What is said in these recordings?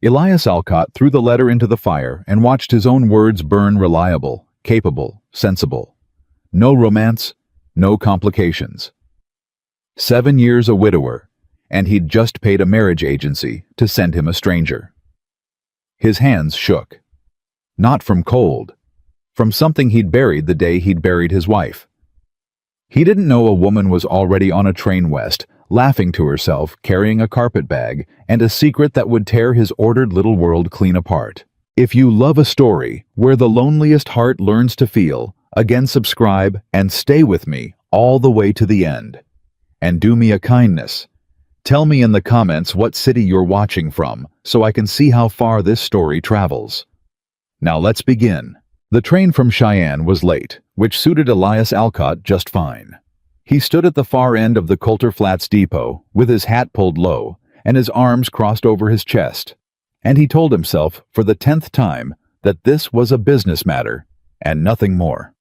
Elias Alcott threw the letter into the fire and watched his own words burn reliable, capable, sensible. No romance, no complications. 7 years a widower, and he'd just paid a marriage agency to send him a stranger. His hands shook. Not from cold, from something he'd buried the day he'd buried his wife. He didn't know a woman was already on a train west, laughing to herself, carrying a carpet bag, and a secret that would tear his ordered little world clean apart. If you love a story where the loneliest heart learns to feel, again subscribe and stay with me all the way to the end. And do me a kindness. Tell me in the comments what city you're watching from so I can see how far this story travels. Now let's begin. The train from Cheyenne was late, which suited Elias Alcott just fine. He stood at the far end of the Coulter Flats depot with his hat pulled low and his arms crossed over his chest, and he told himself for the 10th time that this was a business matter and nothing more.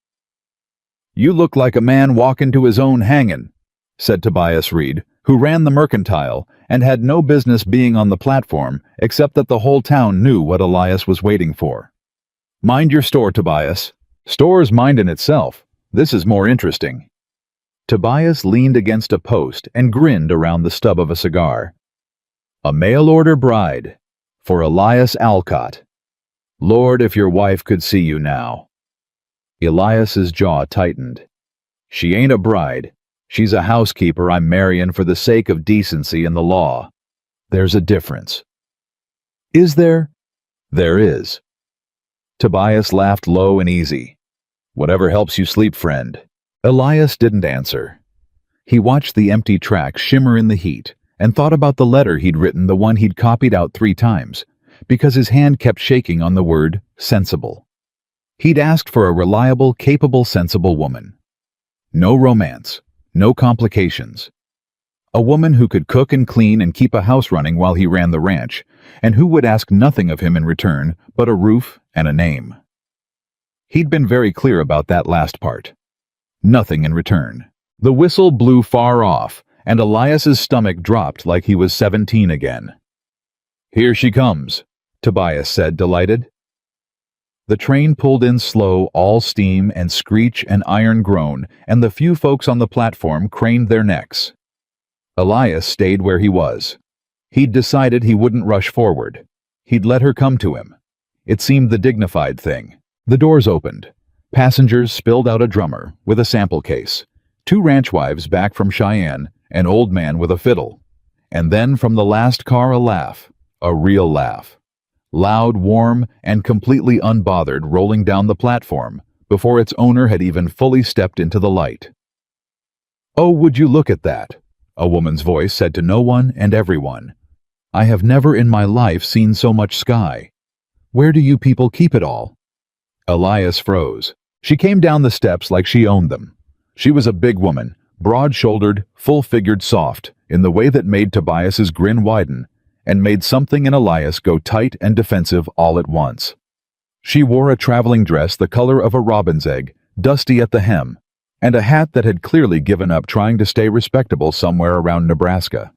"You look like a man walking to his own hangin'," said Tobias Reed, who ran the mercantile and had no business being on the platform except that the whole town knew what Elias was waiting for. "Mind your store, Tobias. Store's mindin' itself. This is more interesting." Tobias leaned against a post and grinned around the stub of a cigar. "A mail-order bride. For Elias Alcott. Lord, if your wife could see you now." Elias's jaw tightened. "She ain't a bride. She's a housekeeper I'm marryin' for the sake of decency and the law. There's a difference." "Is there?" "There is." Tobias laughed low and easy. "Whatever helps you sleep, friend." Elias didn't answer. He watched the empty track shimmer in the heat and thought about the letter he'd written, the one he'd copied out 3 times, because his hand kept shaking on the word sensible. He'd asked for a reliable, capable, sensible woman. No romance, no complications. A woman who could cook and clean and keep a house running while he ran the ranch, and who would ask nothing of him in return but a roof and a name. He'd been very clear about that last part. Nothing in return. The whistle blew far off, and Elias's stomach dropped like he was 17 again. "Here she comes," Tobias said, delighted. The train pulled in slow, all steam and screech and iron groan, and the few folks on the platform craned their necks. Elias stayed where he was. He'd decided he wouldn't rush forward. He'd let her come to him. It seemed the dignified thing. The doors opened. Passengers spilled out a drummer with a sample case, 2 ranch wives back from Cheyenne, an old man with a fiddle, and then from the last car a laugh, a real laugh. Loud, warm, and completely unbothered, rolling down the platform before its owner had even fully stepped into the light. "Oh, would you look at that?" a woman's voice said to no one and everyone. "I have never in my life seen so much sky. Where do you people keep it all?" Elias froze. She came down the steps like she owned them. She was a big woman, broad-shouldered, full-figured, soft, in the way that made Tobias's grin widen and made something in Elias go tight and defensive all at once. She wore a traveling dress the color of a robin's egg, dusty at the hem, and a hat that had clearly given up trying to stay respectable somewhere around Nebraska.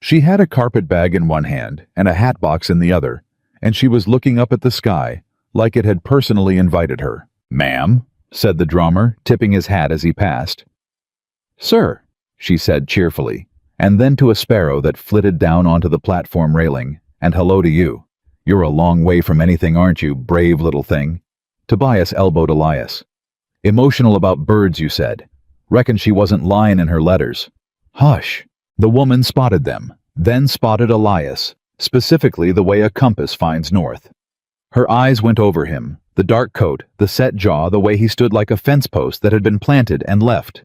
She had a carpet bag in one hand and a hat box in the other, and she was looking up at the sky like it had personally invited her. "Ma'am," said the drummer, tipping his hat as he passed. "Sir," she said cheerfully, and then to a sparrow that flitted down onto the platform railing, "And hello to you. You're a long way from anything, aren't you, brave little thing?" Tobias elbowed Elias. "Emotional about birds, you said. Reckon she wasn't lying in her letters." "Hush." The woman spotted them, then spotted Elias, specifically the way a compass finds north. Her eyes went over him, the dark coat, the set jaw, the way he stood like a fence post that had been planted and left.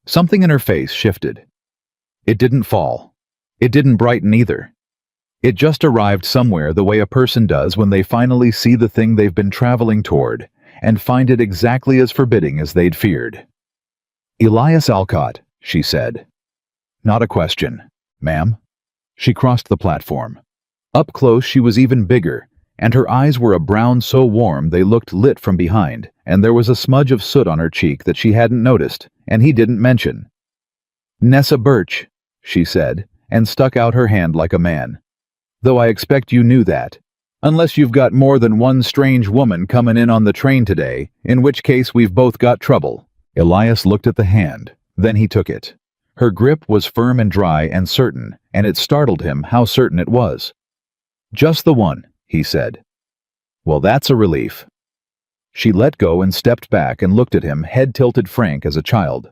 Something in her face shifted. It didn't fall. It didn't brighten either. It just arrived somewhere the way a person does when they finally see the thing they've been traveling toward and find it exactly as forbidding as they'd feared. "Elias Alcott," she said. "Not a question, ma'am." She crossed the platform. Up close she was even bigger, and her eyes were a brown so warm they looked lit from behind, and there was a smudge of soot on her cheek that she hadn't noticed, and he didn't mention. "Nessa Birch," she said, and stuck out her hand like a man. though I expect you knew that. Unless you've got more than one strange woman coming in on the train today, in which case we've both got trouble." Elias looked at the hand, then he took it. Her grip was firm and dry and certain, and it startled him how certain it was. "Just the one," he said. "Well, that's a relief." She let go and stepped back and looked at him, head tilted frank as a child.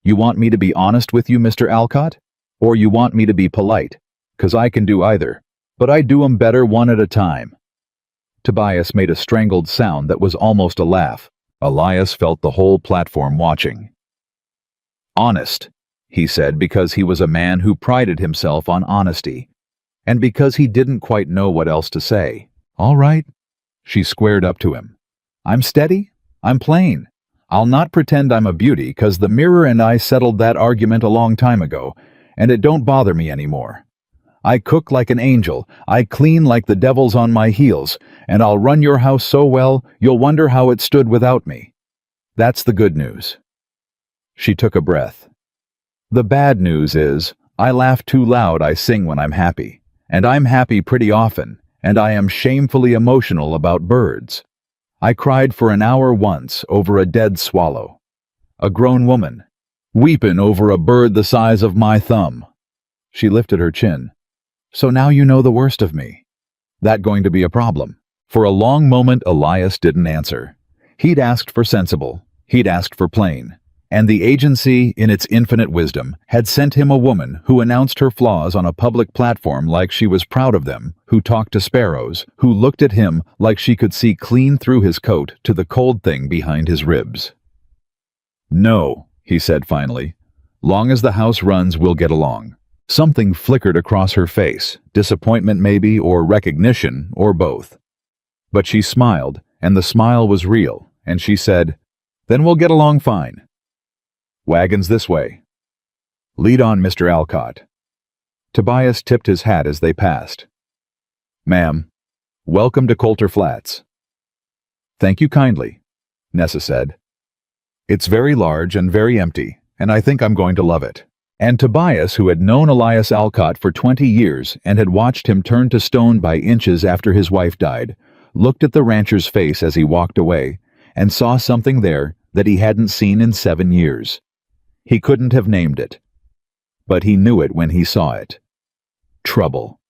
"You want me to be honest with you, Mr. Alcott? Or you want me to be polite? 'Cause I can do either, but I do 'em better one at a time." Tobias made a strangled sound that was almost a laugh. Elias felt the whole platform watching. "Honest," he said, because he was a man who prided himself on honesty, and because he didn't quite know what else to say. "All right." She squared up to him. "I'm steady. I'm plain. I'll not pretend I'm a beauty, 'cause the mirror and I settled that argument a long time ago, and it don't bother me anymore. I cook like an angel, I clean like the devil's on my heels, and I'll run your house so well you'll wonder how it stood without me. That's the good news." She took a breath. "The bad news is, I laugh too loud. I sing when I'm happy, and I'm happy pretty often, and I am shamefully emotional about birds. I cried for an hour once over a dead swallow. A grown woman, weepin' over a bird the size of my thumb." She lifted her chin. "So now you know the worst of me. That going to be a problem?" For a long moment Elias didn't answer. He'd asked for sensible, he'd asked for plain, and the agency, in its infinite wisdom, had sent him a woman who announced her flaws on a public platform like she was proud of them, who talked to sparrows, who looked at him like she could see clean through his coat to the cold thing behind his ribs. "No," he said finally. "Long as the house runs, we'll get along." Something flickered across her face, disappointment maybe, or recognition, or both. But she smiled, and the smile was real, and she said, "Then we'll get along fine. Wagons this way. Lead on, Mr. Alcott." Tobias tipped his hat as they passed. "Ma'am, welcome to Coulter Flats." "Thank you kindly," Nessa said. "It's very large and very empty, and I think I'm going to love it." And Tobias, who had known Elias Alcott for 20 years and had watched him turn to stone by inches after his wife died, looked at the rancher's face as he walked away and saw something there that he hadn't seen in 7 years. He couldn't have named it, but he knew it when he saw it. Trouble.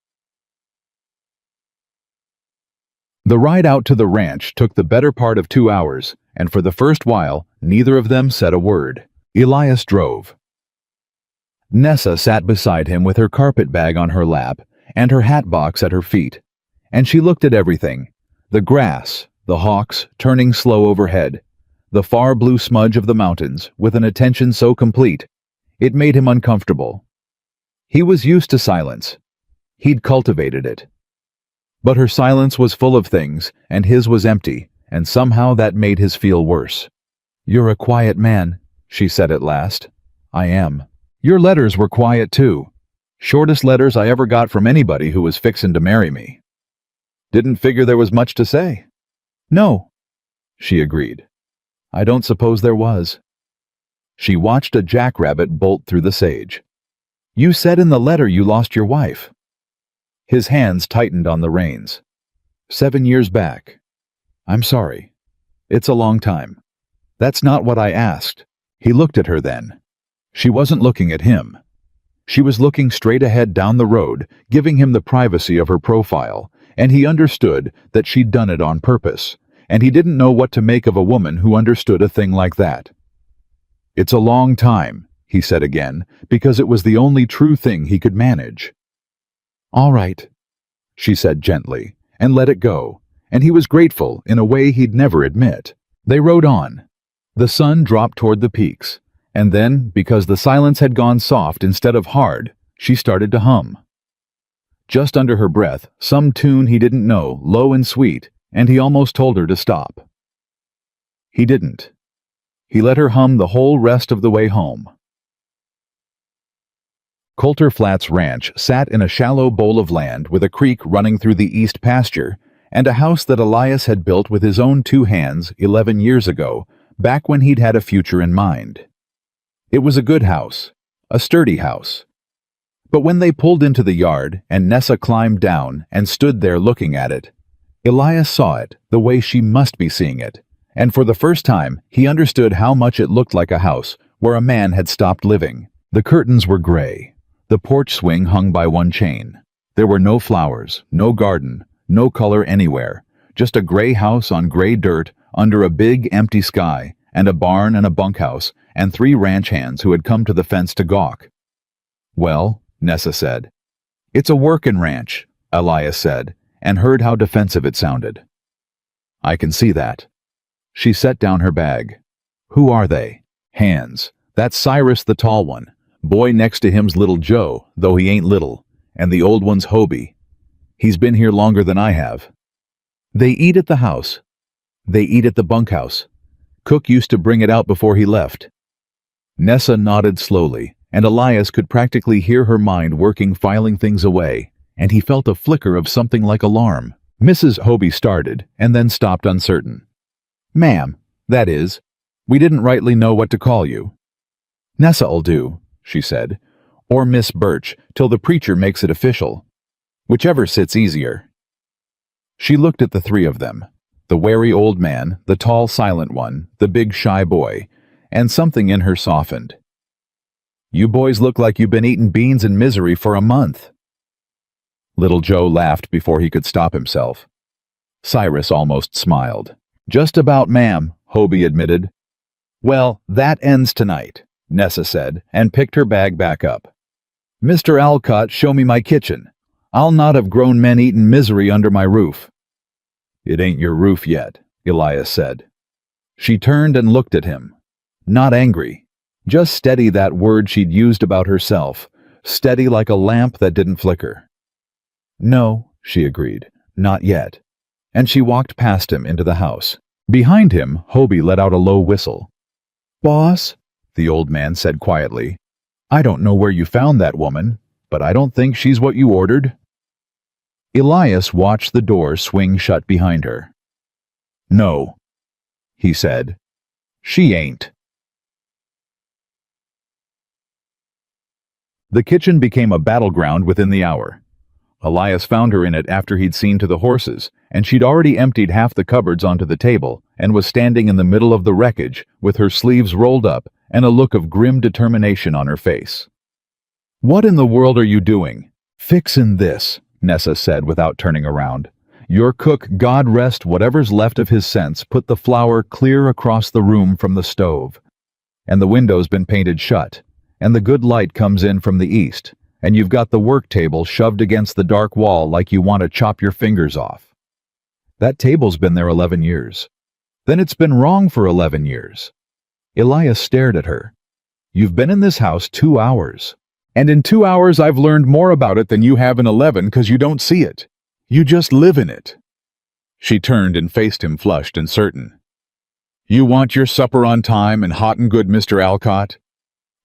The ride out to the ranch took the better part of 2 hours, and for the first while, neither of them said a word. Elias drove. Nessa sat beside him with her carpet bag on her lap and her hat box at her feet, and she looked at everything: the grass, the hawks turning slow overhead, the far blue smudge of the mountains, with an attention so complete, it made him uncomfortable. He was used to silence. He'd cultivated it. But her silence was full of things, and his was empty, and somehow that made his feel worse. "You're a quiet man," she said at last. "I am. Your letters were quiet too. Shortest letters I ever got from anybody who was fixin' to marry me." "Didn't figure there was much to say." "No," she agreed. "I don't suppose there was." She watched a jackrabbit bolt through the sage. "You said in the letter you lost your wife." His hands tightened on the reins. 7 years back. "I'm sorry. It's a long time." "That's not what I asked." He looked at her then. She wasn't looking at him. She was looking straight ahead down the road, giving him the privacy of her profile, and he understood that she'd done it on purpose, and he didn't know what to make of a woman who understood a thing like that. "It's a long time," he said again, because it was the only true thing he could manage. "All right," she said gently, and let it go, and he was grateful in a way he'd never admit. They rode on. The sun dropped toward the peaks, and then, because the silence had gone soft instead of hard, she started to hum. Just under her breath, some tune he didn't know, low and sweet, and he almost told her to stop. He didn't. He let her hum the whole rest of the way home. Coulter Flats Ranch sat in a shallow bowl of land with a creek running through the east pasture and a house that Elias had built with his own 2 hands 11 years ago, back when he'd had a future in mind. It was a good house, a sturdy house. But when they pulled into the yard and Nessa climbed down and stood there looking at it, Elias saw it the way she must be seeing it, and for the first time he understood how much it looked like a house where a man had stopped living. The curtains were gray, the porch swing hung by one chain. There were no flowers, no garden, no color anywhere, just a gray house on gray dirt under a big empty sky, and a barn and a bunkhouse, and 3 ranch hands who had come to the fence to gawk. "Well," Nessa said. "It's a workin' ranch," Elias said, and heard how defensive it sounded. "I can see that." She set down her bag. "Who are they?" "Hands. That's Cyrus the tall one. Boy next to him's little Joe, though he ain't little, and the old one's Hobie. He's been here longer than I have. They eat at the house. They eat at the bunkhouse. Cook used to bring it out before he left." Nessa nodded slowly, and Elias could practically hear her mind working, filing things away, and he felt a flicker of something like alarm. Mrs. Hobie started, and then stopped uncertain. "Ma'am, that is, we didn't rightly know what to call you." "Nessa'll do," she said, "or Miss Birch, till the preacher makes it official. Whichever sits easier." She looked at the 3 of them, the wary old man, the tall silent one, the big shy boy, and something in her softened. "You boys look like you've been eating beans and misery for a month." Little Joe laughed before he could stop himself. Cyrus almost smiled. "Just about, ma'am," Hobie admitted. "Well, that ends tonight," Nessa said, and picked her bag back up. "Mr. Alcott, show me my kitchen. I'll not have grown men eating misery under my roof." "It ain't your roof yet," Elias said. She turned and looked at him. Not angry, just steady, that word she'd used about herself, steady like a lamp that didn't flicker. "No," she agreed, "not yet." And she walked past him into the house. Behind him, Hobie let out a low whistle. "Boss," the old man said quietly, "I don't know where you found that woman, but I don't think she's what you ordered." Elias watched the door swing shut behind her. "No," he said, "she ain't." The kitchen became a battleground within the hour. Elias found her in it after he'd seen to the horses, and she'd already emptied half the cupboards onto the table and was standing in the middle of the wreckage with her sleeves rolled up and a look of grim determination on her face. "What in the world are you doing?" "Fixin' this," Nessa said without turning around. "Your cook, God rest whatever's left of his sense, put the flour clear across the room from the stove. And the window's been painted shut, and the good light comes in from the east, and you've got the work table shoved against the dark wall like you want to chop your fingers off. That table's been there 11 years. Then it's been wrong for 11 years. Elias stared at her. "You've been in this house 2 hours. And in 2 hours I've learned more about it than you have in 11 because you don't see it. You just live in it." She turned and faced him, flushed and certain. "You want your supper on time and hot and good, Mr. Alcott?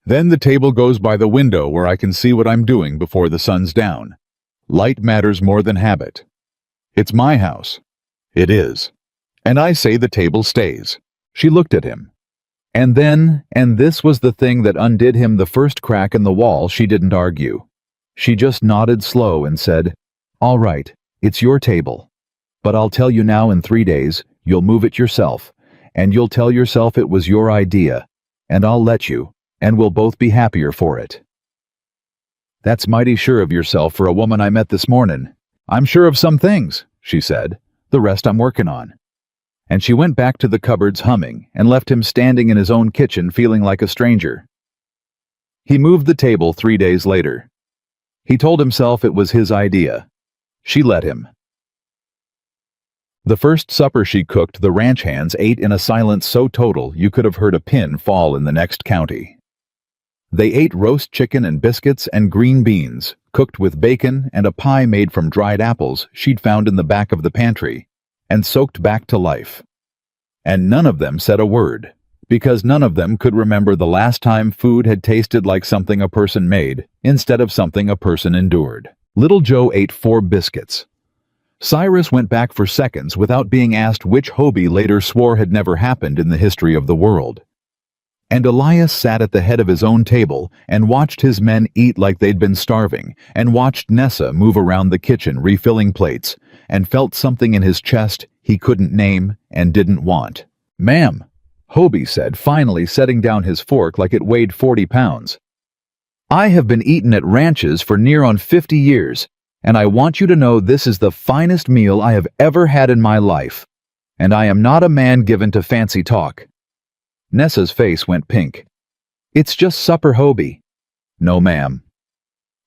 Then the table goes by the window where I can see what I'm doing before the sun's down. Light matters more than habit. It's my house. It is. And I say the table stays." She looked at him. And then, and this was the thing that undid him the first crack in the wall, she didn't argue. She just nodded slow and said, "All right, it's your table. But I'll tell you now, in 3 days, you'll move it yourself, and you'll tell yourself it was your idea, and I'll let you, and we'll both be happier for it." "That's mighty sure of yourself for a woman I met this morning." "I'm sure of some things," she said. "The rest I'm working on." And she went back to the cupboards humming and left him standing in his own kitchen feeling like a stranger. He moved the table 3 days later. He told himself it was his idea. She let him. The first supper she cooked, the ranch hands ate in a silence so total you could have heard a pin fall in the next county. They ate roast chicken and biscuits and green beans, cooked with bacon and a pie made from dried apples she'd found in the back of the pantry, and soaked back to life. And none of them said a word, because none of them could remember the last time food had tasted like something a person made, instead of something a person endured. Little Joe ate 4 biscuits. Cyrus went back for seconds without being asked, which Hobie later swore had never happened in the history of the world. And Elias sat at the head of his own table and watched his men eat like they'd been starving, and watched Nessa move around the kitchen refilling plates, and felt something in his chest he couldn't name and didn't want. "Ma'am," Hobie said, finally setting down his fork like it weighed 40 pounds. "I have been eating at ranches for near on 50 years, and I want you to know this is the finest meal I have ever had in my life. And I am not a man given to fancy talk." Nessa's face went pink. "It's just supper, Hobie." "No, ma'am."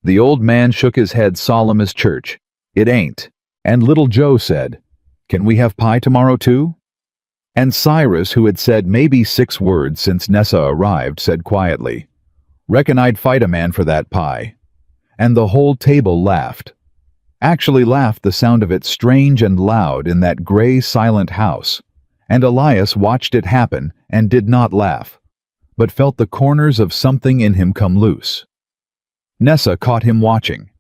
The old man shook his head solemn as church. "It ain't." And little Joe said, "Can we have pie tomorrow too?" And Cyrus, who had said maybe 6 words since Nessa arrived, said quietly, "Reckon I'd fight a man for that pie." And the whole table laughed. Actually laughed, the sound of it strange and loud in that gray, silent house. And Elias watched it happen and did not laugh, but felt the corners of something in him come loose. Nessa caught him watching.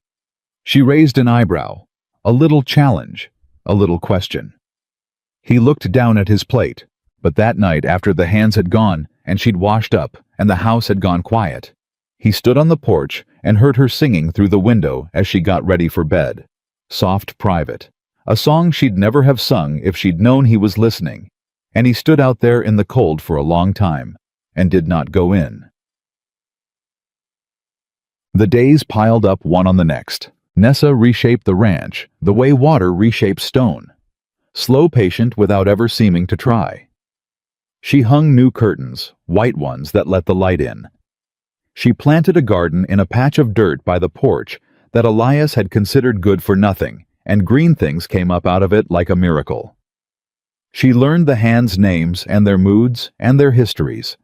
She raised an eyebrow, a little challenge, a little question. He looked down at his plate, but that night after the hands had gone and she'd washed up and the house had gone quiet, he stood on the porch and heard her singing through the window as she got ready for bed. Soft Private, a song she'd never have sung if she'd known he was listening, and he stood out there in the cold for a long time and did not go in. The days piled up one on the next. Nessa reshaped the ranch the way water reshapes stone. Slow, patient, without ever seeming to try. She hung new curtains, white ones that let the light in. She planted a garden in a patch of dirt by the porch that Elias had considered good for nothing, and green things came up out of it like a miracle. She learned the hands' names and their moods and their histories.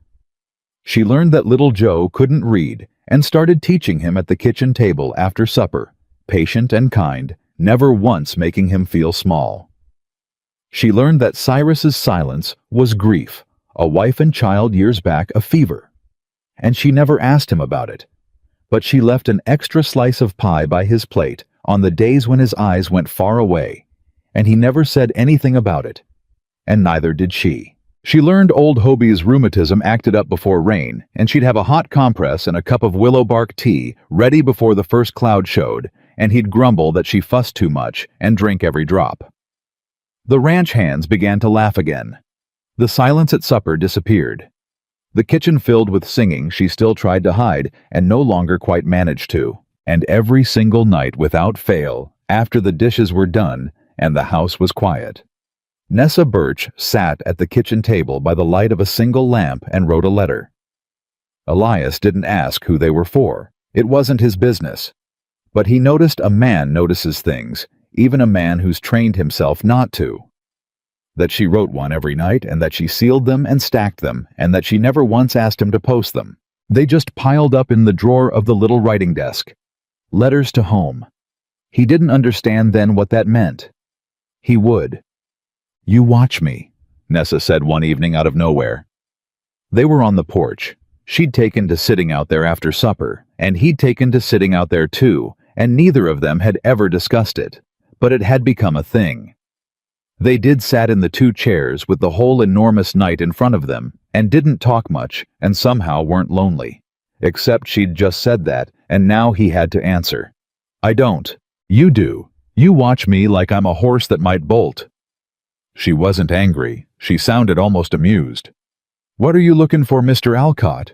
She learned that little Joe couldn't read and started teaching him at the kitchen table after supper, patient and kind, never once making him feel small. She learned that Cyrus's silence was grief, a wife and child years back a fever. And she never asked him about it. But she left an extra slice of pie by his plate on the days when his eyes went far away, and he never said anything about it. And neither did she. She learned old Hobie's rheumatism acted up before rain, and she'd have a hot compress and a cup of willow bark tea ready before the first cloud showed, and he'd grumble that she fussed too much and drink every drop. The ranch hands began to laugh again. The silence at supper disappeared. The kitchen filled with singing she still tried to hide and no longer quite managed to. And every single night without fail, after the dishes were done and the house was quiet, Nessa Birch sat at the kitchen table by the light of a single lamp and wrote a letter. Elias didn't ask who they were for. It wasn't his business. But he noticed a man notices things, even a man who's trained himself not to. That she wrote one every night, and that she sealed them and stacked them, and that she never once asked him to post them. They just piled up in the drawer of the little writing desk. Letters to home. He didn't understand then what that meant. He would. "You watch me," Nessa said one evening out of nowhere. They were on the porch. She'd taken to sitting out there after supper, and he'd taken to sitting out there too, and neither of them had ever discussed it, but it had become a thing. They did sat in the 2 chairs with the whole enormous night in front of them, and didn't talk much, and somehow weren't lonely. Except she'd just said that, and now he had to answer. "I don't. You do. You watch me like I'm a horse that might bolt." She wasn't angry. She sounded almost amused. "What are you looking for, Mr. Alcott?"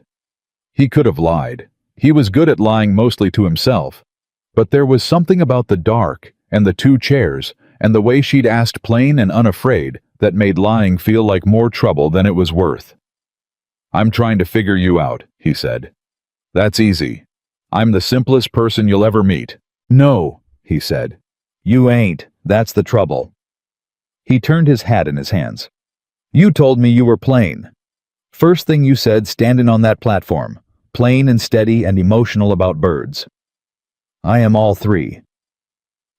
He could have lied. He was good at lying mostly to himself. But there was something about the dark, and the 2 chairs, and the way she'd asked plain and unafraid that made lying feel like more trouble than it was worth. "I'm trying to figure you out," he said. "That's easy. I'm the simplest person you'll ever meet." "No," he said. "You ain't. That's the trouble." He turned his hat in his hands. "You told me you were plain. First thing you said standing on that platform, plain and steady and emotional about birds. I am all 3.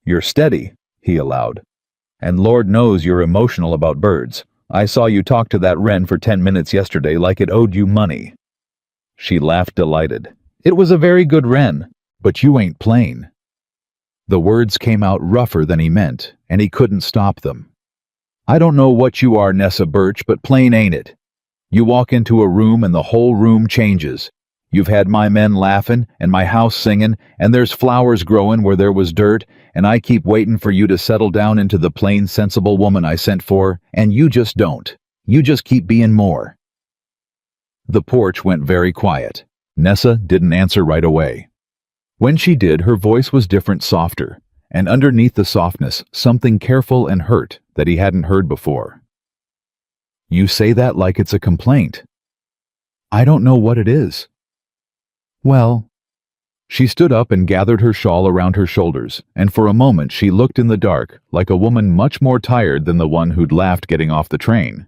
You're steady," he allowed. "And Lord knows you're emotional about birds. I saw you talk to that wren for 10 minutes yesterday like it owed you money." She laughed delighted. "It was a very good wren, but you ain't plain." The words came out rougher than he meant, and he couldn't stop them. "I don't know what you are, Nessa Birch, but plain ain't it. You walk into a room and the whole room changes. You've had my men laughing and my house singing, and there's flowers growing where there was dirt, and I keep waiting for you to settle down into the plain, sensible woman I sent for, and you just don't. You just keep being more. The porch went very quiet. Nessa didn't answer right away. When she did, her voice was different, softer, and underneath the softness, something careful and hurt that he hadn't heard before. You say that like it's a complaint. I don't know what it is. Well, she stood up and gathered her shawl around her shoulders, and for a moment she looked in the dark like a woman much more tired than the one who'd laughed getting off the train.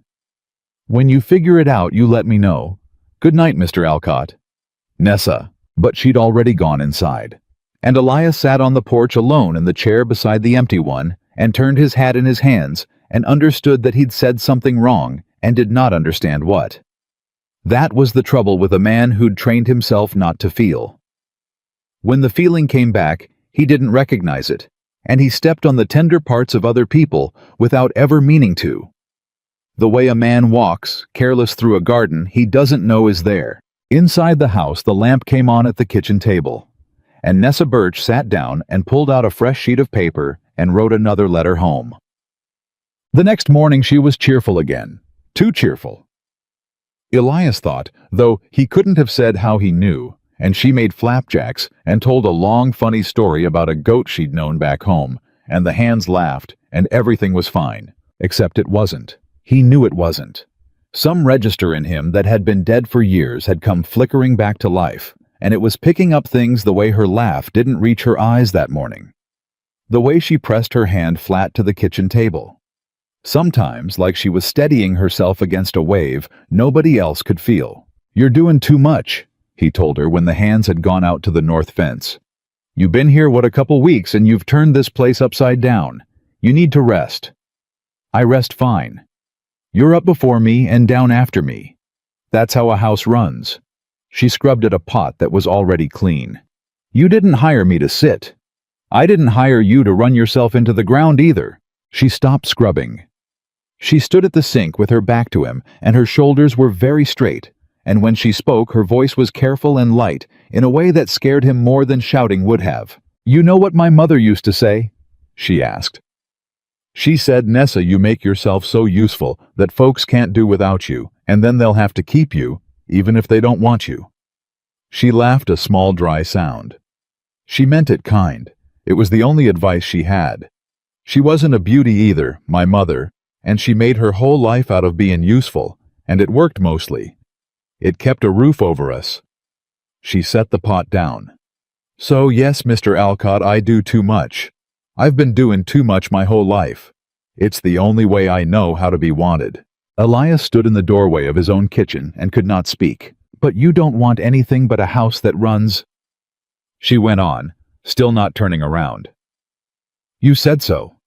When you figure it out, you let me know. Good night, Mr. Alcott. Nessa. But she'd already gone inside. And Elias sat on the porch alone in the chair beside the empty one, and turned his hat in his hands, and understood that he'd said something wrong, and did not understand what. That was the trouble with a man who'd trained himself not to feel. When the feeling came back, he didn't recognize it, and he stepped on the tender parts of other people without ever meaning to. The way a man walks, careless through a garden he doesn't know is there. Inside the house, the lamp came on at the kitchen table, and Nessa Birch sat down and pulled out a fresh sheet of paper and wrote another letter home. The next morning she was cheerful again. Too cheerful. Elias thought, though he couldn't have said how he knew, and she made flapjacks and told a long, funny story about a goat she'd known back home, and the hands laughed, and everything was fine, except it wasn't. He knew it wasn't. Some register in him that had been dead for years had come flickering back to life, and it was picking up things the way her laugh didn't reach her eyes that morning. The way she pressed her hand flat to the kitchen table. Sometimes, like she was steadying herself against a wave nobody else could feel. You're doing too much, he told her when the hands had gone out to the north fence. You've been here, a couple weeks, and you've turned this place upside down. You need to rest. I rest fine. You're up before me and down after me. That's how a house runs. She scrubbed at a pot that was already clean. You didn't hire me to sit. I didn't hire you to run yourself into the ground either. She stopped scrubbing. She stood at the sink with her back to him, and her shoulders were very straight, and when she spoke her voice was careful and light in a way that scared him more than shouting would have. You know what my mother used to say? She asked. She said, Nessa, you make yourself so useful that folks can't do without you, and then they'll have to keep you, even if they don't want you. She laughed a small dry sound. She meant it kind. It was the only advice she had. She wasn't a beauty either, my mother, and she made her whole life out of being useful, and it worked mostly. It kept a roof over us. She set the pot down. So yes, Mr. Alcott, I do too much. I've been doing too much my whole life. It's the only way I know how to be wanted. Elias stood in the doorway of his own kitchen and could not speak. But you don't want anything but a house that runs. She went on, still not turning around. You said so.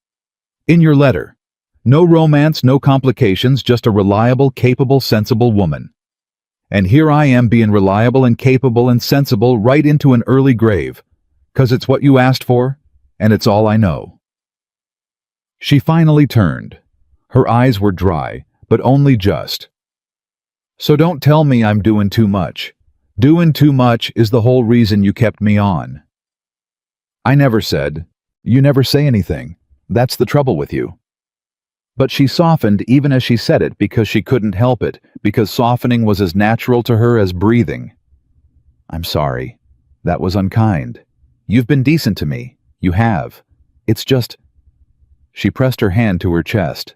In your letter. No romance, no complications, just a reliable, capable, sensible woman. And here I am being reliable and capable and sensible right into an early grave. 'Cause it's what you asked for, and it's all I know. She finally turned. Her eyes were dry, but only just. So don't tell me I'm doing too much. Doing too much is the whole reason you kept me on. I never said. You never say anything. That's the trouble with you. But she softened even as she said it because she couldn't help it, because softening was as natural to her as breathing. I'm sorry. That was unkind. You've been decent to me. You have. It's just... She pressed her hand to her chest.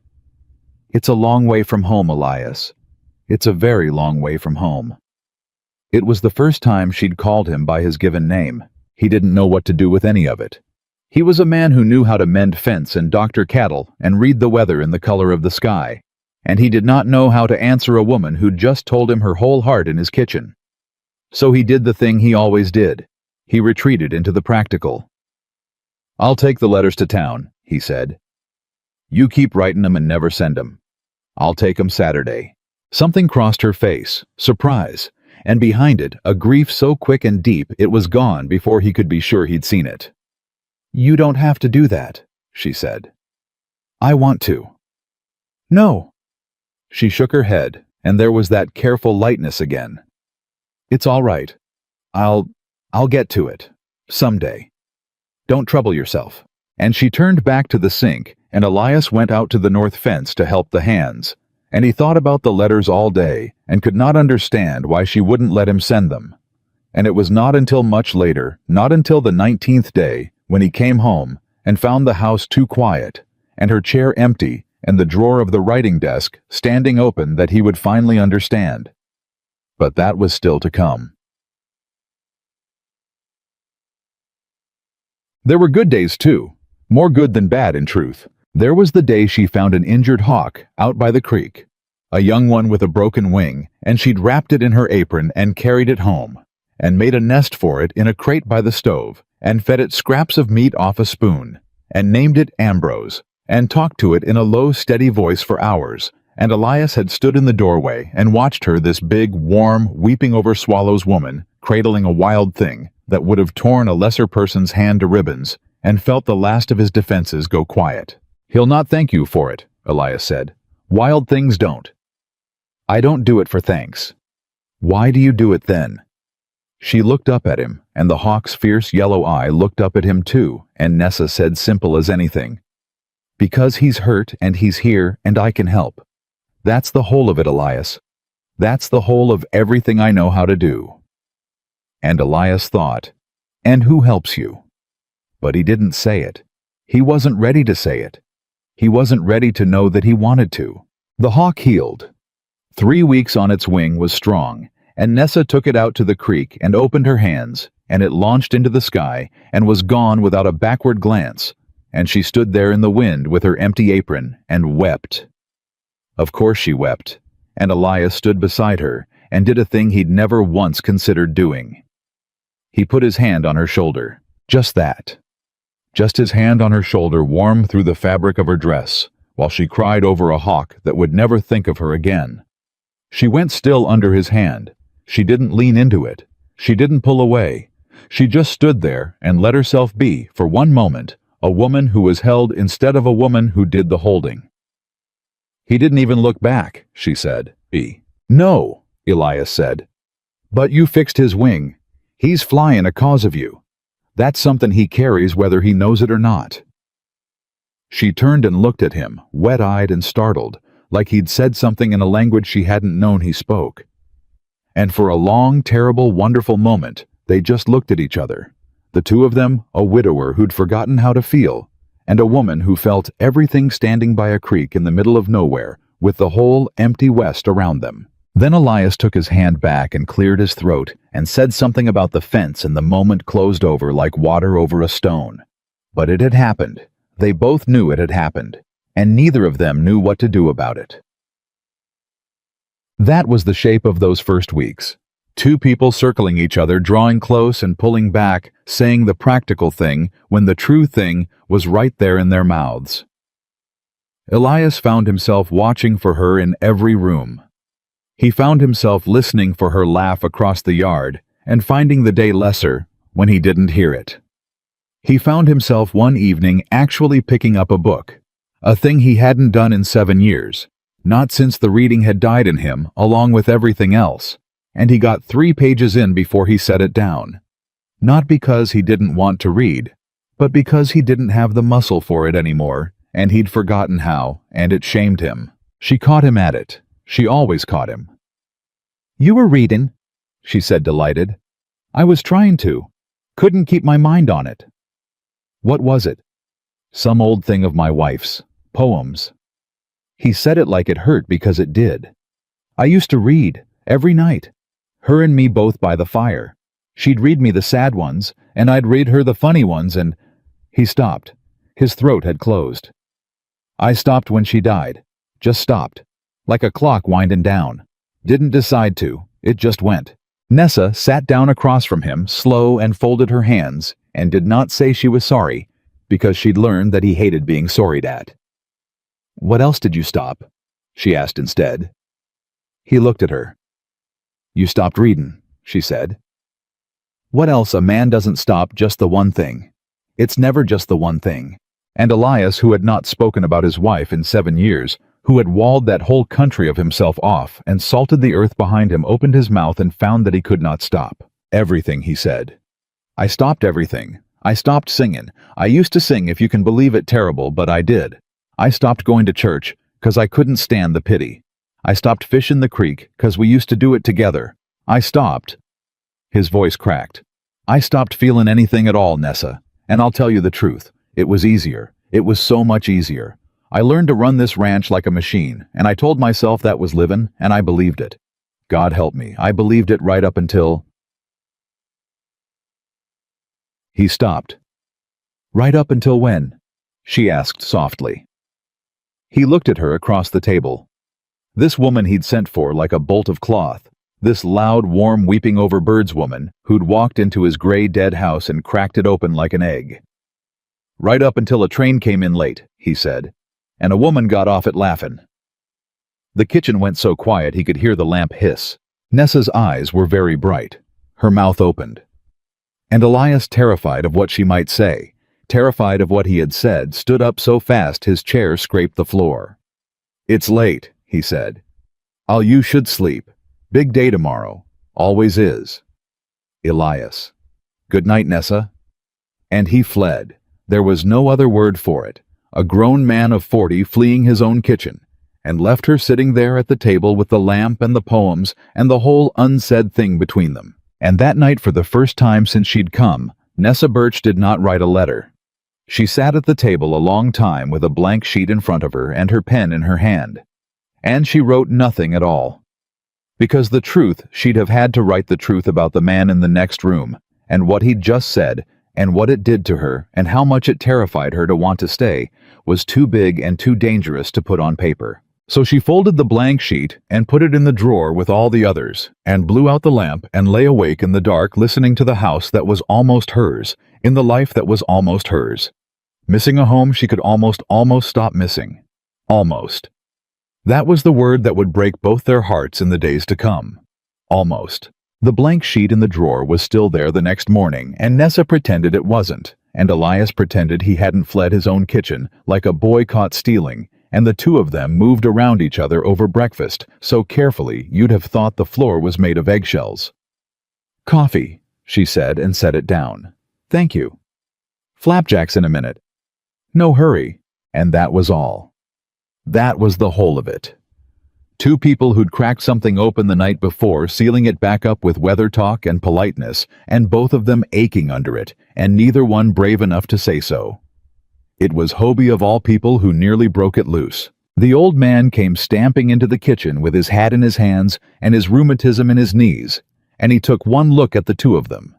It's a long way from home, Elias. It's a very long way from home. It was the first time she'd called him by his given name. He didn't know what to do with any of it. He was a man who knew how to mend fence and doctor cattle and read the weather in the color of the sky, and he did not know how to answer a woman who'd just told him her whole heart in his kitchen. So he did the thing he always did. He retreated into the practical. I'll take the letters to town, he said. You keep writing them and never send them. I'll take them Saturday. Something crossed her face, surprise, and behind it, a grief so quick and deep it was gone before he could be sure he'd seen it. You don't have to do that, she said. I want to. No. She shook her head, and there was that careful lightness again. "It's all right. I'll get to it. Someday. Don't trouble yourself." And she turned back to the sink, and Elias went out to the north fence to help the hands. And he thought about the letters all day, and could not understand why she wouldn't let him send them. And it was not until much later, not until the 19th day, when he came home, and found the house too quiet, and her chair empty, and the drawer of the writing desk standing open, that he would finally understand. But that was still to come. There were good days too, more good than bad in truth. There was the day she found an injured hawk out by the creek, a young one with a broken wing, and she'd wrapped it in her apron and carried it home, and made a nest for it in a crate by the stove, and fed it scraps of meat off a spoon, and named it Ambrose, and talked to it in a low, steady voice for hours. And Elias had stood in the doorway and watched her, this big, warm, weeping over swallows woman, cradling a wild thing that would have torn a lesser person's hand to ribbons, and felt the last of his defenses go quiet. "He'll not thank you for it," Elias said. "Wild things don't." "I don't do it for thanks." "Why do you do it then?" She looked up at him, and the hawk's fierce yellow eye looked up at him too, and Nessa said, simple as anything, "Because he's hurt, and he's here, and I can help. That's the whole of it, Elias. That's the whole of everything I know how to do." And Elias thought, "And who helps you?" But he didn't say it. He wasn't ready to say it. He wasn't ready to know that he wanted to. The hawk healed. 3 weeks on its wing was strong, and Nessa took it out to the creek and opened her hands, and it launched into the sky and was gone without a backward glance, and she stood there in the wind with her empty apron and wept. Of course she wept, and Elias stood beside her and did a thing he'd never once considered doing. He put his hand on her shoulder. Just that. Just his hand on her shoulder, warm through the fabric of her dress, while she cried over a hawk that would never think of her again. She went still under his hand. She didn't lean into it. She didn't pull away. She just stood there and let herself be, for one moment, a woman who was held instead of a woman who did the holding. "He didn't even look back," she said. "No," Elias said. "But you fixed his wing. He's flying a cause of you. That's something he carries whether he knows it or not." She turned and looked at him, wet-eyed and startled, like he'd said something in a language she hadn't known he spoke. And for a long, terrible, wonderful moment, they just looked at each other. The two of them, a widower who'd forgotten how to feel, and a woman who felt everything, standing by a creek in the middle of nowhere, with the whole empty West around them. Then Elias took his hand back and cleared his throat and said something about the fence, and the moment closed over like water over a stone. But it had happened. They both knew it had happened, and neither of them knew what to do about it. That was the shape of those first weeks. Two people circling each other, drawing close and pulling back, saying the practical thing when the true thing was right there in their mouths. Elias found himself watching for her in every room. He found himself listening for her laugh across the yard and finding the day lesser when he didn't hear it. He found himself one evening actually picking up a book, a thing he hadn't done in 7 years, not since the reading had died in him along with everything else, and he got 3 pages in before he set it down. Not because he didn't want to read, but because he didn't have the muscle for it anymore, and he'd forgotten how, and it shamed him. She caught him at it. She always caught him. "You were reading," she said, delighted. "I was trying to. Couldn't keep my mind on it." "What was it?" "Some old thing of my wife's. Poems." He said it like it hurt because it did. "I used to read, every night. Her and me both by the fire. She'd read me the sad ones, and I'd read her the funny ones, and—" He stopped. His throat had closed. "I stopped when she died. Just stopped. Like a clock winding down. Didn't decide to. It just went." Nessa sat down across from him, slow, and folded her hands, and did not say she was sorry, because she'd learned that he hated being sorried at. "What else did you stop?" she asked instead. He looked at her. "You stopped reading," she said. What else? A man doesn't stop just the one thing. It's never just the one thing. And Elias, who had not spoken about his wife in 7 years, who had walled that whole country of himself off and salted the earth behind him, opened his mouth and found that he could not stop. Everything, he said. I stopped everything. I stopped singing. I used to sing, if you can believe it, terrible, but I did. I stopped going to church, 'cause I couldn't stand the pity. I stopped fishing the creek, 'cause we used to do it together. I stopped. His voice cracked. I stopped feeling anything at all, Nessa. And I'll tell you the truth. It was easier. It was so much easier. I learned to run this ranch like a machine, and I told myself that was living, and I believed it. God help me, I believed it right up until... He stopped. Right up until when? She asked softly. He looked at her across the table. This woman he'd sent for like a bolt of cloth. This loud, warm, weeping over birds woman who'd walked into his gray, dead house and cracked it open like an egg. Right up until a train came in late, he said, and a woman got off it laughing. The kitchen went so quiet he could hear the lamp hiss. Nessa's eyes were very bright. Her mouth opened. And Elias, terrified of what she might say, terrified of what he had said, stood up so fast his chair scraped the floor. It's late, he said. You should sleep. Big day tomorrow. Always is. Elias. Good night, Nessa. And he fled. There was no other word for it. A grown man of 40 fleeing his own kitchen, and left her sitting there at the table with the lamp and the poems and the whole unsaid thing between them. And that night, for the first time since she'd come, Nessa Birch did not write a letter. She sat at the table a long time with a blank sheet in front of her and her pen in her hand. And she wrote nothing at all. Because the truth, she'd have had to write the truth about the man in the next room, and what he'd just said, and what it did to her, and how much it terrified her to want to stay, was too big and too dangerous to put on paper. So she folded the blank sheet and put it in the drawer with all the others, and blew out the lamp and lay awake in the dark listening to the house that was almost hers, in the life that was almost hers. Missing a home she could almost stop missing. Almost. That was the word that would break both their hearts in the days to come. Almost. The blank sheet in the drawer was still there the next morning, and Nessa pretended it wasn't, and Elias pretended he hadn't fled his own kitchen like a boy caught stealing, and the two of them moved around each other over breakfast so carefully you'd have thought the floor was made of eggshells. Coffee, she said, and set it down. Thank you. Flapjacks in a minute. No hurry. And that was all. That was the whole of it. Two people who'd cracked something open the night before, sealing it back up with weather talk and politeness, and both of them aching under it, and neither one brave enough to say so. It was Hobie of all people who nearly broke it loose. The old man came stamping into the kitchen with his hat in his hands and his rheumatism in his knees, and he took one look at the two of them.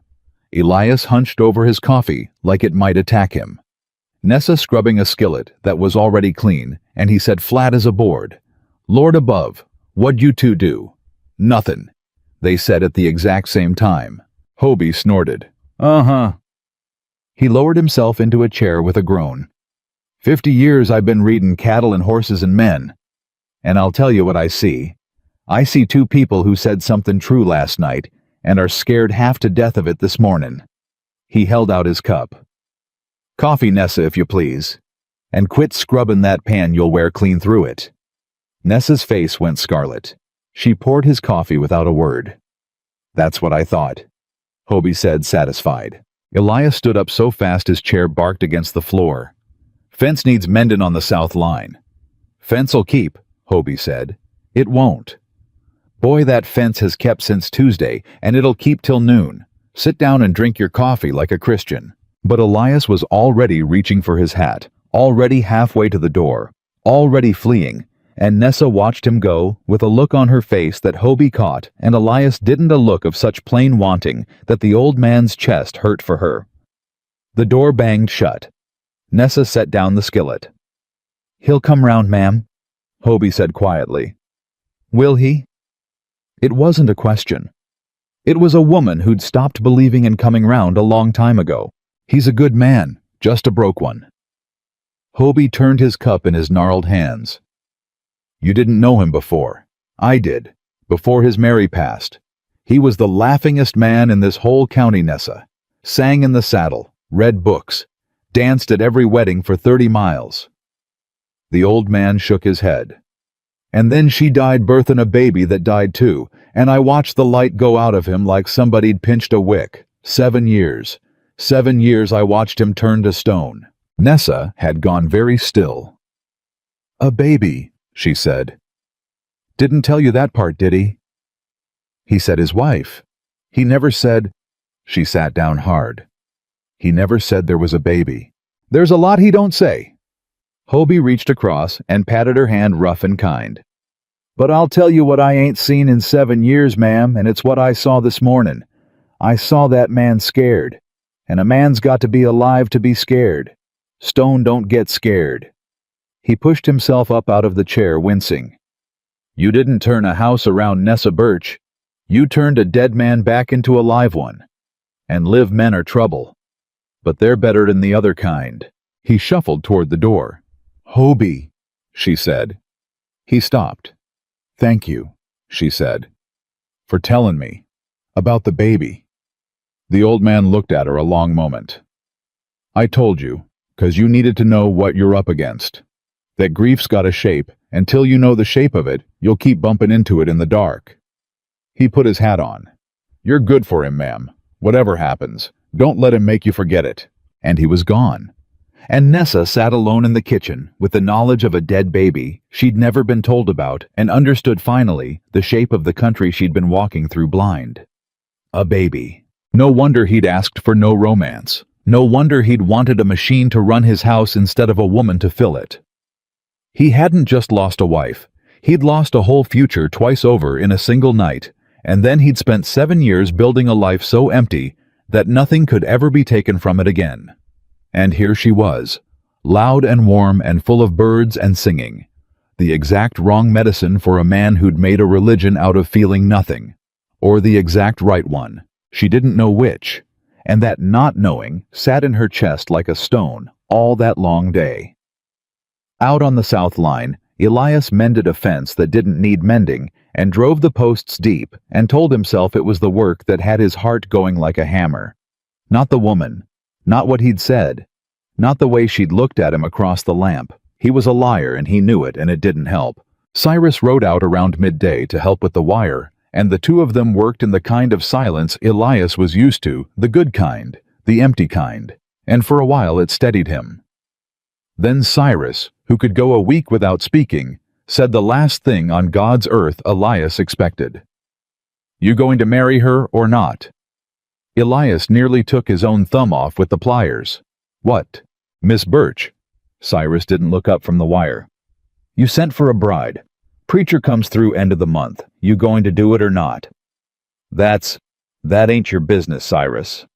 Elias hunched over his coffee like it might attack him. Nessa scrubbing a skillet that was already clean, and he said flat as a board, Lord above, what'd you two do? Nothin', they said at the exact same time. Hobie snorted. Uh-huh. He lowered himself into a chair with a groan. 50 years I've been reading Cattle and Horses and Men. And I'll tell you what I see. I see two people who said something true last night and are scared half to death of it this morning. He held out his cup. Coffee, Nessa, if you please. And quit scrubbing that pan, you'll wear clean through it. Nessa's face went scarlet. She poured his coffee without a word. That's what I thought, Hobie said, satisfied. Elias stood up so fast his chair barked against the floor. Fence needs mending on the south line. Fence'll keep, Hobie said. It won't. Boy, that fence has kept since Tuesday, and it'll keep till noon. Sit down and drink your coffee like a Christian. But Elias was already reaching for his hat, already halfway to the door, already fleeing, and Nessa watched him go with a look on her face that Hobie caught, and Elias didn't, a look of such plain wanting that the old man's chest hurt for her. The door banged shut. Nessa set down the skillet. He'll come round, ma'am, Hobie said quietly. Will he? It wasn't a question. It was a woman who'd stopped believing in coming round a long time ago. He's a good man, just a broke one. Hobie turned his cup in his gnarled hands. You didn't know him before. I did, before his Mary passed. He was the laughingest man in this whole county, Nessa. Sang in the saddle, read books, danced at every wedding for 30 miles. The old man shook his head. And then she died birthing a baby that died too, and I watched the light go out of him like somebody'd pinched a wick. 7 years. 7 years I watched him turn to stone. Nessa had gone very still. A baby, she said. Didn't tell you that part, did he? He said his wife. He never said... She sat down hard. He never said there was a baby. There's a lot he don't say. Hobie reached across and patted her hand rough and kind. But I'll tell you what I ain't seen in 7 years, ma'am, and it's what I saw this morning. I saw that man scared. And a man's got to be alive to be scared. Stone don't get scared. He pushed himself up out of the chair, wincing. You didn't turn a house around Nessa Birch. You turned a dead man back into a live one. And live men are trouble. But they're better than the other kind. He shuffled toward the door. Hobie, she said. He stopped. Thank you, she said, for telling me about the baby. The old man looked at her a long moment. I told you, 'cause you needed to know what you're up against. That grief's got a shape. Until you know the shape of it, you'll keep bumping into it in the dark. He put his hat on. You're good for him, ma'am. Whatever happens, don't let him make you forget it. And he was gone. And Nessa sat alone in the kitchen with the knowledge of a dead baby she'd never been told about and understood finally the shape of the country she'd been walking through blind. A baby. No wonder he'd asked for no romance. No wonder he'd wanted a machine to run his house instead of a woman to fill it. He hadn't just lost a wife. He'd lost a whole future twice over in a single night, and then he'd spent 7 years building a life so empty that nothing could ever be taken from it again. And here she was, loud and warm and full of birds and singing. The exact wrong medicine for a man who'd made a religion out of feeling nothing. Or the exact right one. She didn't know which. And that not knowing sat in her chest like a stone all that long day. Out on the south line, Elias mended a fence that didn't need mending and drove the posts deep and told himself it was the work that had his heart going like a hammer. Not the woman. Not what he'd said. Not the way she'd looked at him across the lamp. He was a liar and he knew it, and it didn't help. Cyrus rode out around midday to help with the wire, and the two of them worked in the kind of silence Elias was used to, the good kind, the empty kind, and for a while it steadied him. Then Cyrus, who could go a week without speaking, said the last thing on God's earth Elias expected. You going to marry her or not? Elias nearly took his own thumb off with the pliers. What? Miss Birch? Cyrus didn't look up from the wire. You sent for a bride. Preacher comes through end of the month. You going to do it or not? That ain't your business, Cyrus.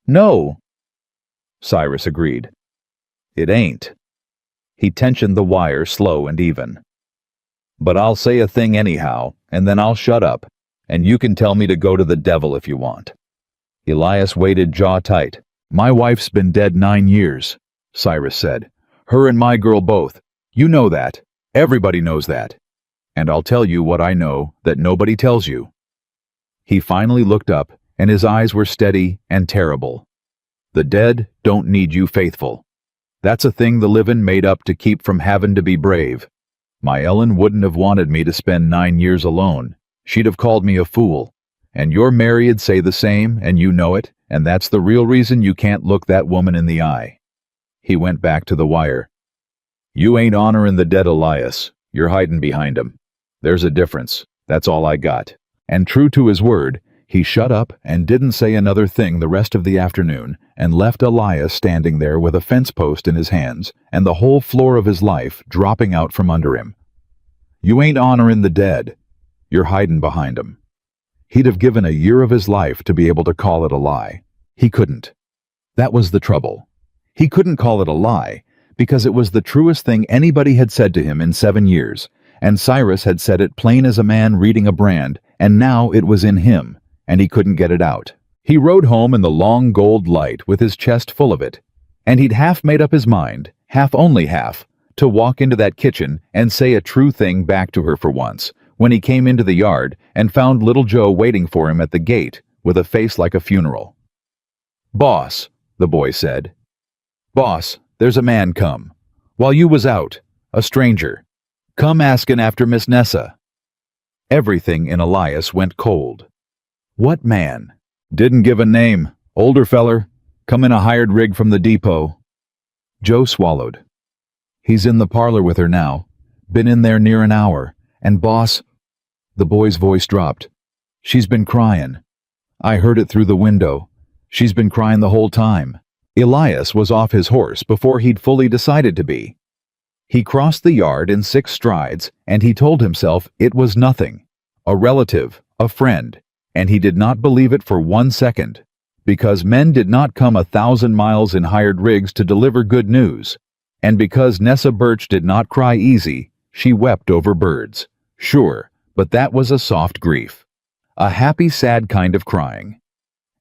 No, Cyrus agreed. It ain't. He tensioned the wire slow and even. But I'll say a thing anyhow, and then I'll shut up, and you can tell me to go to the devil if you want. Elias waited jaw tight. My wife's been dead 9 years, Cyrus said. Her and my girl both. You know that. Everybody knows that. And I'll tell you what I know that nobody tells you. He finally looked up, and his eyes were steady and terrible. The dead don't need you faithful. That's a thing the livin' made up to keep from havin' to be brave. My Ellen wouldn't have wanted me to spend 9 years alone. She'd have called me a fool. And your Mary'd say the same, and you know it, and that's the real reason you can't look that woman in the eye. He went back to the wire. You ain't honorin' the dead, Elias. You're hidin' behind 'em. There's a difference. That's all I got. And true to his word, he shut up and didn't say another thing the rest of the afternoon and left Elias standing there with a fence post in his hands and the whole floor of his life dropping out from under him. You ain't honorin' the dead. You're hidin' behind 'em. He'd have given a year of his life to be able to call it a lie. He couldn't. That was the trouble. He couldn't call it a lie because it was the truest thing anybody had said to him in 7 years, and Cyrus had said it plain as a man reading a brand, and now it was in him, and he couldn't get it out. He rode home in the long gold light with his chest full of it, and he'd half made up his mind, half only half, to walk into that kitchen and say a true thing back to her for once, when he came into the yard and found little Joe waiting for him at the gate with a face like a funeral. Boss, the boy said. Boss, there's a man come. While you was out, a stranger. Come askin' after Miss Nessa." Everything in Elias went cold. What man? Didn't give a name. Older feller. Come in a hired rig from the depot. Joe swallowed. He's in the parlor with her now. Been in there near an hour. And boss... The boy's voice dropped. She's been crying. I heard it through the window. She's been crying the whole time. Elias was off his horse before he'd fully decided to be. He crossed the yard in 6 strides, and he told himself it was nothing. A relative, a friend, and he did not believe it for 1 second. Because men did not come 1,000 miles in hired rigs to deliver good news. And because Nessa Birch did not cry easy, she wept over birds. Sure, but that was a soft grief. A happy, sad kind of crying.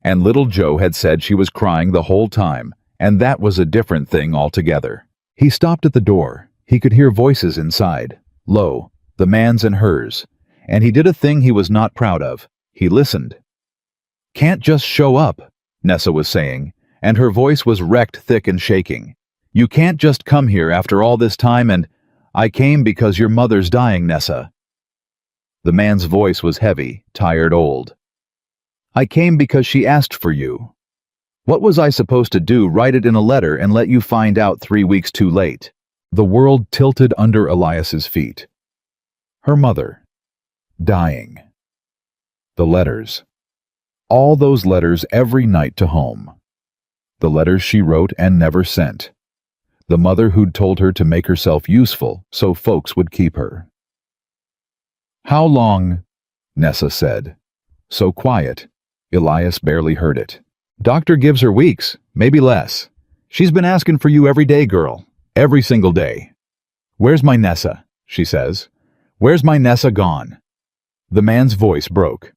And little Joe had said she was crying the whole time, and that was a different thing altogether. He stopped at the door. He could hear voices inside, low, the man's and hers, and he did a thing he was not proud of. He listened. "Can't just show up," Nessa was saying, and her voice was wrecked, thick and shaking. "You can't just come here after all this time and... I came because your mother's dying, Nessa." The man's voice was heavy, tired, old. "I came because she asked for you. What was I supposed to do? Write it in a letter and let you find out 3 weeks too late?" The world tilted under Elias's feet. Her mother. Dying. The letters. All those letters every night to home. The letters she wrote and never sent. The mother who'd told her to make herself useful so folks would keep her. "How long?" Nessa said. So quiet, Elias barely heard it. "Doctor gives her weeks, maybe less. She's been asking for you every day, girl. Every single day. 'Where's my Nessa?' she says. 'Where's my Nessa gone?'" The man's voice broke.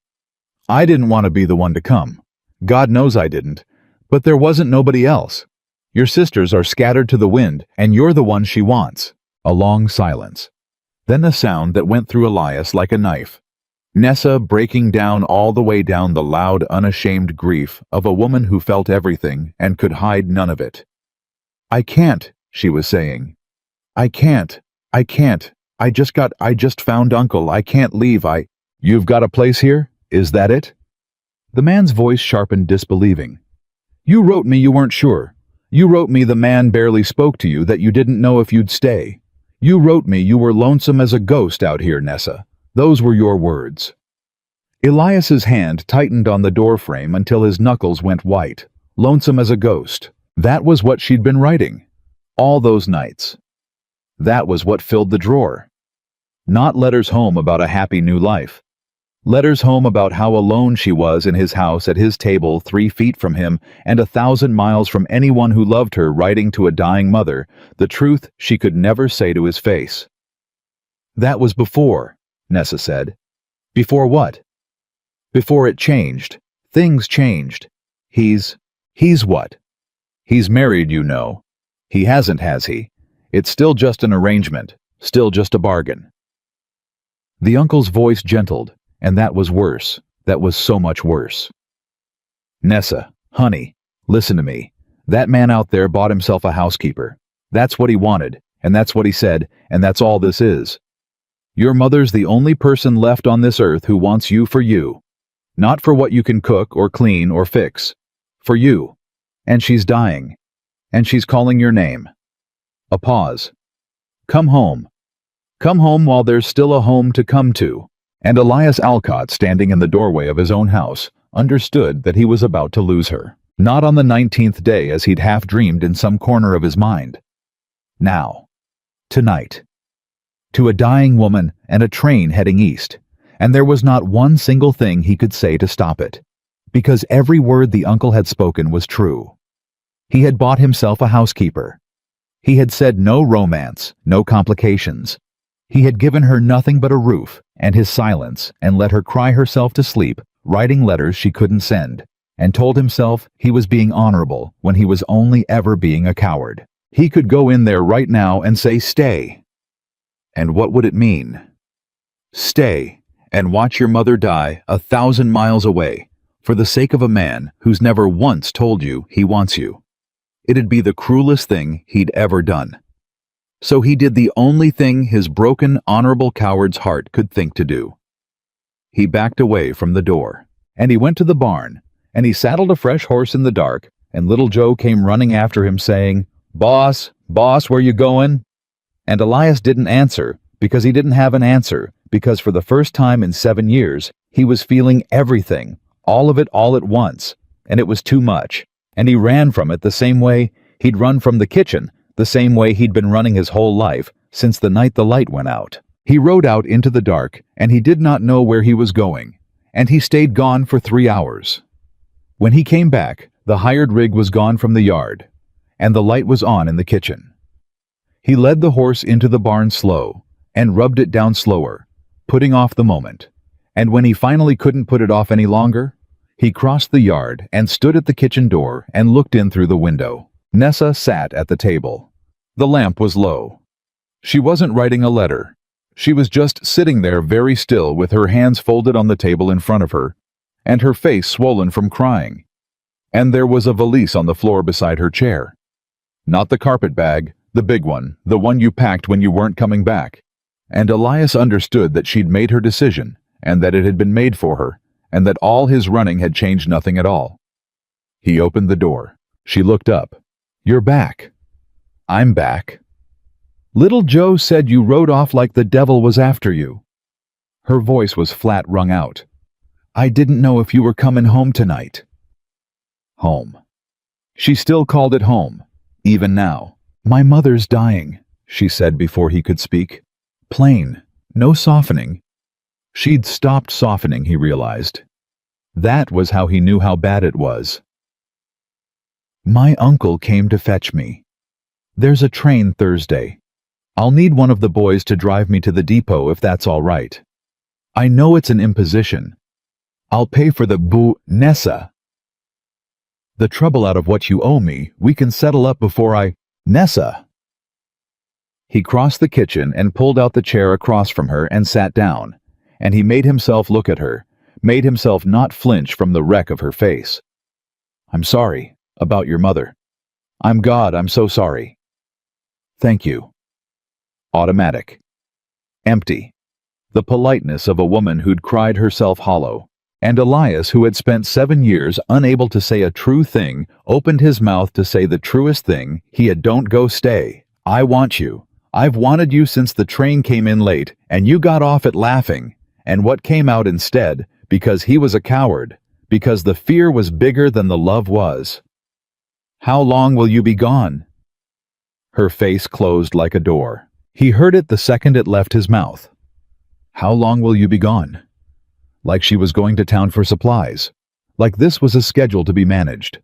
"I didn't want to be the one to come. God knows I didn't. But there wasn't nobody else. Your sisters are scattered to the wind, and you're the one she wants." A long silence. Then a sound that went through Elias like a knife. Nessa breaking down all the way down the loud, unashamed grief of a woman who felt everything and could hide none of it. "I can't," she was saying. I can't. I just found Uncle. I can't leave. You've got a place here? Is that it?" The man's voice sharpened, disbelieving. "You wrote me you weren't sure. You wrote me the man barely spoke to you, that you didn't know if you'd stay. You wrote me you were lonesome as a ghost out here, Nessa. Those were your words." Elias's hand tightened on the door frame until his knuckles went white. Lonesome as a ghost. That was what she'd been writing. All those nights. That was what filled the drawer. Not letters home about a happy new life. Letters home about how alone she was in his house at his table 3 feet from him and 1,000 miles from anyone who loved her, writing to a dying mother the truth she could never say to his face. "That was before," Nessa said. "Before what?" "Before it changed. Things changed. He's what?" "He's married, you know." "He hasn't, has he? It's still just an arrangement, still just a bargain." The uncle's voice gentled, and that was worse. That was so much worse. "Nessa, honey, listen to me. That man out there bought himself a housekeeper. That's what he wanted, and that's what he said, and that's all this is. Your mother's the only person left on this earth who wants you for you. Not for what you can cook or clean or fix. For you. And she's dying. And she's calling your name." A pause. "Come home. Come home while there's still a home to come to." And Elias Alcott, standing in the doorway of his own house, understood that he was about to lose her. Not on the 19th day as he'd half dreamed in some corner of his mind. Now. Tonight. To a dying woman and a train heading east. And there was not one single thing he could say to stop it. Because every word the uncle had spoken was true. He had bought himself a housekeeper. He had said no romance, no complications. He had given her nothing but a roof and his silence and let her cry herself to sleep, writing letters she couldn't send, and told himself he was being honorable when he was only ever being a coward. He could go in there right now and say, "Stay." And what would it mean? Stay and watch your mother die 1,000 miles away for the sake of a man who's never once told you he wants you. It'd be the cruelest thing he'd ever done. So he did the only thing his broken, honorable coward's heart could think to do. He backed away from the door, and he went to the barn, and he saddled a fresh horse in the dark, and little Joe came running after him saying, "Boss, boss, where you going?" And Elias didn't answer, because he didn't have an answer, because for the first time in 7 years, he was feeling everything, all of it all at once, and it was too much, and he ran from it the same way he'd run from the kitchen, the same way he'd been running his whole life, since the night the light went out. He rode out into the dark, and he did not know where he was going, and he stayed gone for 3 hours. When he came back, the hired rig was gone from the yard, and the light was on in the kitchen. He led the horse into the barn slow, and rubbed it down slower, putting off the moment, and when he finally couldn't put it off any longer, he crossed the yard and stood at the kitchen door and looked in through the window. Nessa sat at the table. The lamp was low. She wasn't writing a letter. She was just sitting there very still with her hands folded on the table in front of her, and her face swollen from crying. And there was a valise on the floor beside her chair. Not the carpet bag, the big one, the one you packed when you weren't coming back. And Elias understood that she'd made her decision, and that it had been made for her, and that all his running had changed nothing at all. He opened the door. She looked up. "You're back." "I'm back." "Little Joe said you rode off like the devil was after you." Her voice was flat wrung out. "I didn't know if you were coming home tonight." Home. She still called it home, even now. "My mother's dying," she said before he could speak. Plain, no softening. She'd stopped softening, he realized. That was how he knew how bad it was. "My uncle came to fetch me. There's a train Thursday. I'll need one of the boys to drive me to the depot if that's all right. I know it's an imposition. I'll pay for the Nessa. The trouble out of what you owe me, we can settle up before Nessa." He crossed the kitchen and pulled out the chair across from her and sat down, and he made himself look at her, made himself not flinch from the wreck of her face. "I'm sorry about your mother. I'm so sorry." "Thank you." Automatic. Empty. The politeness of a woman who'd cried herself hollow. And Elias, who had spent 7 years unable to say a true thing, opened his mouth to say the truest thing. He had "Don't go, stay. I want you. I've wanted you since the train came in late, and you got off at laughing." And what came out instead, because he was a coward, because the fear was bigger than the love was. "How long will you be gone?" Her face closed like a door. He heard it the second it left his mouth. "How long will you be gone?" Like she was going to town for supplies. Like this was a schedule to be managed.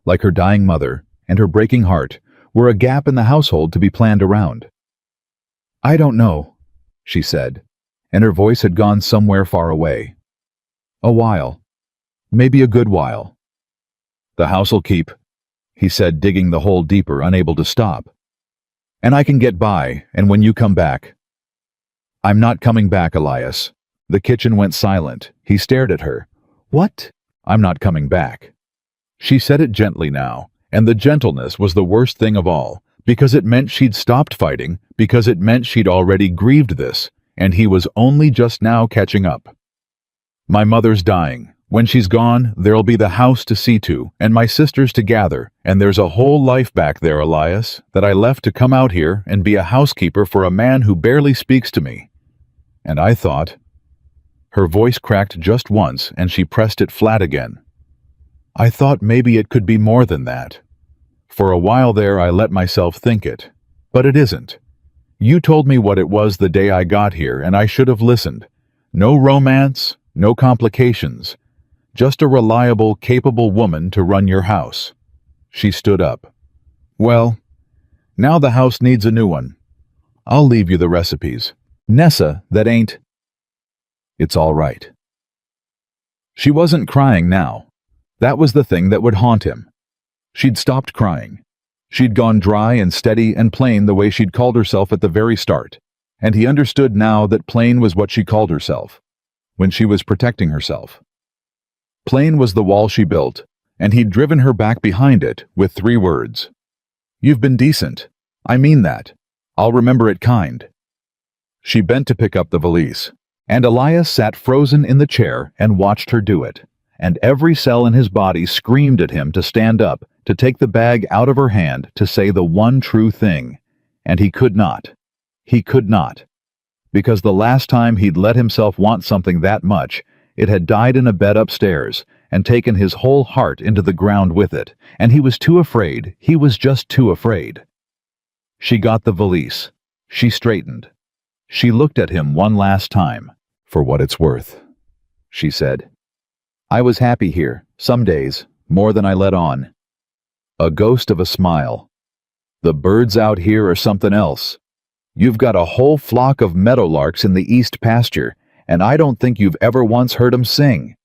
Like her dying mother and her breaking heart were a gap in the household to be planned around. "I don't know," she said, and her voice had gone somewhere far away. "A while. Maybe a good while." "The house'll keep," he said, digging the hole deeper, unable to stop. "And I can get by, and when you come back." "I'm not coming back, Elias." The kitchen went silent. He stared at her. "What?" "I'm not coming back." She said it gently now, and the gentleness was the worst thing of all, because it meant she'd stopped fighting, because it meant she'd already grieved this, and he was only just now catching up. "My mother's dying. When she's gone, there'll be the house to see to, and my sisters to gather, and there's a whole life back there, Elias, that I left to come out here and be a housekeeper for a man who barely speaks to me. And I thought..." Her voice cracked just once, and she pressed it flat again. "I thought maybe it could be more than that. For a while there I let myself think it. But it isn't. You told me what it was the day I got here, and I should have listened. No romance, no complications. Just a reliable, capable woman to run your house." She stood up. "Well, now the house needs a new one. I'll leave you the recipes. Nessa, that ain't..." "It's all right." She wasn't crying now. That was the thing that would haunt him. She'd stopped crying. She'd gone dry and steady and plain the way she'd called herself at the very start, and he understood now that plain was what she called herself, when she was protecting herself. Plain was the wall she built, and he'd driven her back behind it with 3 words. "You've been decent. I mean that. I'll remember it kind." She bent to pick up the valise, and Elias sat frozen in the chair and watched her do it, and every cell in his body screamed at him to stand up, to take the bag out of her hand, to say the one true thing. And he could not. He could not. Because the last time he'd let himself want something that much, it had died in a bed upstairs and taken his whole heart into the ground with it, and he was too afraid. He was just too afraid. She got the valise. She straightened. She looked at him one last time. "For what it's worth," she said. "I was happy here, some days, more than I let on." A ghost of a smile. "The birds out here are something else. You've got a whole flock of meadowlarks in the east pasture, and I don't think you've ever once heard 'em sing.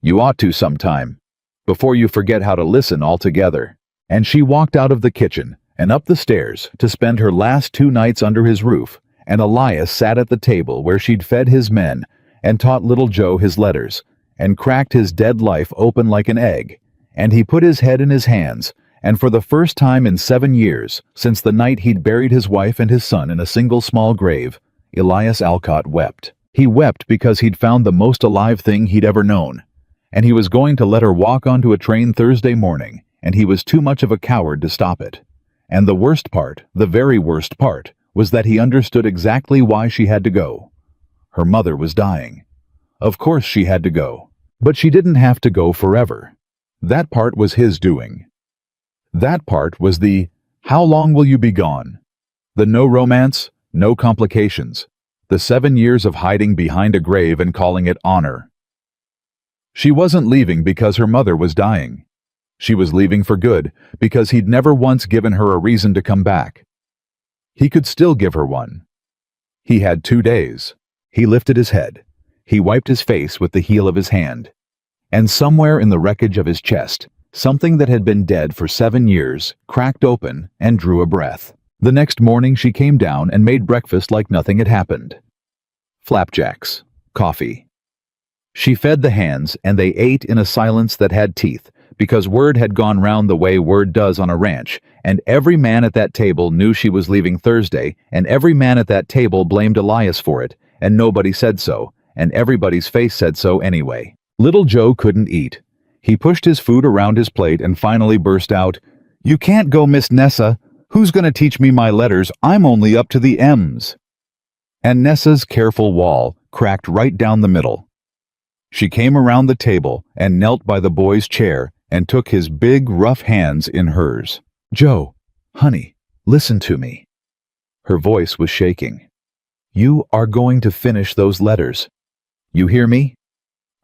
You ought to sometime, before you forget how to listen altogether." And she walked out of the kitchen and up the stairs to spend her last 2 nights under his roof, and Elias sat at the table where she'd fed his men and taught little Joe his letters, and cracked his dead life open like an egg, and he put his head in his hands, and for the first time in 7 years, since the night he'd buried his wife and his son in a single small grave, Elias Alcott wept. He wept because he'd found the most alive thing he'd ever known, and he was going to let her walk onto a train Thursday morning, and he was too much of a coward to stop it. And the worst part, the very worst part, was that he understood exactly why she had to go. Her mother was dying. Of course she had to go. But she didn't have to go forever. That part was his doing. That part was the, "How long will you be gone?" The no romance, no complications. The 7 years of hiding behind a grave and calling it honor. She wasn't leaving because her mother was dying. She was leaving for good because he'd never once given her a reason to come back. He could still give her one. He had 2 days. He lifted his head. He wiped his face with the heel of his hand. And somewhere in the wreckage of his chest, something that had been dead for 7 years cracked open and drew a breath. The next morning she came down and made breakfast like nothing had happened. Flapjacks. Coffee. She fed the hands, and they ate in a silence that had teeth, because word had gone round the way word does on a ranch, and every man at that table knew she was leaving Thursday, and every man at that table blamed Elias for it, and nobody said so, and everybody's face said so anyway. Little Joe couldn't eat. He pushed his food around his plate and finally burst out, "You can't go, Miss Nessa. Who's going to teach me my letters? I'm only up to the M's." And Nessa's careful wall cracked right down the middle. She came around the table and knelt by the boy's chair and took his big, rough hands in hers. "Joe, honey, listen to me." Her voice was shaking. "You are going to finish those letters. You hear me?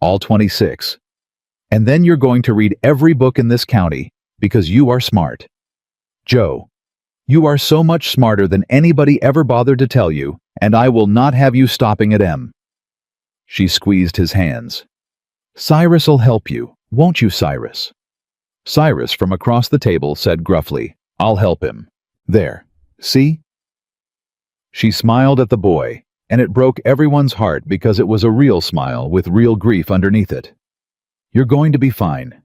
All 26. And then you're going to read every book in this county, because you are smart. Joe, you are so much smarter than anybody ever bothered to tell you, and I will not have you stopping at M." She squeezed his hands. "Cyrus'll help you, won't you, Cyrus?" Cyrus from across the table said gruffly, "I'll help him. There, see?" She smiled at the boy, and it broke everyone's heart because it was a real smile with real grief underneath it. "You're going to be fine.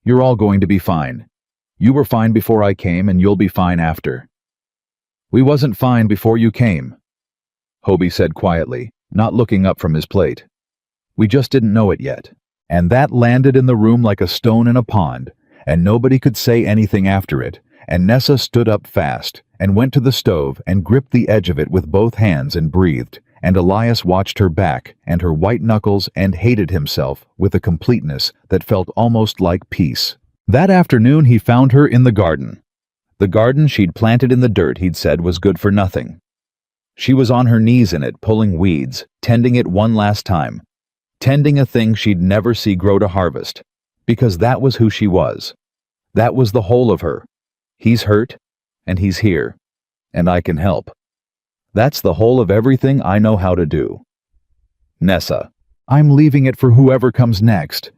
You're all going to be fine. You were fine before I came, and you'll be fine after." "We wasn't fine before you came," Hobie said quietly, not looking up from his plate. "We just didn't know it yet." And that landed in the room like a stone in a pond, and nobody could say anything after it, and Nessa stood up fast and went to the stove and gripped the edge of it with both hands and breathed, and Elias watched her back and her white knuckles and hated himself with a completeness that felt almost like peace. That afternoon he found her in the garden. The garden she'd planted in the dirt he'd said was good for nothing. She was on her knees in it, pulling weeds, tending it one last time, tending a thing she'd never see grow to harvest, because that was who she was. That was the whole of her. He's hurt, and he's here, and I can help. That's the whole of everything I know how to do. "Nessa, I'm leaving it for whoever comes next,"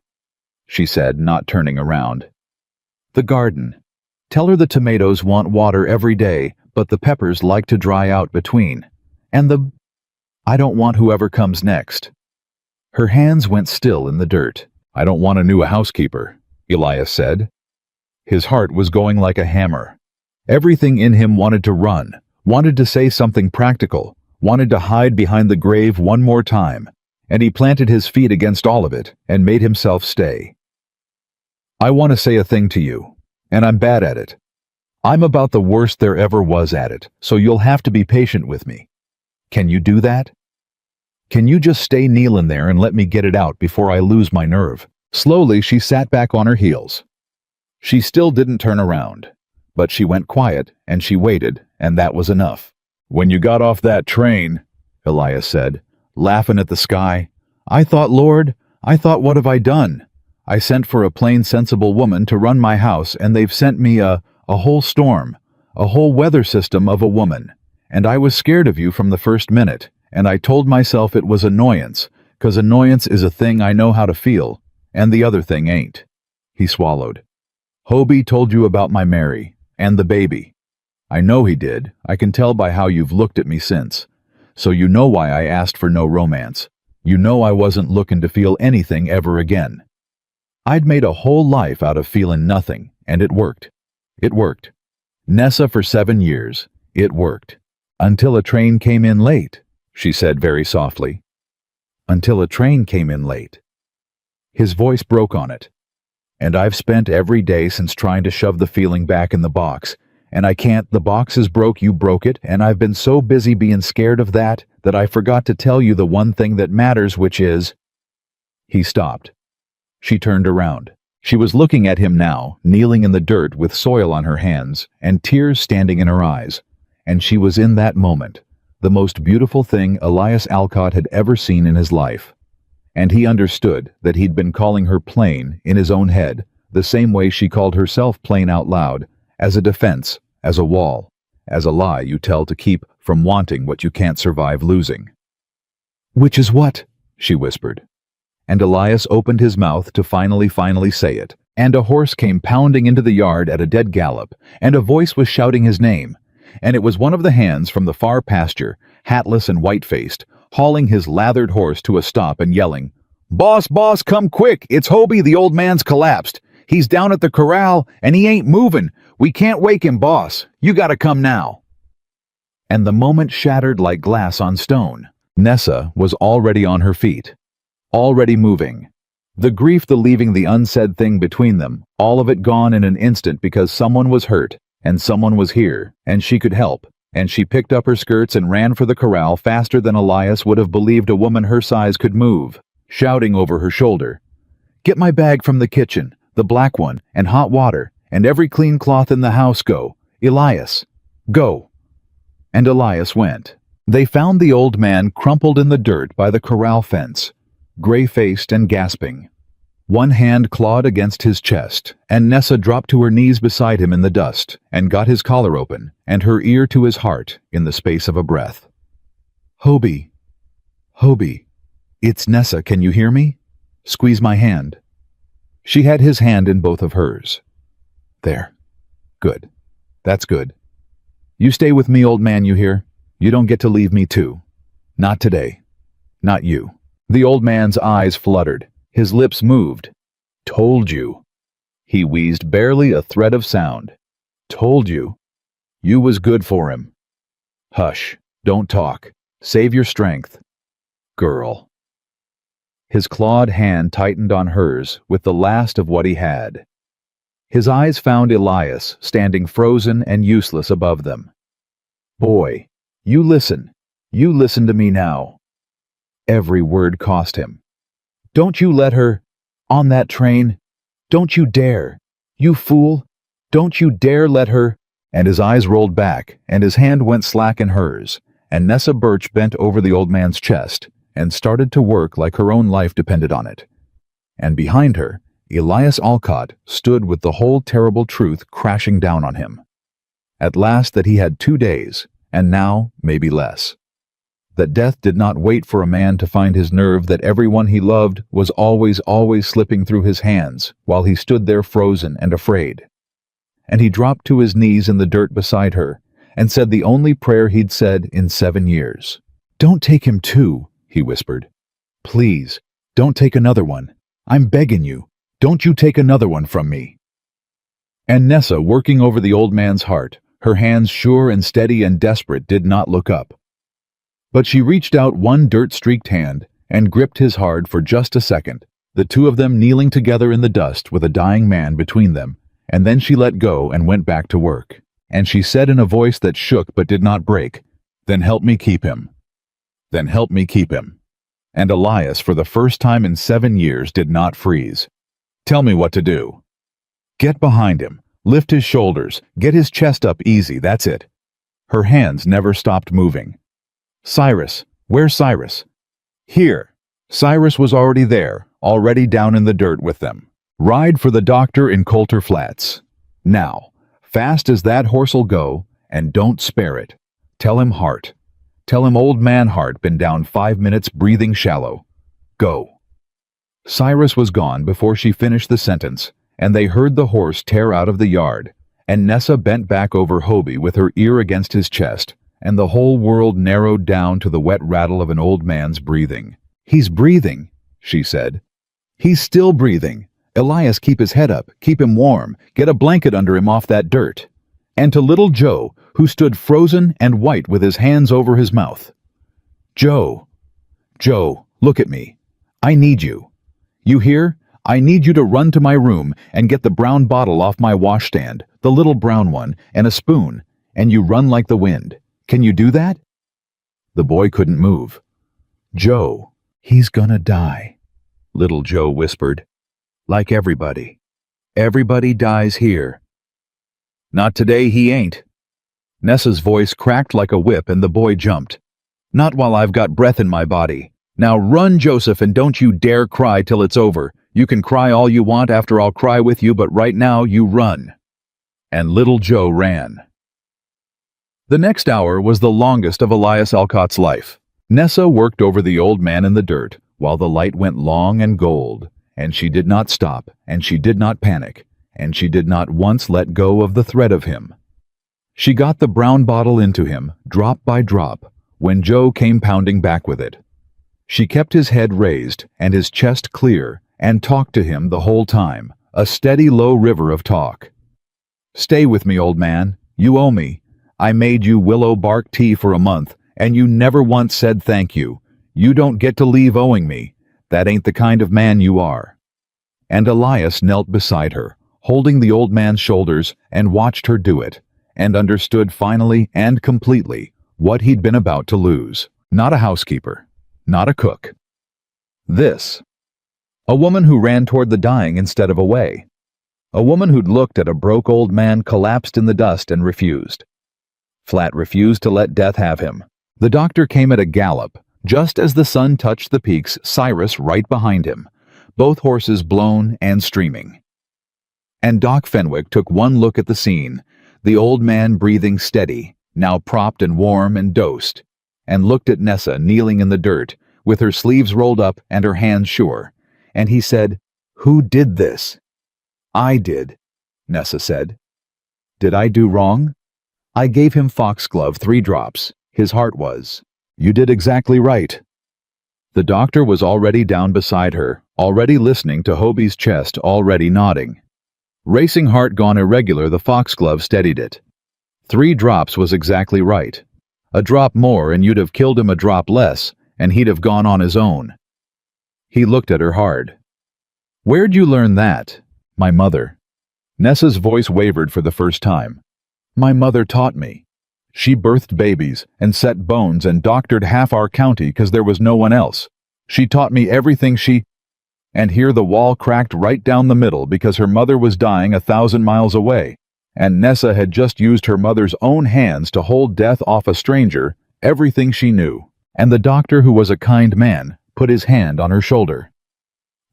she said, not turning around. "The garden. Tell her the tomatoes want water every day, but the peppers like to dry out between. And I don't want whoever comes next." Her hands went still in the dirt. "I don't want a new housekeeper," Elias said. His heart was going like a hammer. Everything in him wanted to run, wanted to say something practical, wanted to hide behind the grave one more time, and he planted his feet against all of it and made himself stay. I want to say a thing to you, and I'm bad at it. I'm about the worst there ever was at it, so you'll have to be patient with me. Can you do that? Can you just stay kneeling there and let me get it out before I lose my nerve? Slowly, she sat back on her heels. She still didn't turn around, but she went quiet and she waited, and that was enough. When you got off that train, Elias said, laughing at the sky, I thought, Lord, what have I done? I sent for a plain, sensible woman to run my house, and they've sent me a whole storm, a whole weather system of a woman. And I was scared of you from the first minute, and I told myself it was annoyance, 'cause annoyance is a thing I know how to feel, and the other thing ain't. He swallowed. Hobie told you about my Mary, and the baby. I know he did. I can tell by how you've looked at me since. So you know why I asked for no romance. You know I wasn't looking to feel anything ever again. I'd made a whole life out of feeling nothing, and it worked. It worked. Nessa for 7 years. It worked. Until a train came in late, she said very softly. Until a train came in late. His voice broke on it. And I've spent every day since trying to shove the feeling back in the box, and I can't. The box is broke, you broke it, and I've been so busy being scared of that I forgot to tell you the one thing that matters, which is... He stopped. She turned around. She was looking at him now, kneeling in the dirt with soil on her hands and tears standing in her eyes. And she was in that moment, the most beautiful thing Elias Alcott had ever seen in his life. And he understood that he'd been calling her plain in his own head, the same way she called herself plain out loud, as a defense, as a wall, as a lie you tell to keep from wanting what you can't survive losing. Which is what? She whispered. And Elias opened his mouth to finally say it, and a horse came pounding into the yard at a dead gallop, and a voice was shouting his name, and it was one of the hands from the far pasture, hatless and white-faced, hauling his lathered horse to a stop and yelling, Boss, boss, come quick! It's Hobie, the old man's collapsed. He's down at the corral, and he ain't moving. We can't wake him, boss. You gotta come now. And the moment shattered like glass on stone. Nessa was already on her feet, already moving. The grief, the leaving the unsaid thing between them, all of it gone in an instant because someone was hurt, and someone was here, and she could help. And she picked up her skirts and ran for the corral faster than Elias would have believed a woman her size could move, shouting over her shoulder, Get my bag from the kitchen, the black one, and hot water, and every clean cloth in the house. Go, Elias, go. And Elias went. They found the old man crumpled in the dirt by the corral fence, gray-faced and gasping. One hand clawed against his chest, and Nessa dropped to her knees beside him in the dust and got his collar open and her ear to his heart in the space of a breath. Hobie, Hobie, it's Nessa, can you hear me? Squeeze my hand. She had his hand in both of hers. There. Good. That's good. You stay with me, old man, you hear? You don't get to leave me too. Not today. Not you. The old man's eyes fluttered. His lips moved. Told you. He wheezed barely a thread of sound. Told you. You was good for him. Hush. Don't talk. Save your strength. Girl. His clawed hand tightened on hers with the last of what he had. His eyes found Elias standing frozen and useless above them. Boy, you listen. You listen to me now. Every word cost him. Don't you let her... on that train. Don't you dare. You fool. Don't you dare let her... And his eyes rolled back, and his hand went slack in hers, and Nessa Birch bent over the old man's chest and started to work like her own life depended on it. And behind her, Elias Alcott stood with the whole terrible truth crashing down on him. At last that he had 2 days, and now maybe less. That death did not wait for a man to find his nerve, that everyone he loved was always slipping through his hands while he stood there frozen and afraid. And he dropped to his knees in the dirt beside her and said the only prayer he'd said in 7 years. Don't take him too, he whispered. Please, don't take another one. I'm begging you. Don't you take another one from me. And Nessa, working over the old man's heart, Her hands, sure and steady and desperate, did not look up. But she reached out one dirt-streaked hand and gripped his hard for just a second, the two of them kneeling together in the dust with a dying man between them, and then she let go and went back to work. And she said in a voice that shook but did not break, "Then help me keep him. Then help me keep him." And Elias, for the first time in 7 years, did not freeze. "Tell me what to do." "Get behind him. Lift his shoulders. Get his chest up easy, that's it." Her hands never stopped moving. "Cyrus, where's Cyrus?" "Here." Cyrus was already there, already down in the dirt with them. "Ride for the doctor in Coulter Flats. Now, fast as that horse'll go, and don't spare it. Tell him Hart. Tell him old man Hart been down 5 minutes breathing shallow. Go." Cyrus was gone before she finished the sentence, and they heard the horse tear out of the yard, and Nessa bent back over Hobie with her ear against his chest, and the whole world narrowed down to the wet rattle of an old man's breathing. "He's breathing," she said. "He's still breathing. Elias, keep his head up, keep him warm, get a blanket under him off that dirt." And to little Joe, who stood frozen and white with his hands over his mouth. Joe, look at me. I need you. You hear? I need you to run to my room and get the brown bottle off my washstand, the little brown one, and a spoon, and you run like the wind. Can you do that?" The boy couldn't move. "Joe, he's gonna die," little Joe whispered. "Like everybody. Everybody dies here." "Not today, he ain't." Nessa's voice cracked like a whip and the boy jumped. "Not while I've got breath in my body. Now run, Joseph, and don't you dare cry till it's over. You can cry all you want after I'll cry with you, but right now you run." And little Joe ran. The next hour was the longest of Elias Alcott's life. Nessa worked over the old man in the dirt while the light went long and gold, and she did not stop, and she did not panic, and she did not once let go of the thread of him. She got the brown bottle into him, drop by drop, when Joe came pounding back with it. She kept his head raised and his chest clear and talked to him the whole time, a steady low river of talk. "Stay with me, old man. You owe me. I made you willow bark tea for a month, and you never once said thank you. You don't get to leave owing me. That ain't the kind of man you are." And Elias knelt beside her, holding the old man's shoulders, and watched her do it, and understood finally and completely what he'd been about to lose. Not a housekeeper, not a cook. This. A woman who ran toward the dying instead of away. A woman who'd looked at a broke old man collapsed in the dust and refused. Flat refused to let death have him. The doctor came at a gallop, just as the sun touched the peaks, Cyrus right behind him, both horses blown and streaming. And Doc Fenwick took one look at the scene, the old man breathing steady, now propped and warm and dosed, and looked at Nessa kneeling in the dirt, with her sleeves rolled up and her hands sure, and he said, "Who did this?" "I did," Nessa said. "Did I do wrong?" "I gave him foxglove 3 drops. His heart was." "You did exactly right." The doctor was already down beside her, already listening to Hobie's chest, already nodding. Racing heart gone irregular, the foxglove steadied it. 3 drops was exactly right. A drop more and you'd have killed him, a drop less, and he'd have gone on his own. He looked at her hard. "Where'd you learn that?" "My mother." Nessa's voice wavered for the first time. "My mother taught me. She birthed babies and set bones and doctored half our county because there was no one else. She taught me everything she—" And here the wall cracked right down the middle because her mother was dying 1,000 miles away, and Nessa had just used her mother's own hands to hold death off a stranger, everything she knew. And the doctor, who was a kind man, put his hand on her shoulder.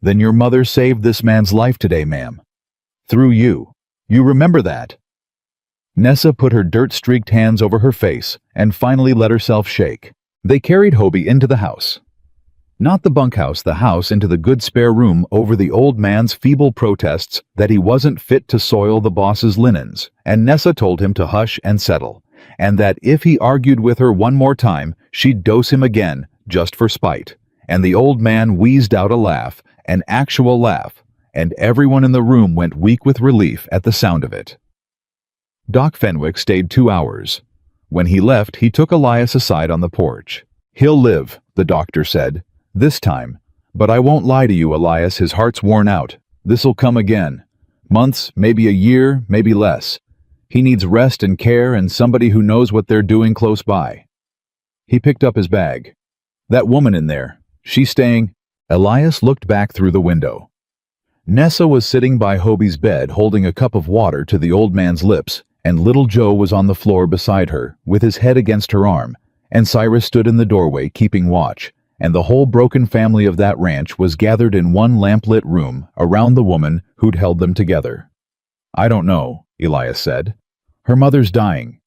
"Then your mother saved this man's life today, ma'am. Through you. You remember that?" Nessa put her dirt-streaked hands over her face and finally let herself shake. They carried Hobie into the house. Not the bunkhouse, the house, into the good spare room over the old man's feeble protests that he wasn't fit to soil the boss's linens, and Nessa told him to hush and settle, and that if he argued with her one more time, she'd dose him again, just for spite. And the old man wheezed out a laugh, an actual laugh, and everyone in the room went weak with relief at the sound of it. Doc Fenwick stayed 2 hours. When he left, he took Elias aside on the porch. "He'll live," the doctor said. "This time. But I won't lie to you, Elias, his heart's worn out. This'll come again. Months, maybe a year, maybe less. He needs rest and care and somebody who knows what they're doing close by." He picked up his bag. "That woman in there, she's staying—" Elias looked back through the window. Nessa was sitting by Hobie's bed holding a cup of water to the old man's lips, and little Joe was on the floor beside her, with his head against her arm, and Cyrus stood in the doorway keeping watch, and the whole broken family of that ranch was gathered in one lamplit room around the woman who'd held them together. "I don't know," Elias said. "Her mother's dying.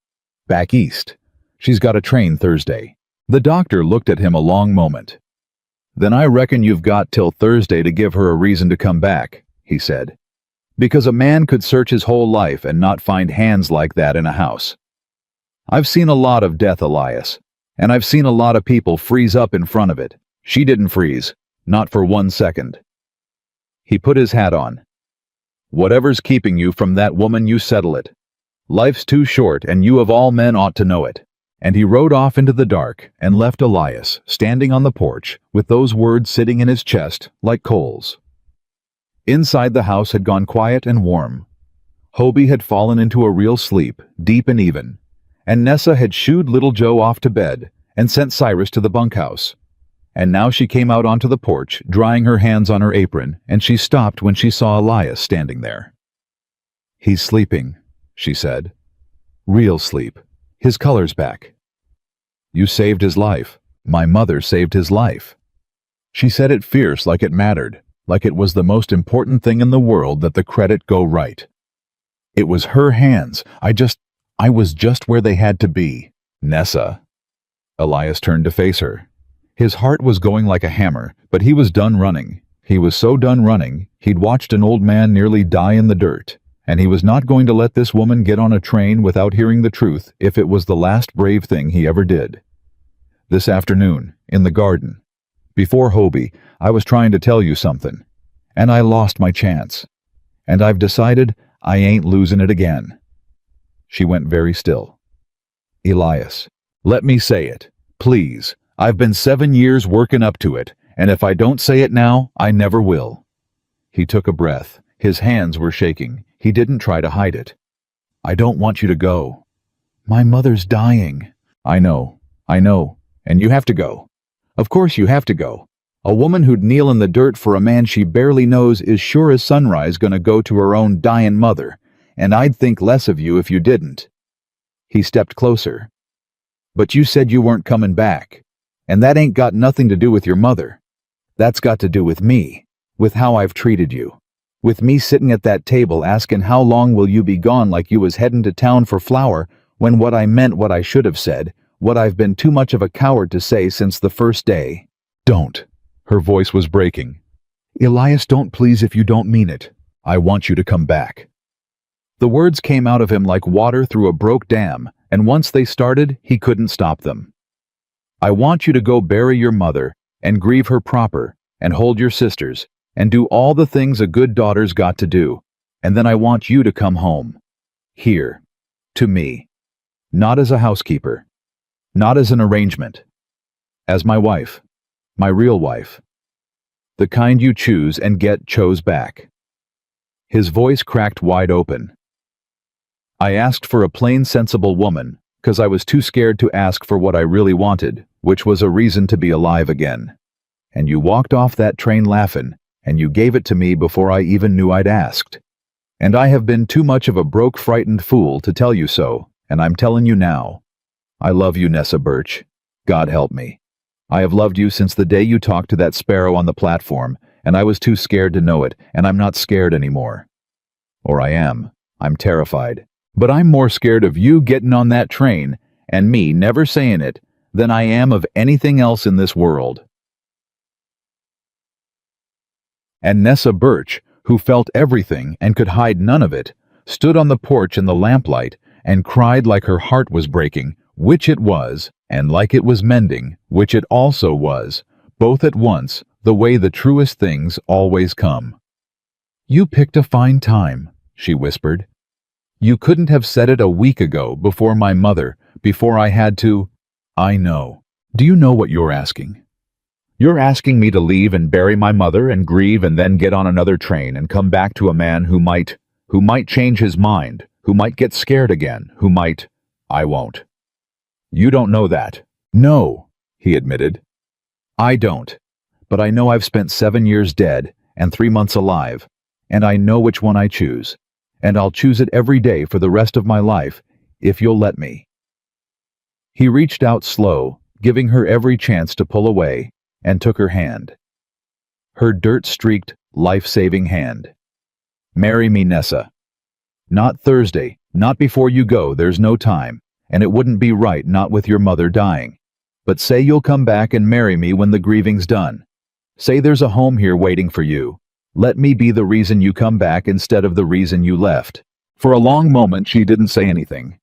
Back east. She's got a train Thursday." The doctor looked at him a long moment. "Then I reckon you've got till Thursday to give her a reason to come back," he said. "Because a man could search his whole life and not find hands like that in a house. I've seen a lot of death, Elias, and I've seen a lot of people freeze up in front of it. She didn't freeze, not for 1 second." He put his hat on. "Whatever's keeping you from that woman, you settle it. Life's too short, and you of all men ought to know it." And he rode off into the dark and left Elias standing on the porch with those words sitting in his chest like coals. Inside, the house had gone quiet and warm. Hobie had fallen into a real sleep, deep and even, and Nessa had shooed little Joe off to bed and sent Cyrus to the bunkhouse. And now she came out onto the porch, drying her hands on her apron, and she stopped when she saw Elias standing there. "He's sleeping," she said. "Real sleep. His color's back. You saved his life. My mother saved his life." She said it fierce, like it mattered, like it was the most important thing in the world that the credit go right. It was her hands. I was just where they had to be. "Nessa." Elias turned to face her. His heart was going like a hammer, but he was done running. He was so done running, he'd watched an old man nearly die in the dirt, and he was not going to let this woman get on a train without hearing the truth if it was the last brave thing he ever did. "This afternoon, in the garden, before Hobie, I was trying to tell you something, and I lost my chance. And I've decided I ain't losing it again." She went very still. "Elias, let me say it, please. I've been 7 years working up to it, and if I don't say it now, I never will." He took a breath. His hands were shaking. He didn't try to hide it. "I don't want you to go." "My mother's dying." I know, and you have to go. Of course you have to go. A woman who'd kneel in the dirt for a man she barely knows is sure as sunrise gonna go to her own dying mother, and I'd think less of you if you didn't." He stepped closer. "But you said you weren't coming back, and that ain't got nothing to do with your mother. That's got to do with me, with how I've treated you. With me sitting at that table asking how long will you be gone like you was heading to town for flour, when what I meant what I should have said, what I've been too much of a coward to say since the first day." "Don't." Her voice was breaking. "Elias, don't, please, if you don't mean it. I want you to come back." The words came out of him like water through a broke dam, and once they started, he couldn't stop them. "I want you to go bury your mother, and grieve her proper, and hold your sisters, and do all the things a good daughter's got to do, and then I want you to come home. Here. To me. Not as a housekeeper. Not as an arrangement. As my wife. My real wife. The kind you choose and get chose back." His voice cracked wide open. "I asked for a plain, sensible woman, 'cause I was too scared to ask for what I really wanted, which was a reason to be alive again. And you walked off that train laughing, and you gave it to me before I even knew I'd asked. And I have been too much of a broke, frightened fool to tell you so, and I'm telling you now. I love you, Nessa Birch. God help me. I have loved you since the day you talked to that sparrow on the platform, and I was too scared to know it, and I'm not scared anymore. Or I am. I'm terrified. But I'm more scared of you getting on that train, and me never saying it, than I am of anything else in this world." And Nessa Birch, who felt everything and could hide none of it, stood on the porch in the lamplight and cried like her heart was breaking, which it was, and like it was mending, which it also was, both at once, the way the truest things always come. "You picked a fine time," she whispered. You couldn't have said it a week ago, before my mother, before I had to. I know. Do you know what you're asking? You're asking me to leave and bury my mother and grieve and then get on another train and come back to a man who might change his mind, who might get scared again, who might. I won't. You don't know that. No, he admitted. I don't. But I know I've spent 7 years dead and 3 months alive, and I know which one I choose, and I'll choose it every day for the rest of my life, if you'll let me. He reached out slow, giving her every chance to pull away, and took her hand. Her dirt-streaked, life-saving hand. Marry me, Nessa. Not Thursday, not before you go, there's no time, and it wouldn't be right not with your mother dying. But say you'll come back and marry me when the grieving's done. Say there's a home here waiting for you. Let me be the reason you come back instead of the reason you left. For a long moment she didn't say anything.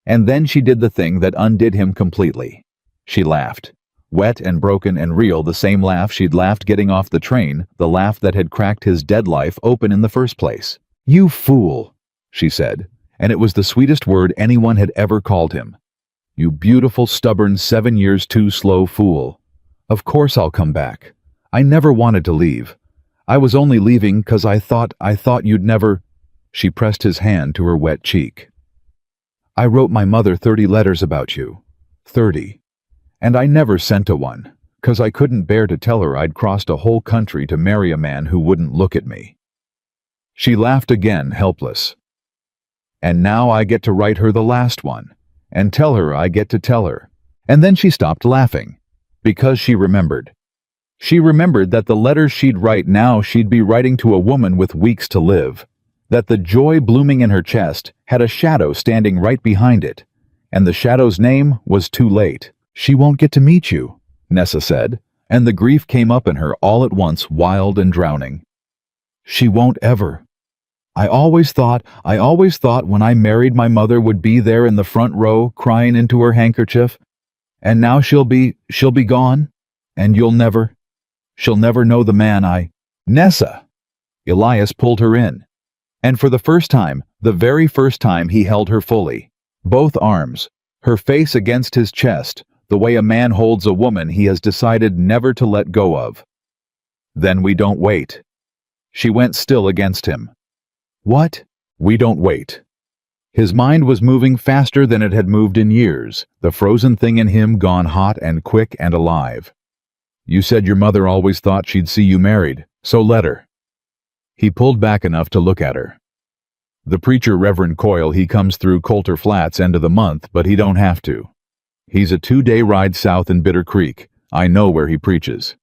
And then she did the thing that undid him completely. She laughed. Wet and broken and real, the same laugh she'd laughed getting off the train, the laugh that had cracked his dead life open in the first place. "You fool," she said, and it was the sweetest word anyone had ever called him. "You beautiful, stubborn, 7 years too slow fool. Of course I'll come back. I never wanted to leave. I was only leaving 'cause I thought you'd never—" She pressed his hand to her wet cheek. "I wrote my mother 30 letters about you. 30. And I never sent a one, 'cause I couldn't bear to tell her I'd crossed a whole country to marry a man who wouldn't look at me." She laughed again, helpless. "And now I get to write her the last one, and tell her I get to tell her." And then she stopped laughing, because she remembered. She remembered that the letters she'd write now she'd be writing to a woman with weeks to live, that the joy blooming in her chest had a shadow standing right behind it, and the shadow's name was Too Late. "She won't get to meet you," Nessa said, and the grief came up in her all at once, wild and drowning. "She won't ever. I always thought when I married my mother would be there in the front row, crying into her handkerchief. And now she'll be gone, and she'll never know the man I—" "Nessa!" Elias pulled her in. And for the first time, the very first time, he held her fully. Both arms, her face against his chest, the way a man holds a woman he has decided never to let go of. "Then we don't wait." She went still against him. "What?" "We don't wait." His mind was moving faster than it had moved in years, the frozen thing in him gone hot and quick and alive. "You said your mother always thought she'd see you married, so let her." He pulled back enough to look at her. "The preacher, Reverend Coyle, he comes through Coulter Flats end of the month, but he don't have to. He's a 2-day ride south in Bitter Creek. I know where he preaches.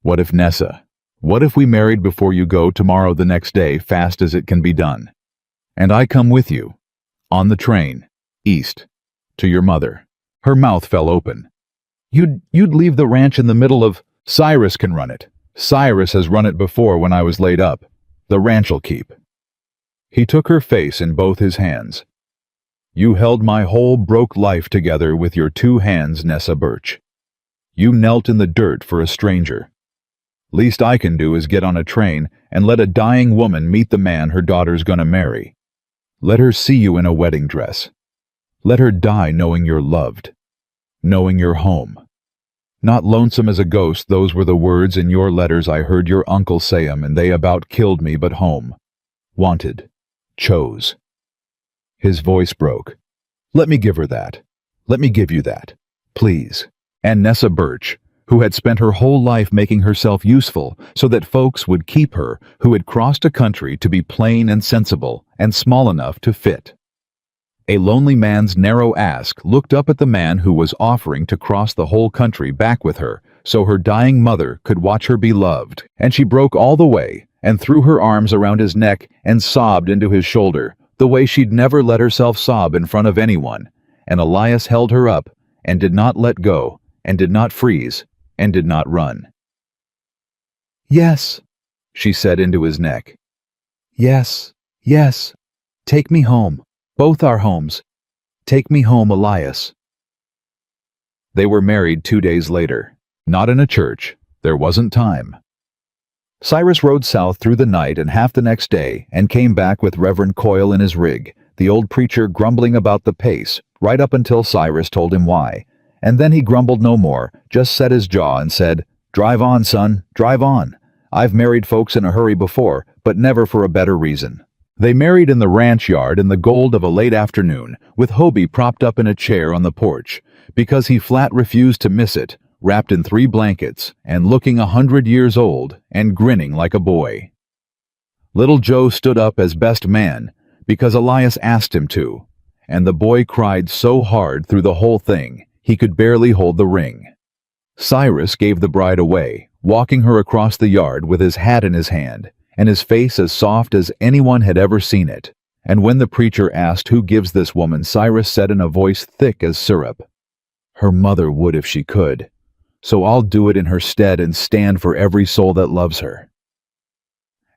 What if, Nessa? What if we married before you go tomorrow, the next day, fast as it can be done? And I come with you, on the train, east, to your mother." Her mouth fell open. You'd leave the ranch in the middle of— "Cyrus can run it. Cyrus has run it before when I was laid up. The ranch'll keep." He took her face in both his hands. "You held my whole broke life together with your 2 hands, Nessa Birch. You knelt in the dirt for a stranger. Least I can do is get on a train and let a dying woman meet the man her daughter's gonna marry. Let her see you in a wedding dress. Let her die knowing you're loved, knowing you're home. Not lonesome as a ghost, those were the words in your letters. I heard your uncle say 'em, and they about killed me, but home. Wanted. Chose." His voice broke. "Let me give her that. Let me give you that. Please." And Nessa Birch, who had spent her whole life making herself useful so that folks would keep her, who had crossed a country to be plain and sensible and small enough to fit. A lonely man's narrow ask looked up at the man who was offering to cross the whole country back with her so her dying mother could watch her be loved, and she broke all the way and threw her arms around his neck and sobbed into his shoulder, the way she'd never let herself sob in front of anyone, and Elias held her up and did not let go and did not freeze and did not run. "Yes," she said into his neck. "Yes, yes. Take me home. Both our homes. Take me home, Elias." They were married 2 days later. Not in a church. There wasn't time. Cyrus rode south through the night and half the next day and came back with Reverend Coyle in his rig, the old preacher grumbling about the pace, right up until Cyrus told him why. And then he grumbled no more, just set his jaw and said, "Drive on, son, drive on. I've married folks in a hurry before, but never for a better reason." They married in the ranch yard in the gold of a late afternoon, with Hobie propped up in a chair on the porch, because he flat refused to miss it, wrapped in 3 blankets, and looking 100 years old, and grinning like a boy. Little Joe stood up as best man, because Elias asked him to, and the boy cried so hard through the whole thing, he could barely hold the ring. Cyrus gave the bride away, walking her across the yard with his hat in his hand, and his face as soft as anyone had ever seen it. And when the preacher asked who gives this woman, Cyrus said in a voice thick as syrup, "Her mother would if she could, so I'll do it in her stead and stand for every soul that loves her."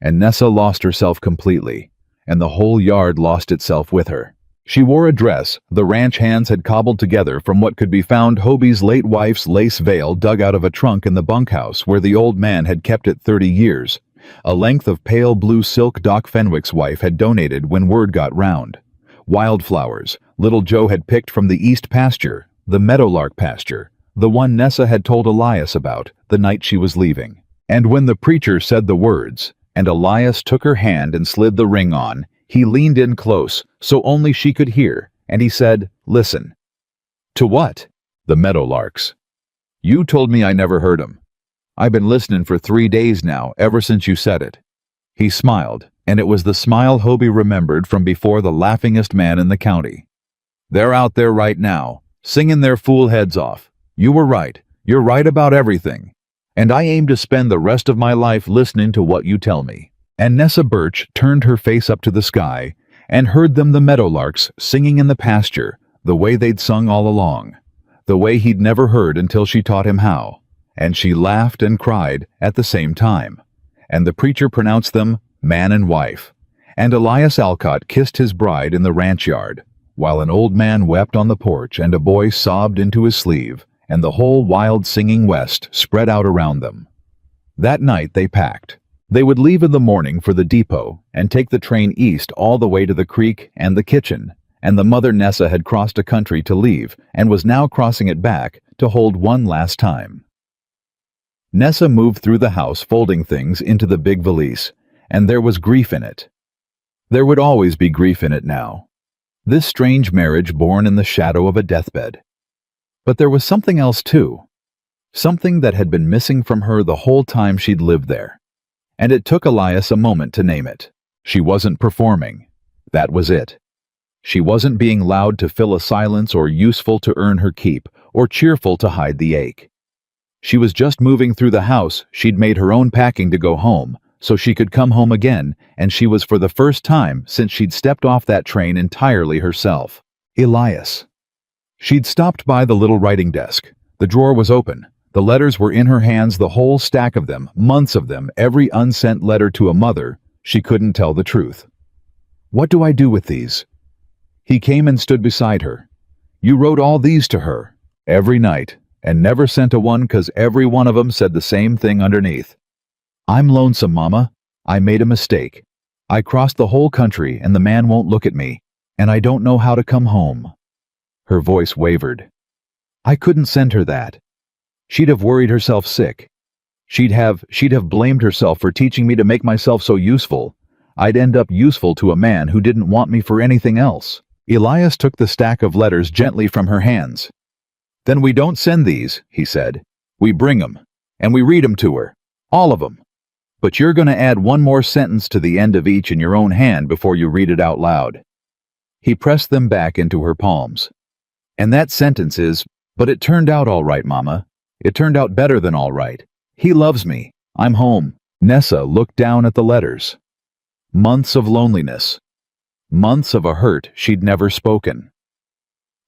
And Nessa lost herself completely, and the whole yard lost itself with her. She wore a dress the ranch hands had cobbled together from what could be found Hobie's late wife's lace veil dug out of a trunk in the bunkhouse where the old man had kept it 30 years, a length of pale blue silk Doc Fenwick's wife had donated when word got round. Wildflowers little Joe had picked from the east pasture, the meadowlark pasture, the one Nessa had told Elias about the night she was leaving. And when the preacher said the words, and Elias took her hand and slid the ring on, he leaned in close, so only she could hear, and he said, "Listen." "To what?" "The meadowlarks. You told me I never heard 'em. I've been listening for 3 days now, ever since you said it." He smiled, and it was the smile Hobie remembered from before the laughingest man in the county. "They're out there right now, singing their fool heads off. You were right. You're right about everything. And I aim to spend the rest of my life listening to what you tell me." And Nessa Birch turned her face up to the sky and heard them, the meadowlarks, singing in the pasture, the way they'd sung all along, the way he'd never heard until she taught him how. And she laughed and cried at the same time. And the preacher pronounced them man and wife. And Elias Alcott kissed his bride in the ranch yard, while an old man wept on the porch and a boy sobbed into his sleeve, and the whole wild singing West spread out around them. That night they packed. They would leave in the morning for the depot and take the train east all the way to the creek and the kitchen, and the mother Nessa had crossed a country to leave and was now crossing it back to hold one last time. Nessa moved through the house folding things into the big valise, and there was grief in it. There would always be grief in it now. This strange marriage born in the shadow of a deathbed. But there was something else too. Something that had been missing from her the whole time she'd lived there. And it took Elias a moment to name it. She wasn't performing. That was it. She wasn't being loud to fill a silence or useful to earn her keep or cheerful to hide the ache. She was just moving through the house. She'd made her own packing to go home, so she could come home again, and she was for the first time since she'd stepped off that train entirely herself. Elias. She'd stopped by the little writing desk. The drawer was open. The letters were in her hands, the whole stack of them, months of them, every unsent letter to a mother. She couldn't tell the truth. "What do I do with these?" He came and stood beside her. "You wrote all these to her, every night, and never sent a one 'cause every one of 'em said the same thing underneath. I'm lonesome, Mama. I made a mistake. I crossed the whole country and the man won't look at me, and I don't know how to come home." Her voice wavered. "I couldn't send her that. She'd have worried herself sick. She'd have blamed herself for teaching me to make myself so useful. I'd end up useful to a man who didn't want me for anything else." Elias took the stack of letters gently from her hands. "Then we don't send these," he said. "We bring 'em, and we read 'em to her. All of 'em. But you're going to add one more sentence to the end of each in your own hand before you read it out loud." He pressed them back into her palms. "And that sentence is, 'But it turned out all right, Mama. It turned out better than all right. He loves me. I'm home." Nessa looked down at the letters. Months of loneliness. Months of a hurt she'd never spoken.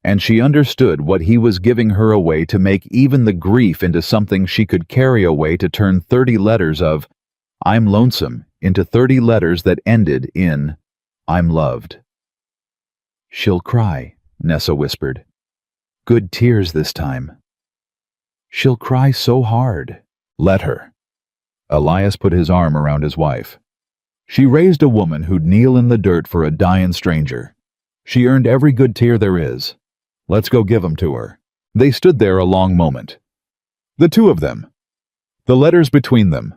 And she understood what he was giving her away to make even the grief into something she could carry away, to turn 30 letters of "I'm lonesome" into 30 letters that ended in "I'm loved." "She'll cry," Nessa whispered. "Good tears this time. She'll cry so hard." "Let her." Elias put his arm around his wife. She raised a woman who'd kneel in the dirt for a dying stranger. She earned every good tear there is. Let's go give 'em to her." They stood there a long moment. The two of them. The letters between them.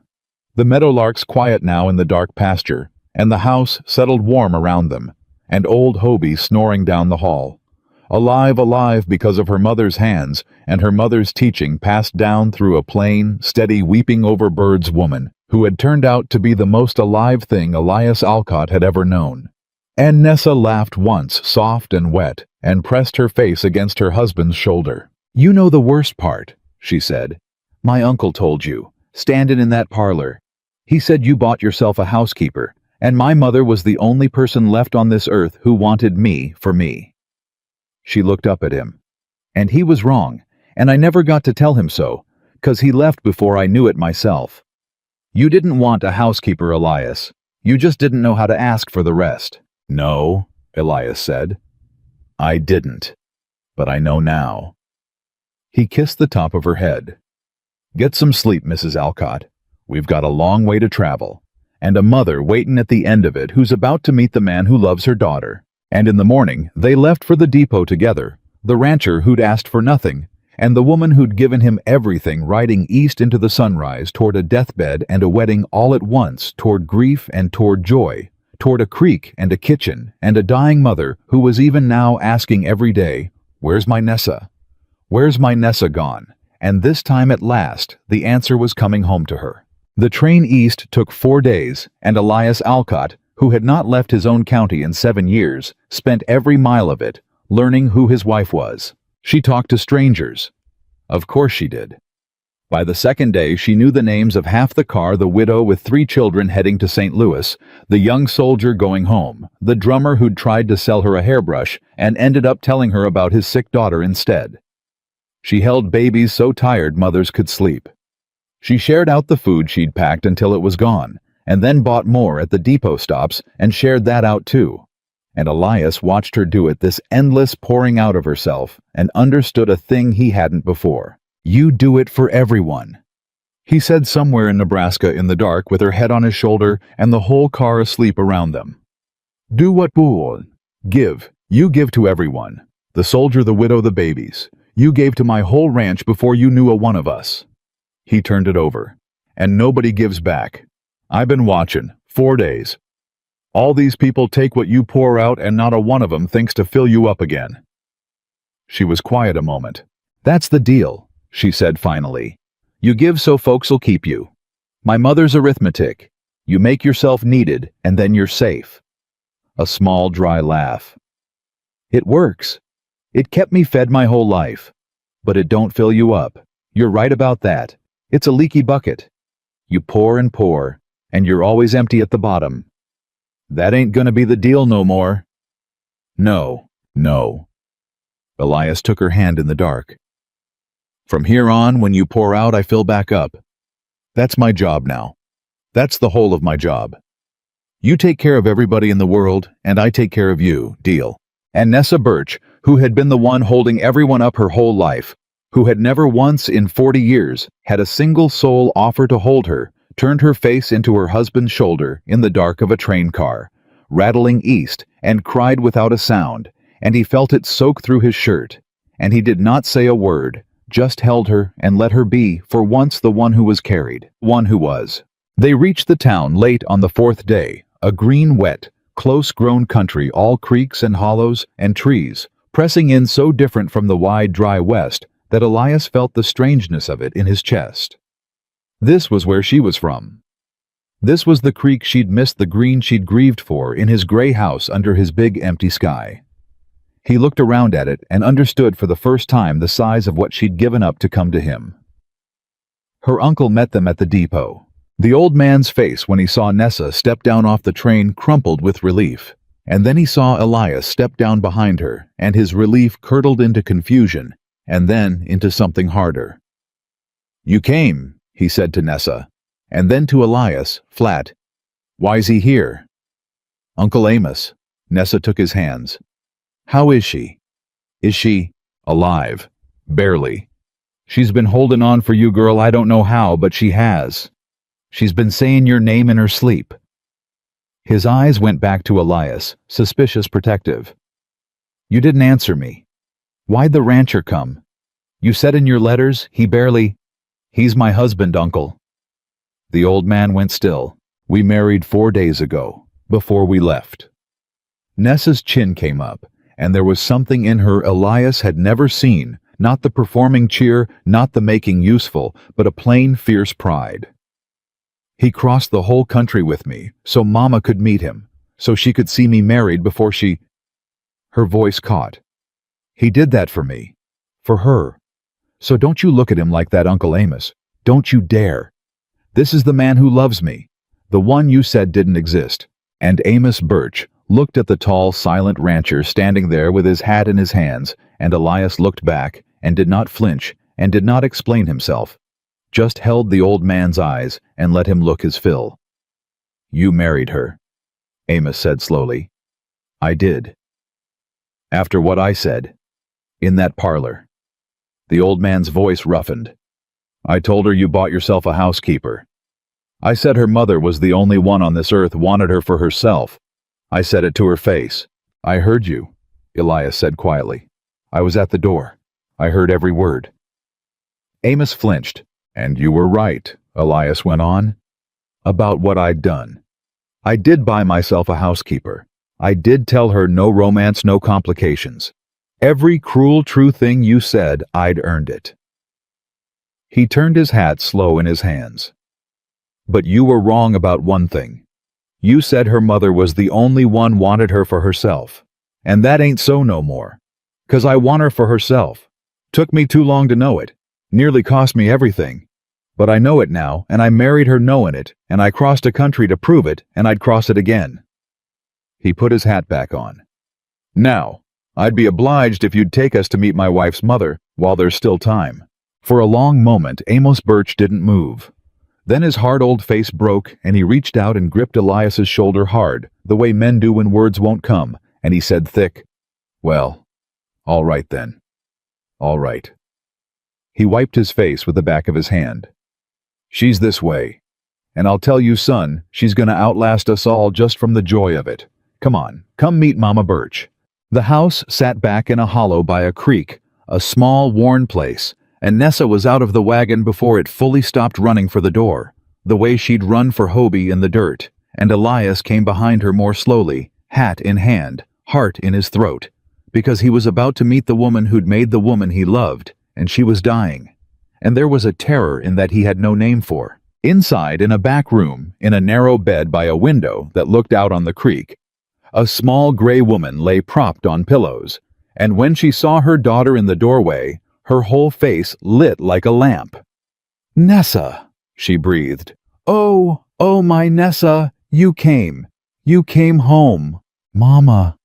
The meadowlarks quiet now in the dark pasture, and the house settled warm around them, and old Hobie snoring down the hall. Alive, alive because of her mother's hands and her mother's teaching passed down through a plain, steady, weeping-over-birds woman who had turned out to be the most alive thing Elias Alcott had ever known. And Nessa laughed once, soft and wet, and pressed her face against her husband's shoulder. "You know the worst part," she said. "My uncle told you, standin' in that parlor. He said you bought yourself a housekeeper, and my mother was the only person left on this earth who wanted me for me." She looked up at him. "And he was wrong, and I never got to tell him so, 'cause he left before I knew it myself. You didn't want a housekeeper, Elias. You just didn't know how to ask for the rest." "No," Elias said. "I didn't. But I know now." He kissed the top of her head. "Get some sleep, Mrs. Alcott. We've got a long way to travel, and a mother waitin' at the end of it who's about to meet the man who loves her daughter." And in the morning, they left for the depot together, the rancher who'd asked for nothing, and the woman who'd given him everything, riding east into the sunrise toward a deathbed and a wedding all at once, toward grief and toward joy, toward a creek and a kitchen and a dying mother who was even now asking every day, "Where's my Nessa? Where's my Nessa gone?" And this time at last, the answer was coming home to her. The train east took 4 days, and Elias Alcott, who had not left his own county in 7 years, spent every mile of it, learning who his wife was. She talked to strangers. Of course she did. By the second day, she knew the names of half the car, the widow with 3 children heading to St. Louis, the young soldier going home, the drummer who'd tried to sell her a hairbrush and ended up telling her about his sick daughter instead. She held babies so tired mothers could sleep. She shared out the food she'd packed until it was gone, and then bought more at the depot stops and shared that out too. And Elias watched her do it, this endless pouring out of herself, and understood a thing he hadn't before. "You do it for everyone," he said somewhere in Nebraska in the dark with her head on his shoulder and the whole car asleep around them. "Do what bull. Give. You give to everyone. The soldier, the widow, the babies. You gave to my whole ranch before you knew a one of us." He turned it over. "And nobody gives back. I've been watching, 4 days. All these people take what you pour out and not a one of 'em thinks to fill you up again." She was quiet a moment. "That's the deal," she said finally. "You give so folks'll keep you. My mother's arithmetic. You make yourself needed, and then you're safe." A small, dry laugh. "It works. It kept me fed my whole life. But it don't fill you up. You're right about that. It's a leaky bucket. You pour and pour, and you're always empty at the bottom. That ain't gonna be the deal no more." "No, no." Elias took her hand in the dark. "From here on, when you pour out, I fill back up. That's my job now. That's the whole of my job. You take care of everybody in the world, and I take care of you, deal." And Nessa Birch, who had been the one holding everyone up her whole life, who had never once in 40 years had a single soul offer to hold her, turned her face into her husband's shoulder in the dark of a train car, rattling east, and cried without a sound, and he felt it soak through his shirt. And he did not say a word, just held her and let her be, for once, the one who was carried, one who was. They reached the town late on the 4th day, a green, wet, close-grown country, all creeks and hollows and trees, pressing in so different from the wide, dry west that Elias felt the strangeness of it in his chest. This was where she was from. This was the creek she'd missed, the green she'd grieved for in his gray house under his big empty sky. He looked around at it and understood for the first time the size of what she'd given up to come to him. Her uncle met them at the depot. The old man's face when he saw Nessa step down off the train crumpled with relief, and then he saw Elias step down behind her, and his relief curdled into confusion, and then into something harder. "You came," he said to Nessa, and then to Elias, flat. "Why's he here?" "Uncle Amos." Nessa took his hands. "How is she?" "Is she alive?" "Barely. She's been holding on for you, girl. I don't know how, but she has. She's been saying your name in her sleep." His eyes went back to Elias, suspicious, protective. You didn't answer me. Why'd the rancher come? You said in your letters, He's my husband, Uncle. The old man went still. We married 4 days ago, before we left. Nessa's chin came up, and there was something in her Elias had never seen, not the performing cheer, not the making useful, but a plain, fierce pride. He crossed the whole country with me, so Mama could meet him, so she could see me married before she... Her voice caught. He did that for me. For her. So don't you look at him like that, Uncle Amos. Don't you dare. This is the man who loves me. The one you said didn't exist. And Amos Birch looked at the tall, silent rancher standing there with his hat in his hands, and Elias looked back, and did not flinch, and did not explain himself. Just held the old man's eyes, and let him look his fill. You married her, Amos said slowly. I did. After what I said. In that parlor. The old man's voice roughened. I told her you bought yourself a housekeeper. I said her mother was the only one on this earth wanted her for herself. I said it to her face. I heard you, Elias said quietly. I was at the door. I heard every word. Amos flinched. And you were right, Elias went on. About what I'd done. I did buy myself a housekeeper. I did tell her no romance, no complications. Every cruel, true thing you said, I'd earned it. He turned his hat slow in his hands. But you were wrong about one thing. You said her mother was the only one wanted her for herself. And that ain't so no more. 'Cause I want her for herself. Took me too long to know it. Nearly cost me everything. But I know it now, and I married her knowing it, and I crossed a country to prove it, and I'd cross it again. He put his hat back on. Now, I'd be obliged if you'd take us to meet my wife's mother, while there's still time. For a long moment, Amos Birch didn't move. Then his hard old face broke, and he reached out and gripped Elias's shoulder hard, the way men do when words won't come, and he said thick, Well, all right then. All right. He wiped his face with the back of his hand. She's this way. And I'll tell you, son, she's gonna outlast us all just from the joy of it. Come on, come meet Mama Birch. The house sat back in a hollow by a creek, a small, worn place, and Nessa was out of the wagon before it fully stopped running for the door, the way she'd run for Hobie in the dirt, and Elias came behind her more slowly, hat in hand, heart in his throat, because he was about to meet the woman who'd made the woman he loved, and she was dying. And there was a terror in that he had no name for. Inside, in a back room, in a narrow bed by a window that looked out on the creek, a small gray woman lay propped on pillows, and when she saw her daughter in the doorway, her whole face lit like a lamp. Nessa, she breathed. Oh, oh, my Nessa, you came home, Mama.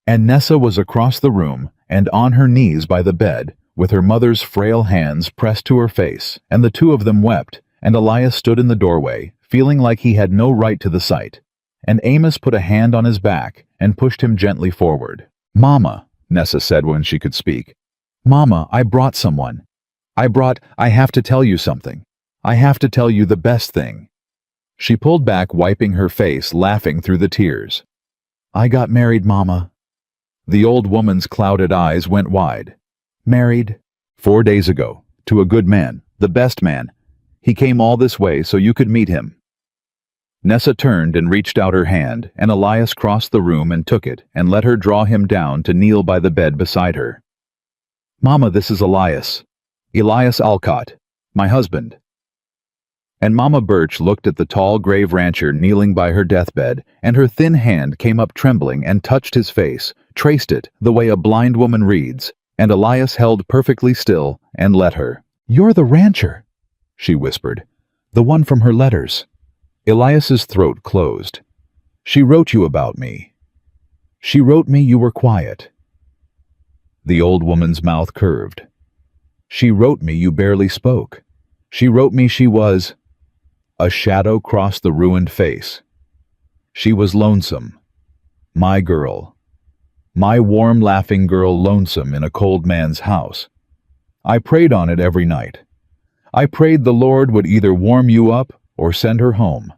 And Nessa was across the room and on her knees by the bed, with her mother's frail hands pressed to her face, and the two of them wept, and Elias stood in the doorway, feeling like he had no right to the sight. And Amos put a hand on his back and pushed him gently forward. Mama, Nessa said when she could speak. Mama, I brought someone. I have to tell you something. I have to tell you the best thing. She pulled back, wiping her face, laughing through the tears. I got married, Mama. The old woman's clouded eyes went wide. Married? 4 days ago, to a good man, the best man. He came all this way so you could meet him. Nessa turned and reached out her hand, and Elias crossed the room and took it, and let her draw him down to kneel by the bed beside her. Mama, this is Elias. Elias Alcott, my husband. And Mama Birch looked at the tall, grave rancher kneeling by her deathbed, and her thin hand came up trembling and touched his face, traced it the way a blind woman reads, and Elias held perfectly still and let her. You're the rancher, she whispered, the one from her letters. Elias's throat closed. She wrote you about me. She wrote me you were quiet. The old woman's mouth curved. She wrote me you barely spoke. She wrote me she was... A shadow crossed the ruined face. She was lonesome. My girl. My warm, laughing girl lonesome in a cold man's house. I prayed on it every night. I prayed the Lord would either warm you up or send her home.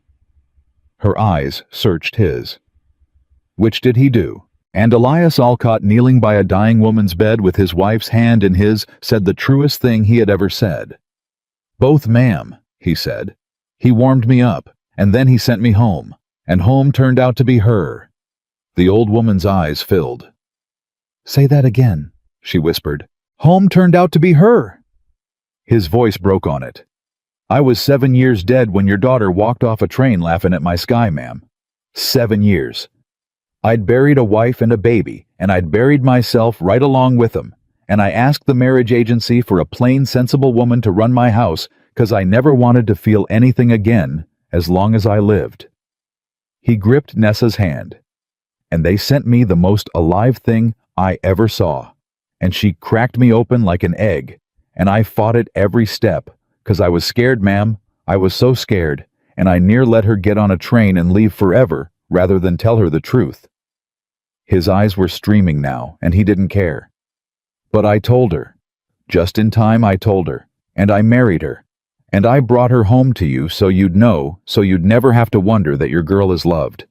Her eyes searched his. Which did he do? And Elias Alcott, kneeling by a dying woman's bed with his wife's hand in his, said the truest thing he had ever said. "Both, ma'am," he said. "He warmed me up, and then he sent me home, and home turned out to be her." The old woman's eyes filled. "Say that again," she whispered. "Home turned out to be her." His voice broke on it. "I was 7 years dead when your daughter walked off a train laughing at my sky, ma'am. 7 years. I'd buried a wife and a baby, and I'd buried myself right along with them, and I asked the marriage agency for a plain, sensible woman to run my house 'cause I never wanted to feel anything again as long as I lived." He gripped Nessa's hand. "And they sent me the most alive thing I ever saw, and she cracked me open like an egg, and I fought it every step, 'cause I was scared, ma'am. I was so scared, and I near let her get on a train and leave forever rather than tell her the truth." His eyes were streaming now, and he didn't care. "But I told her. Just in time I told her, and I married her, and I brought her home to you so you'd know, so you'd never have to wonder that your girl is loved.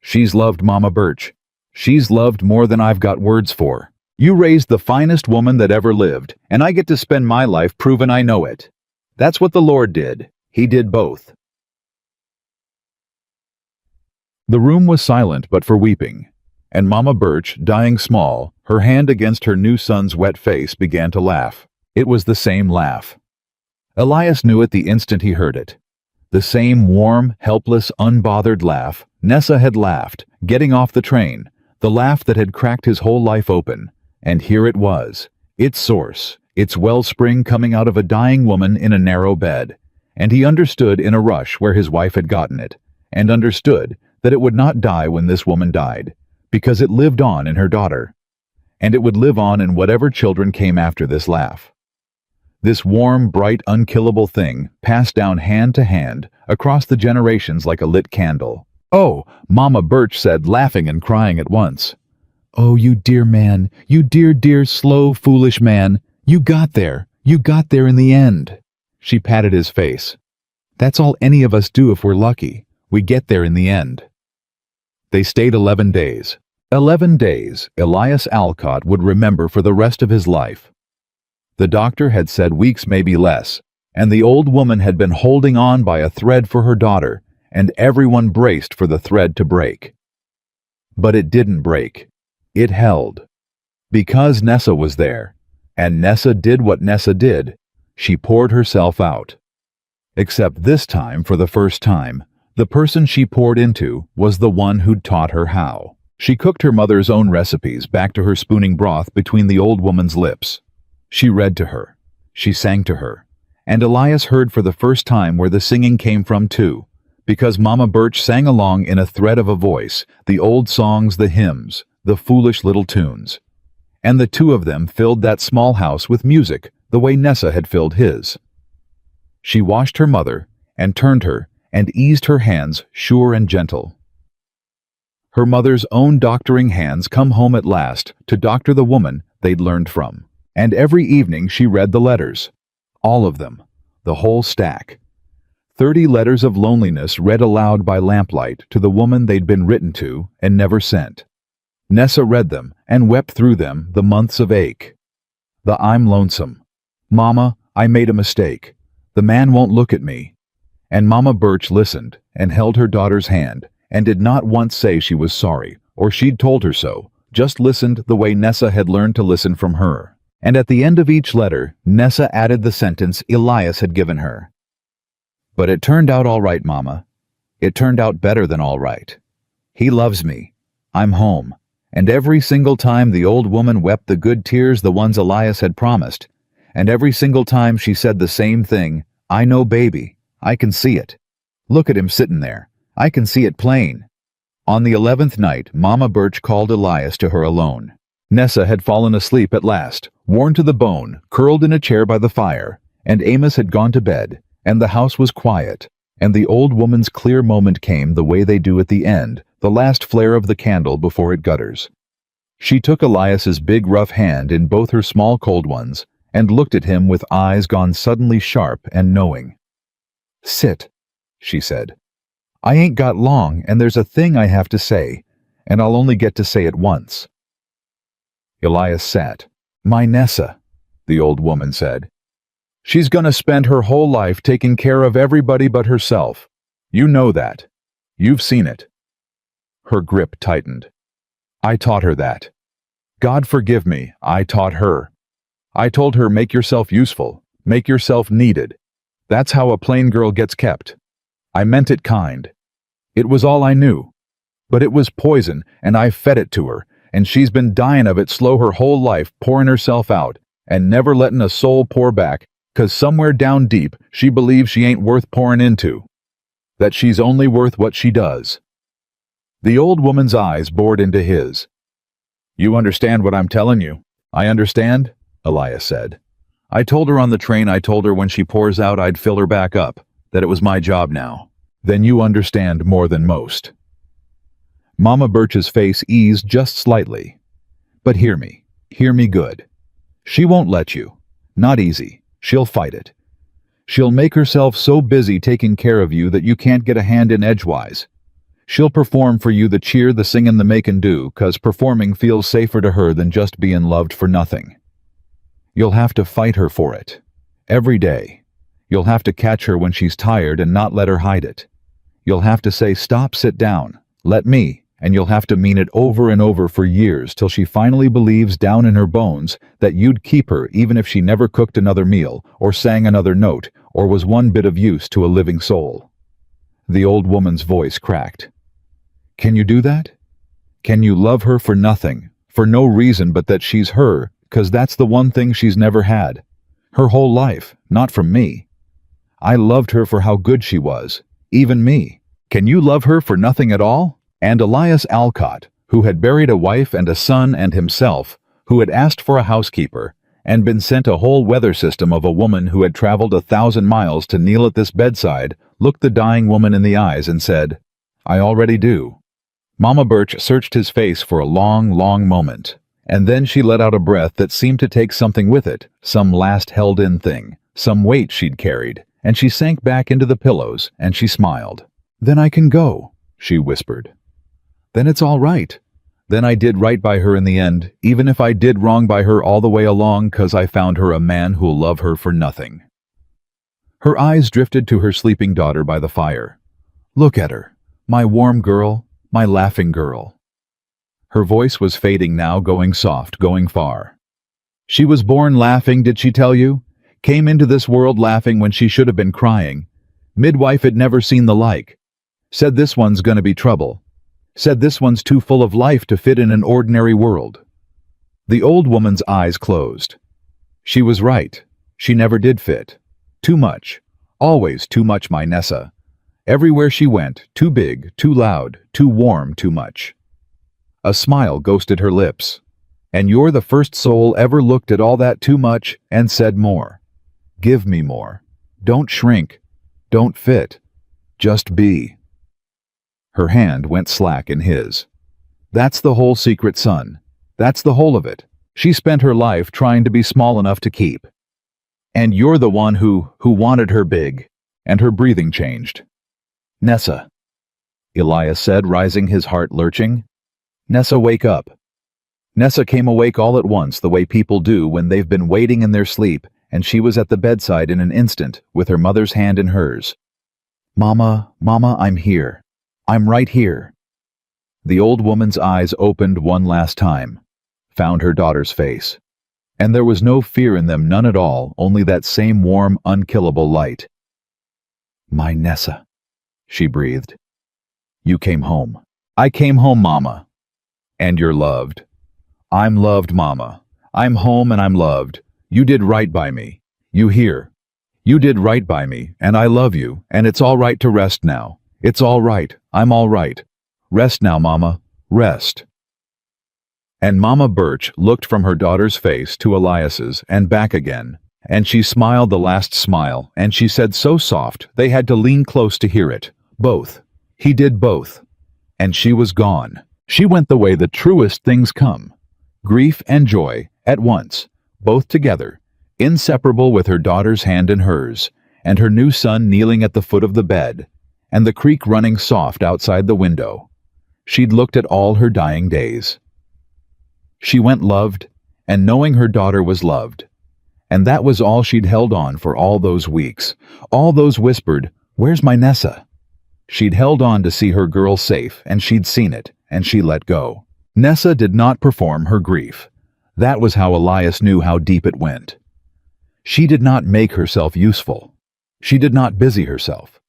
She's loved, Mama Birch. She's loved more than I've got words for. You raised the finest woman that ever lived, and I get to spend my life proving I know it. That's what the Lord did. He did both." The room was silent but for weeping, and Mama Birch, dying small, her hand against her new son's wet face, began to laugh. It was the same laugh. Elias knew it the instant he heard it. The same warm, helpless, unbothered laugh Nessa had laughed, getting off the train, the laugh that had cracked his whole life open. And here it was, its source, its wellspring coming out of a dying woman in a narrow bed. And he understood in a rush where his wife had gotten it, and understood that it would not die when this woman died, because it lived on in her daughter. And it would live on in whatever children came after this laugh. This warm, bright, unkillable thing passed down hand to hand across the generations like a lit candle. "Oh," Mama Birch said, laughing and crying at once. "Oh, you dear man, you dear, dear, slow, foolish man. You got there in the end." She patted his face. "That's all any of us do if we're lucky. We get there in the end." They stayed 11 days. 11 days Elias Alcott would remember for the rest of his life. The doctor had said weeks, maybe less, and the old woman had been holding on by a thread for her daughter, and everyone braced for the thread to break. But it didn't break. It held. Because Nessa was there, and Nessa did what Nessa did. She poured herself out. Except this time, for the first time, the person she poured into was the one who'd taught her how. She cooked her mother's own recipes back to her, spooning broth between the old woman's lips. She read to her. She sang to her. And Elias heard for the first time where the singing came from too, because Mama Birch sang along in a thread of a voice, the old songs, the hymns, the foolish little tunes. And the two of them filled that small house with music the way Nessa had filled his. She washed her mother, and turned her, and eased her hands sure and gentle. Her mother's own doctoring hands come home at last to doctor the woman they'd learned from. And every evening she read the letters. All of them. The whole stack. 30 letters of loneliness read aloud by lamplight to the woman they'd been written to and never sent. Nessa read them and wept through them the months of ache. The "I'm lonesome. Mama, I made a mistake. The man won't look at me." And Mama Birch listened and held her daughter's hand and did not once say she was sorry or she'd told her so, just listened the way Nessa had learned to listen from her. And at the end of each letter, Nessa added the sentence Elias had given her. "But it turned out all right, Mama. It turned out better than all right. He loves me. I'm home." And every single time the old woman wept the good tears, the ones Elias had promised. And every single time she said the same thing, "I know, baby. I can see it. Look at him sitting there. I can see it plain." On the 11th night, Mama Birch called Elias to her alone. Nessa had fallen asleep at last, worn to the bone, curled in a chair by the fire, and Amos had gone to bed, and the house was quiet, and the old woman's clear moment came the way they do at the end, the last flare of the candle before it gutters. She took Elias's big rough hand in both her small cold ones, and looked at him with eyes gone suddenly sharp and knowing. "Sit," she said. "I ain't got long, and there's a thing I have to say, and I'll only get to say it once." Elias sat. "My Nessa," the old woman said. "She's gonna spend her whole life taking care of everybody but herself. You know that. You've seen it." Her grip tightened. "I taught her that. God forgive me, I taught her. I told her, make yourself useful, make yourself needed. That's how a plain girl gets kept. I meant it kind. It was all I knew. But it was poison, and I fed it to her, and she's been dying of it slow her whole life, pouring herself out, and never letting a soul pour back, 'cause somewhere down deep she believes she ain't worth pouring into. That she's only worth what she does." The old woman's eyes bored into his. "You understand what I'm telling you?" "I understand," Elias said. "I told her on the train, I told her when she pours out I'd fill her back up, that it was my job now." "Then you understand more than most." Mama Birch's face eased just slightly. "But hear me good. She won't let you. Not easy. She'll fight it. She'll make herself so busy taking care of you that you can't get a hand in edgewise. She'll perform for you the cheer, the singin', the makin' do, 'cause performing feels safer to her than just being loved for nothing. You'll have to fight her for it. Every day. You'll have to catch her when she's tired and not let her hide it. You'll have to say, 'Stop, sit down, let me,' and you'll have to mean it over and over for years till she finally believes down in her bones that you'd keep her even if she never cooked another meal, or sang another note, or was one bit of use to a living soul." The old woman's voice cracked. "Can you do that? Can you love her for nothing, for no reason but that she's her, 'cause that's the one thing she's never had? Her whole life, not from me. I loved her for how good she was, even me. Can you love her for nothing at all?" And Elias Alcott, who had buried a wife and a son and himself, who had asked for a housekeeper, and been sent a whole weather system of a woman who had traveled 1,000 miles to kneel at this bedside, looked the dying woman in the eyes and said, "I already do." Mama Birch searched his face for a long, long moment, and then she let out a breath that seemed to take something with it, some last held-in thing, some weight she'd carried, and she sank back into the pillows, and she smiled. "Then I can go," she whispered. "Then it's all right. Then I did right by her in the end, even if I did wrong by her all the way along, 'cause I found her a man who'll love her for nothing." Her eyes drifted to her sleeping daughter by the fire. "Look at her, my warm girl, my laughing girl." Her voice was fading now, going soft, going far. "She was born laughing, did she tell you? Came into this world laughing when she should have been crying. Midwife had never seen the like. Said this one's gonna be trouble. Said this one's too full of life to fit in an ordinary world." The old woman's eyes closed. She was right. She never did fit. Too much. Always too much, my Nessa. Everywhere she went, too big, too loud, too warm, too much. A smile ghosted her lips. "And you're the first soul ever looked at all that too much and said more. Give me more. Don't shrink. Don't fit. Just be." Her hand went slack in his. "That's the whole secret, son. That's the whole of it. She spent her life trying to be small enough to keep. And you're the one who wanted her big." And her breathing changed. "Nessa," Elias said, rising, his heart lurching. "Nessa, wake up." Nessa came awake all at once, the way people do when they've been waiting in their sleep, and she was at the bedside in an instant, with her mother's hand in hers. Mama, I'm here. I'm right here." The old woman's eyes opened one last time, found her daughter's face. And there was no fear in them, none at all, only that same warm, unkillable light. "My Nessa," she breathed. "You came home." "I came home, Mama." "And you're loved." "I'm loved, Mama. I'm home and I'm loved. You did right by me. You hear? You did right by me, and I love you, and it's all right to rest now. It's all right. I'm all right. Rest now, Mama. Rest." And Mama Birch looked from her daughter's face to Elias's and back again, and she smiled the last smile, and she said so soft they had to lean close to hear it. Both. He did both. And she was gone. She went the way the truest things come. Grief and joy, at once, both together, inseparable, with her daughter's hand in hers, and her new son kneeling at the foot of the bed, and the creek running soft outside the window. she'd looked at all her dying days. She went loved, and knowing her daughter was loved. And that was all she'd held on for all those weeks, all those whispered, "Where's my Nessa?" She'd held on to see her girl safe, and she'd seen it, and she let go. Nessa did not perform her grief. That was how Elias knew how deep it went. She did not make herself useful. She did not busy herself.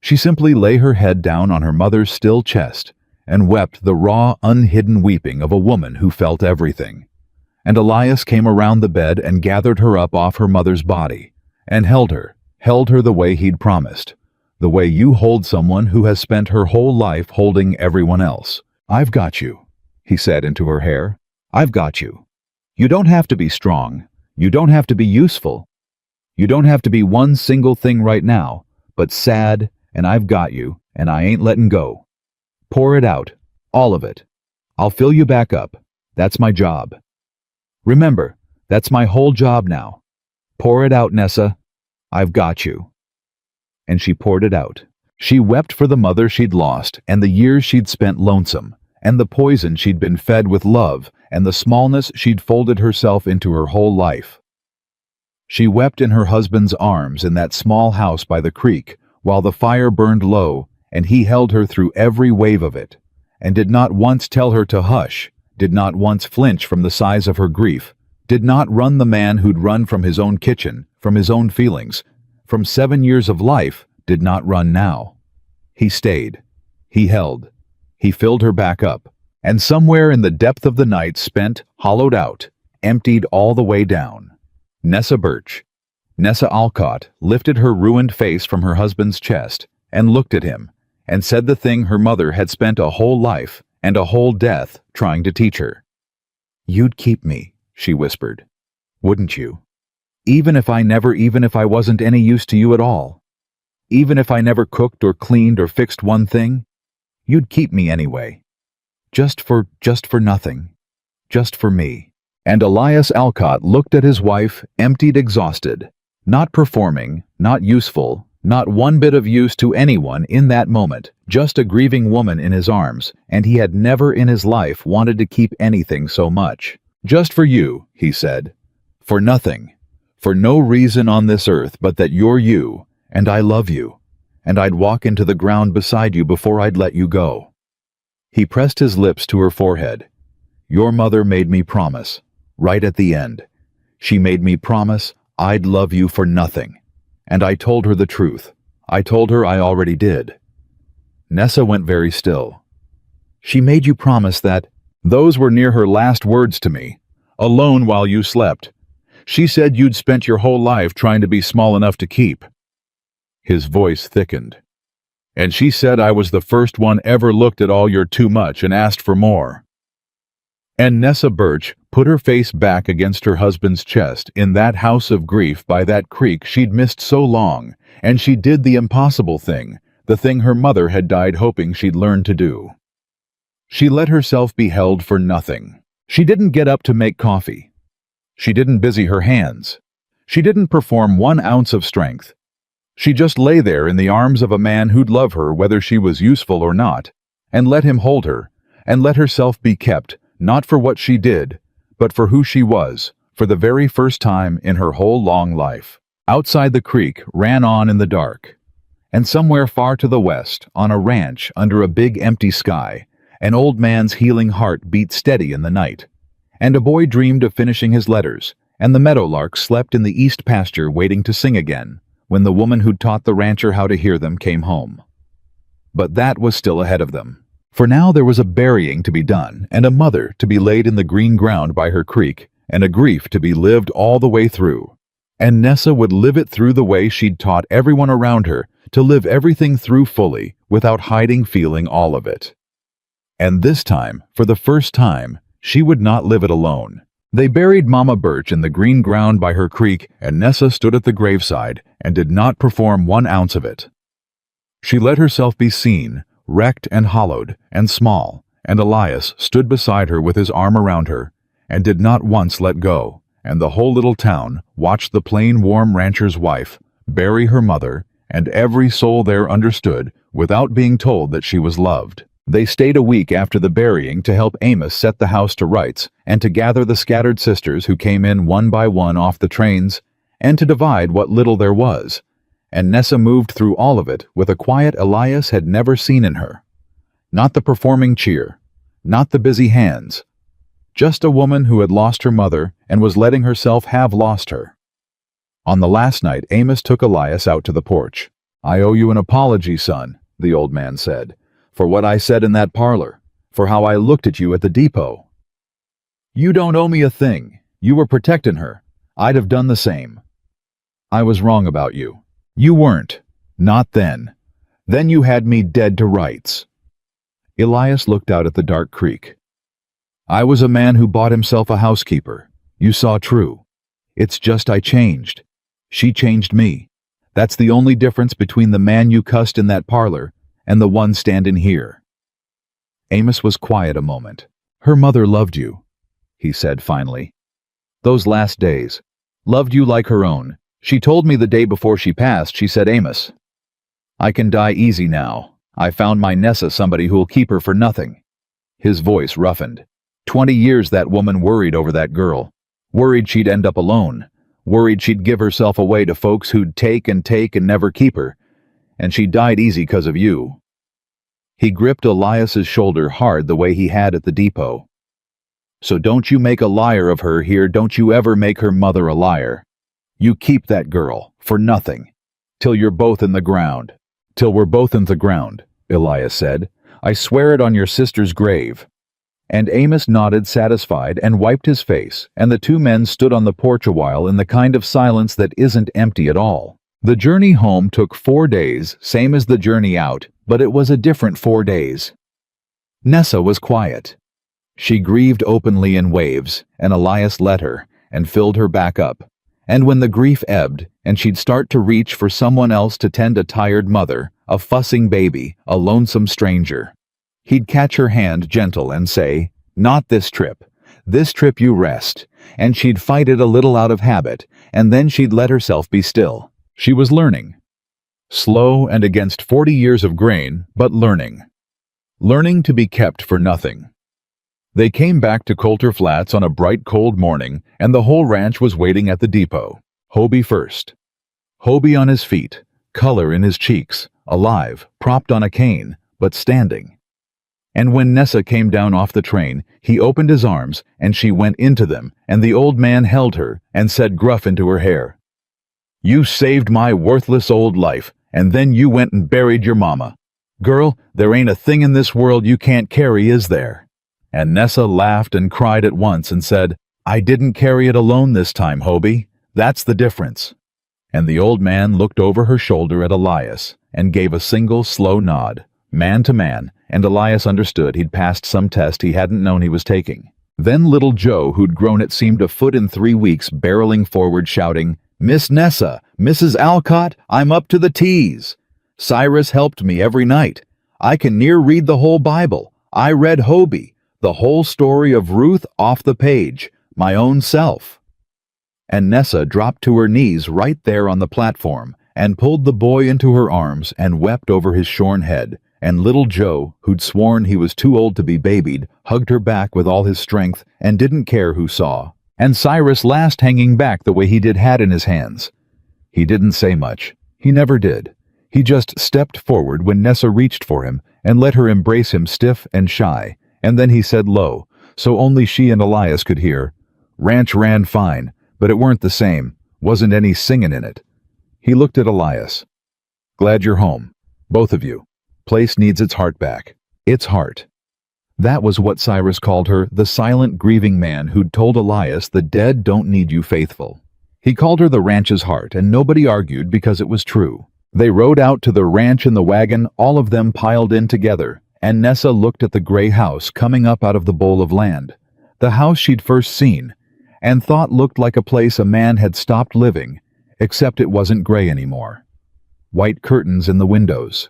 She simply lay her head down on her mother's still chest and wept the raw, unhidden weeping of a woman who felt everything. And Elias came around the bed and gathered her up off her mother's body and held her the way he'd promised, the way you hold someone who has spent her whole life holding everyone else. "I've got you," he said into her hair. "I've got you. You don't have to be strong. You don't have to be useful. You don't have to be one single thing right now, but sad, and I've got you, and I ain't letting go. Pour it out, all of it. I'll fill you back up. That's my job. Remember, that's my whole job now. Pour it out, Nessa. I've got you." And she poured it out. She wept for the mother she'd lost, and the years she'd spent lonesome, and the poison she'd been fed with love, and the smallness she'd folded herself into her whole life. She wept in her husband's arms in that small house by the creek, while the fire burned low, and he held her through every wave of it, and did not once tell her to hush, did not once flinch from the size of her grief, did not run the man who'd run from his own kitchen, from his own feelings, from 7 years of life, did not run now. He stayed. He held. He filled her back up, and somewhere in the depth of the night spent, hollowed out, emptied all the way down. Nessa Birch, Nessa Alcott, lifted her ruined face from her husband's chest and looked at him and said the thing her mother had spent a whole life and a whole death trying to teach her. "You'd keep me," she whispered. "Wouldn't you? Even if I wasn't any use to you at all. Even if I never cooked or cleaned or fixed one thing, you'd keep me anyway. Just for nothing. Just for me." And Elias Alcott looked at his wife, emptied, exhausted, not performing, not useful, not one bit of use to anyone in that moment, just a grieving woman in his arms, and he had never in his life wanted to keep anything so much. "Just for you," he said. "For nothing. For no reason on this earth but that you're you, and I love you, and I'd walk into the ground beside you before I'd let you go." He pressed his lips to her forehead. "Your mother made me promise, right at the end. She made me promise I'd love you for nothing. And I told her the truth. I told her I already did." Nessa went very still. "She made you promise that—" "Those were near her last words to me, alone while you slept. She said you'd spent your whole life trying to be small enough to keep." His voice thickened. "And she said I was the first one ever looked at all your too much and asked for more." And Nessa Birch put her face back against her husband's chest in that house of grief by that creek she'd missed so long, and she did the impossible thing, the thing her mother had died hoping she'd learn to do. She let herself be held for nothing. She didn't get up to make coffee. She didn't busy her hands. She didn't perform 1 ounce of strength. She just lay there in the arms of a man who'd love her whether she was useful or not, and let him hold her, and let herself be kept, not for what she did, but for who she was, for the very first time in her whole long life. Outside the creek ran on in the dark, and somewhere far to the west, on a ranch under a big empty sky, an old man's healing heart beat steady in the night, and a boy dreamed of finishing his letters, and the meadowlark slept in the east pasture waiting to sing again, when the woman who'd taught the rancher how to hear them came home. But that was still ahead of them. For now there was a burying to be done, and a mother to be laid in the green ground by her creek, and a grief to be lived all the way through. And Nessa would live it through the way she'd taught everyone around her to live everything through fully, without hiding feeling all of it. And this time, for the first time, she would not live it alone. They buried Mama Birch in the green ground by her creek, and Nessa stood at the graveside and did not perform 1 ounce of it. She let herself be seen, wrecked and hollowed and small, and Elias stood beside her with his arm around her, and did not once let go, and the whole little town watched the plain warm rancher's wife bury her mother, and every soul there understood, without being told that she was loved. They stayed a week after the burying to help Amos set the house to rights and to gather the scattered sisters who came in one by one off the trains and to divide what little there was. And Nessa moved through all of it with a quiet Elias had never seen in her. Not the performing cheer, not the busy hands, just a woman who had lost her mother and was letting herself have lost her. On the last night, Amos took Elias out to the porch. "I owe you an apology, son," the old man said, "for what I said in that parlor, for how I looked at you at the depot. You don't owe me a thing. You were protecting her. I'd have done the same. I was wrong about you. You weren't. Not then. Then you had me dead to rights." Elias looked out at the dark creek. "I was a man who bought himself a housekeeper. You saw true. It's just I changed. She changed me. That's the only difference between the man you cussed in that parlor and the one standing here." Amos was quiet a moment. "Her mother loved you," he said finally. "Those last days. Loved you like her own. She told me the day before she passed, she said, 'Amos, I can die easy now. I found my Nessa somebody who'll keep her for nothing.'" His voice roughened. 20 years that woman worried over that girl. Worried she'd end up alone. Worried she'd give herself away to folks who'd take and never keep her. And she died easy 'cause of you. He gripped Elias's shoulder hard the way he had at the depot. "So don't you make a liar of her here. Don't you ever make her mother a liar. You keep that girl, for nothing. Till you're both in the ground." "Till we're both in the ground," Elias said. "I swear it on your sister's grave." And Amos nodded satisfied and wiped his face, and the two men stood on the porch a while in the kind of silence that isn't empty at all. The journey home took 4 days, same as the journey out, but it was a different 4 days. Nessa was quiet. She grieved openly in waves, and Elias let her, and filled her back up. And when the grief ebbed, and she'd start to reach for someone else to tend a tired mother, a fussing baby, a lonesome stranger, he'd catch her hand gentle and say, "Not this trip. This trip you rest." And she'd fight it a little out of habit, and then she'd let herself be still. She was learning. Slow and against 40 years of grain, but learning. Learning to be kept for nothing. They came back to Coulter Flats on a bright cold morning, and the whole ranch was waiting at the depot. Hobie first. Hobie on his feet, color in his cheeks, alive, propped on a cane, but standing. And when Nessa came down off the train, he opened his arms, and she went into them, and the old man held her and said gruff into her hair, "You saved my worthless old life, and then you went and buried your mama. Girl, there ain't a thing in this world you can't carry, is there?" And Nessa laughed and cried at once and said, "I didn't carry it alone this time, Hobie. That's the difference." And the old man looked over her shoulder at Elias and gave a single slow nod, man to man, and Elias understood he'd passed some test he hadn't known he was taking. Then little Joe, who'd grown it seemed a foot in 3 weeks, barreling forward shouting, "Miss Nessa, Mrs. Alcott, I'm up to the T's. Cyrus helped me every night. I can near read the whole Bible. I read Hobie, the whole story of Ruth off the page, my own self." And Nessa dropped to her knees right there on the platform and pulled the boy into her arms and wept over his shorn head, and little Joe, who'd sworn he was too old to be babied, hugged her back with all his strength and didn't care who saw. And Cyrus last hanging back the way he did hat in his hands. He didn't say much. He never did. He just stepped forward when Nessa reached for him and let her embrace him stiff and shy. And then he said low, so only she and Elias could hear, "Ranch ran fine, but it weren't the same. Wasn't any singing in it." He looked at Elias. "Glad you're home. Both of you. Place needs its heart back. Its heart." That was what Cyrus called her, the silent, grieving man who'd told Elias the dead don't need you faithful. He called her the ranch's heart, and nobody argued because it was true. They rode out to the ranch in the wagon, all of them piled in together, and Nessa looked at the gray house coming up out of the bowl of land, the house she'd first seen, and thought looked like a place a man had stopped living, except it wasn't gray anymore. White curtains in the windows.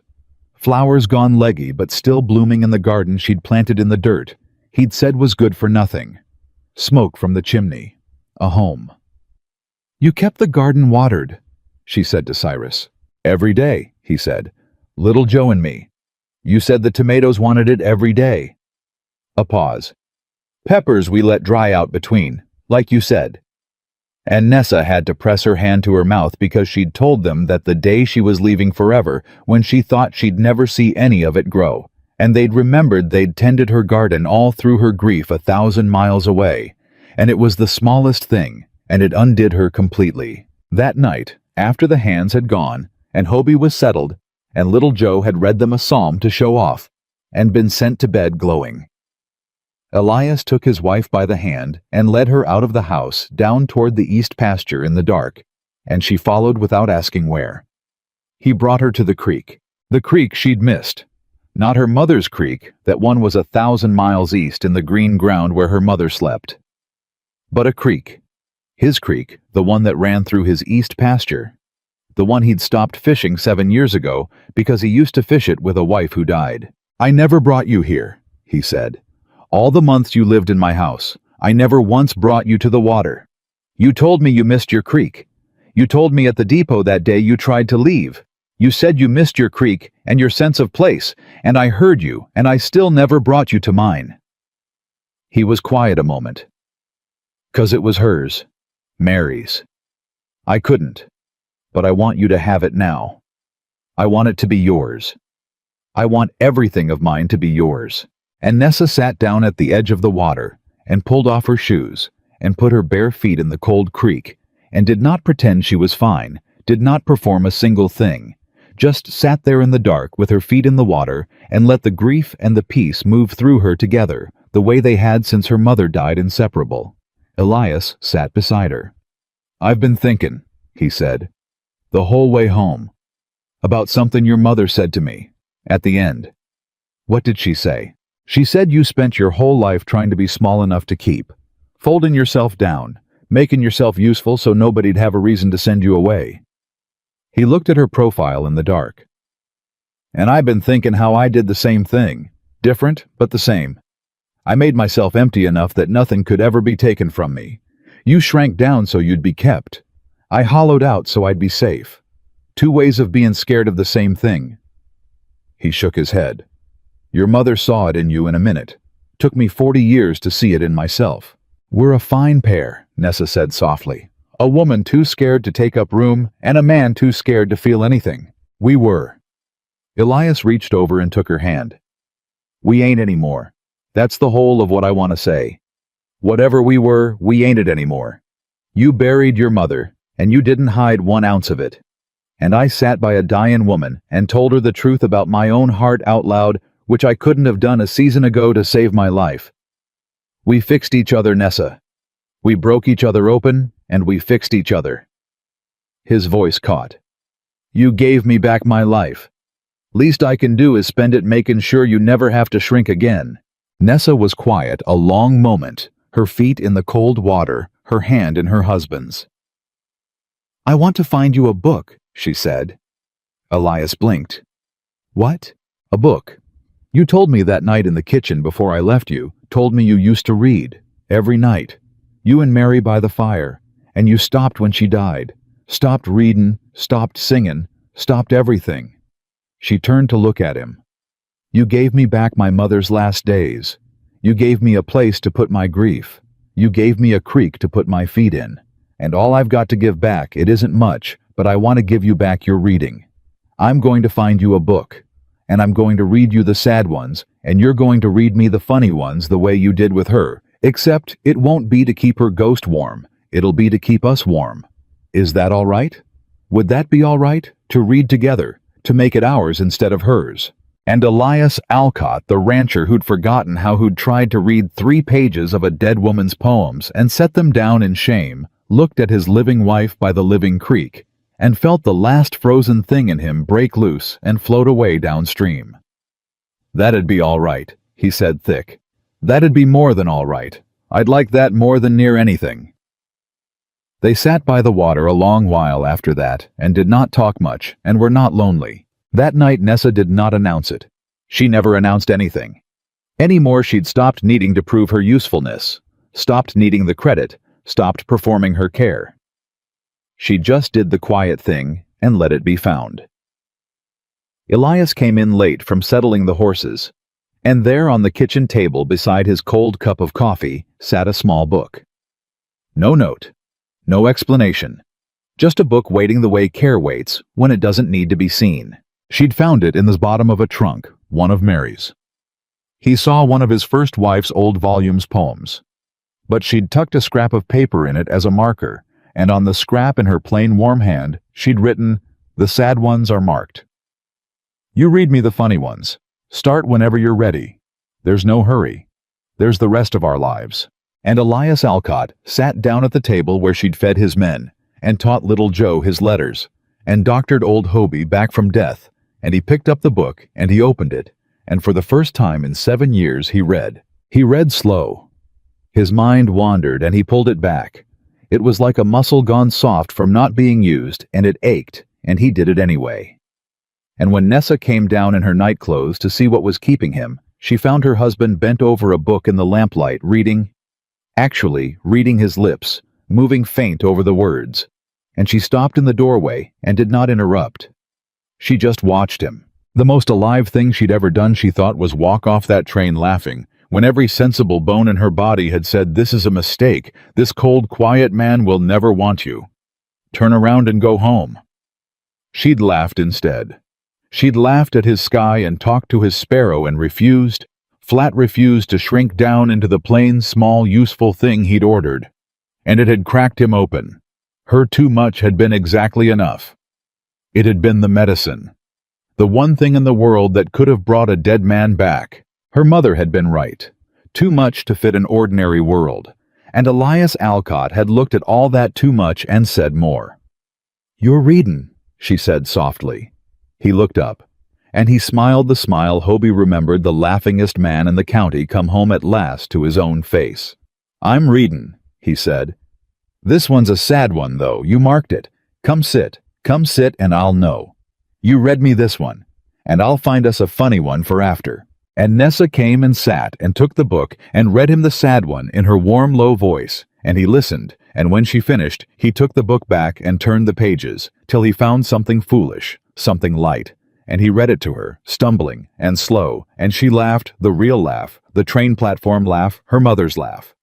Flowers gone leggy but still blooming in the garden she'd planted in the dirt, he'd said was good for nothing. Smoke from the chimney. A home. "You kept the garden watered," she said to Cyrus. "Every day," he said. "Little Joe and me. You said the tomatoes wanted it every day. A pause. Peppers we let dry out between, like you said. And Nessa had to press her hand to her mouth because she'd told them that the day she was leaving forever, when she thought she'd never see any of it grow, and they'd remembered they'd tended her garden all through her grief 1,000 miles away, and it was the smallest thing, and it undid her completely. That night, after the hands had gone, and Hobie was settled, and little Joe had read them a psalm to show off, and been sent to bed glowing, Elias took his wife by the hand and led her out of the house down toward the east pasture in the dark, and she followed without asking where. He brought her to the creek she'd missed. Not her mother's creek, that one was 1,000 miles east in the green ground where her mother slept. But a creek. His creek, the one that ran through his east pasture. The one he'd stopped fishing 7 years ago because he used to fish it with a wife who died. "I never brought you here," he said. "All the months you lived in my house, I never once brought you to the water. You told me you missed your creek. You told me at the depot that day you tried to leave. You said you missed your creek and your sense of place, and I heard you, and I still never brought you to mine." He was quiet a moment. "'Cause it was hers. Mary's. I couldn't. But I want you to have it now. I want it to be yours. I want everything of mine to be yours." And Nessa sat down at the edge of the water and pulled off her shoes and put her bare feet in the cold creek and did not pretend she was fine, did not perform a single thing, just sat there in the dark with her feet in the water and let the grief and the peace move through her together the way they had since her mother died inseparable. Elias sat beside her. "I've been thinking," he said, "the whole way home, about something your mother said to me, at the end." "What did she say?" "She said you spent your whole life trying to be small enough to keep, folding yourself down, making yourself useful so nobody'd have a reason to send you away." He looked at her profile in the dark. "And I've been thinking how I did the same thing, different but the same. I made myself empty enough that nothing could ever be taken from me. You shrank down so you'd be kept. I hollowed out so I'd be safe. Two ways of being scared of the same thing." He shook his head. "Your mother saw it in you in a minute. Took me 40 years to see it in myself." "We're a fine pair," Nessa said softly. "A woman too scared to take up room, and a man too scared to feel anything. We were." Elias reached over and took her hand. "We ain't anymore. That's the whole of what I want to say. Whatever we were, we ain't it anymore. You buried your mother, and you didn't hide 1 ounce of it. And I sat by a dying woman and told her the truth about my own heart out loud, which I couldn't have done a season ago to save my life. We fixed each other, Nessa. We broke each other open, and we fixed each other." His voice caught. "You gave me back my life. Least I can do is spend it making sure you never have to shrink again." Nessa was quiet a long moment, her feet in the cold water, her hand in her husband's. "I want to find you a book," she said. Elias blinked. "What?" "A book. You told me that night in the kitchen before I left you, told me you used to read, every night. You and Mary by the fire, and you stopped when she died. Stopped readin', stopped singin', stopped everything." She turned to look at him. "You gave me back my mother's last days. You gave me a place to put my grief. You gave me a creek to put my feet in. And all I've got to give back, it isn't much, but I want to give you back your reading. I'm going to find you a book. And I'm going to read you the sad ones, and you're going to read me the funny ones the way you did with her, except it won't be to keep her ghost warm, it'll be to keep us warm. Is that all right? Would that be all right? To read together, to make it ours instead of hers?" And Elias Alcott, the rancher who'd forgotten how who'd tried to read 3 pages of a dead woman's poems and set them down in shame, looked at his living wife by the living creek, and felt the last frozen thing in him break loose and float away downstream. "That'd be all right," he said thick. "That'd be more than all right. I'd like that more than near anything." They sat by the water a long while after that and did not talk much and were not lonely. That night Nessa did not announce it. She never announced anything. Any more she'd stopped needing to prove her usefulness, stopped needing the credit, stopped performing her care. She just did the quiet thing and let it be found. Elias came in late from settling the horses, and there on the kitchen table beside his cold cup of coffee sat a small book. No note, no explanation, just a book waiting the way care waits when it doesn't need to be seen. She'd found it in the bottom of a trunk, one of Mary's. He saw one of his first wife's old volumes poems, but she'd tucked a scrap of paper in it as a marker, and on the scrap in her plain warm hand, she'd written, "The sad ones are marked. You read me the funny ones. Start whenever you're ready. There's no hurry. There's the rest of our lives." And Elias Alcott sat down at the table where she'd fed his men, and taught little Joe his letters, and doctored old Hobie back from death, and he picked up the book, and he opened it, and for the first time in 7 years he read. He read slow. His mind wandered, and he pulled it back. It was like a muscle gone soft from not being used, and it ached, and he did it anyway. And when Nessa came down in her nightclothes to see what was keeping him, she found her husband bent over a book in the lamplight, reading his lips, moving faint over the words, and she stopped in the doorway and did not interrupt. She just watched him. The most alive thing she'd ever done, she thought, was walk off that train laughing, when every sensible bone in her body had said, "This is a mistake. This cold, quiet man will never want you. Turn around and go home." She'd laughed instead. She'd laughed at his sky and talked to his sparrow and flat refused to shrink down into the plain, small, useful thing he'd ordered. And it had cracked him open. Her too much had been exactly enough. It had been the medicine. The one thing in the world that could have brought a dead man back. Her mother had been right. Too much to fit an ordinary world. And Elias Alcott had looked at all that too much and said more. "You're readin'," she said softly. He looked up, and he smiled the smile Hobie remembered the laughingest man in the county come home at last to his own face. "I'm readin'," he said. "This one's a sad one, though. You marked it. Come sit, and I'll know. You read me this one, and I'll find us a funny one for after." And Nessa came and sat and took the book and read him the sad one in her warm, low voice, and he listened, and when she finished, he took the book back and turned the pages, till he found something foolish, something light, and he read it to her, stumbling and slow, and she laughed, the real laugh, the train platform laugh, her mother's laugh.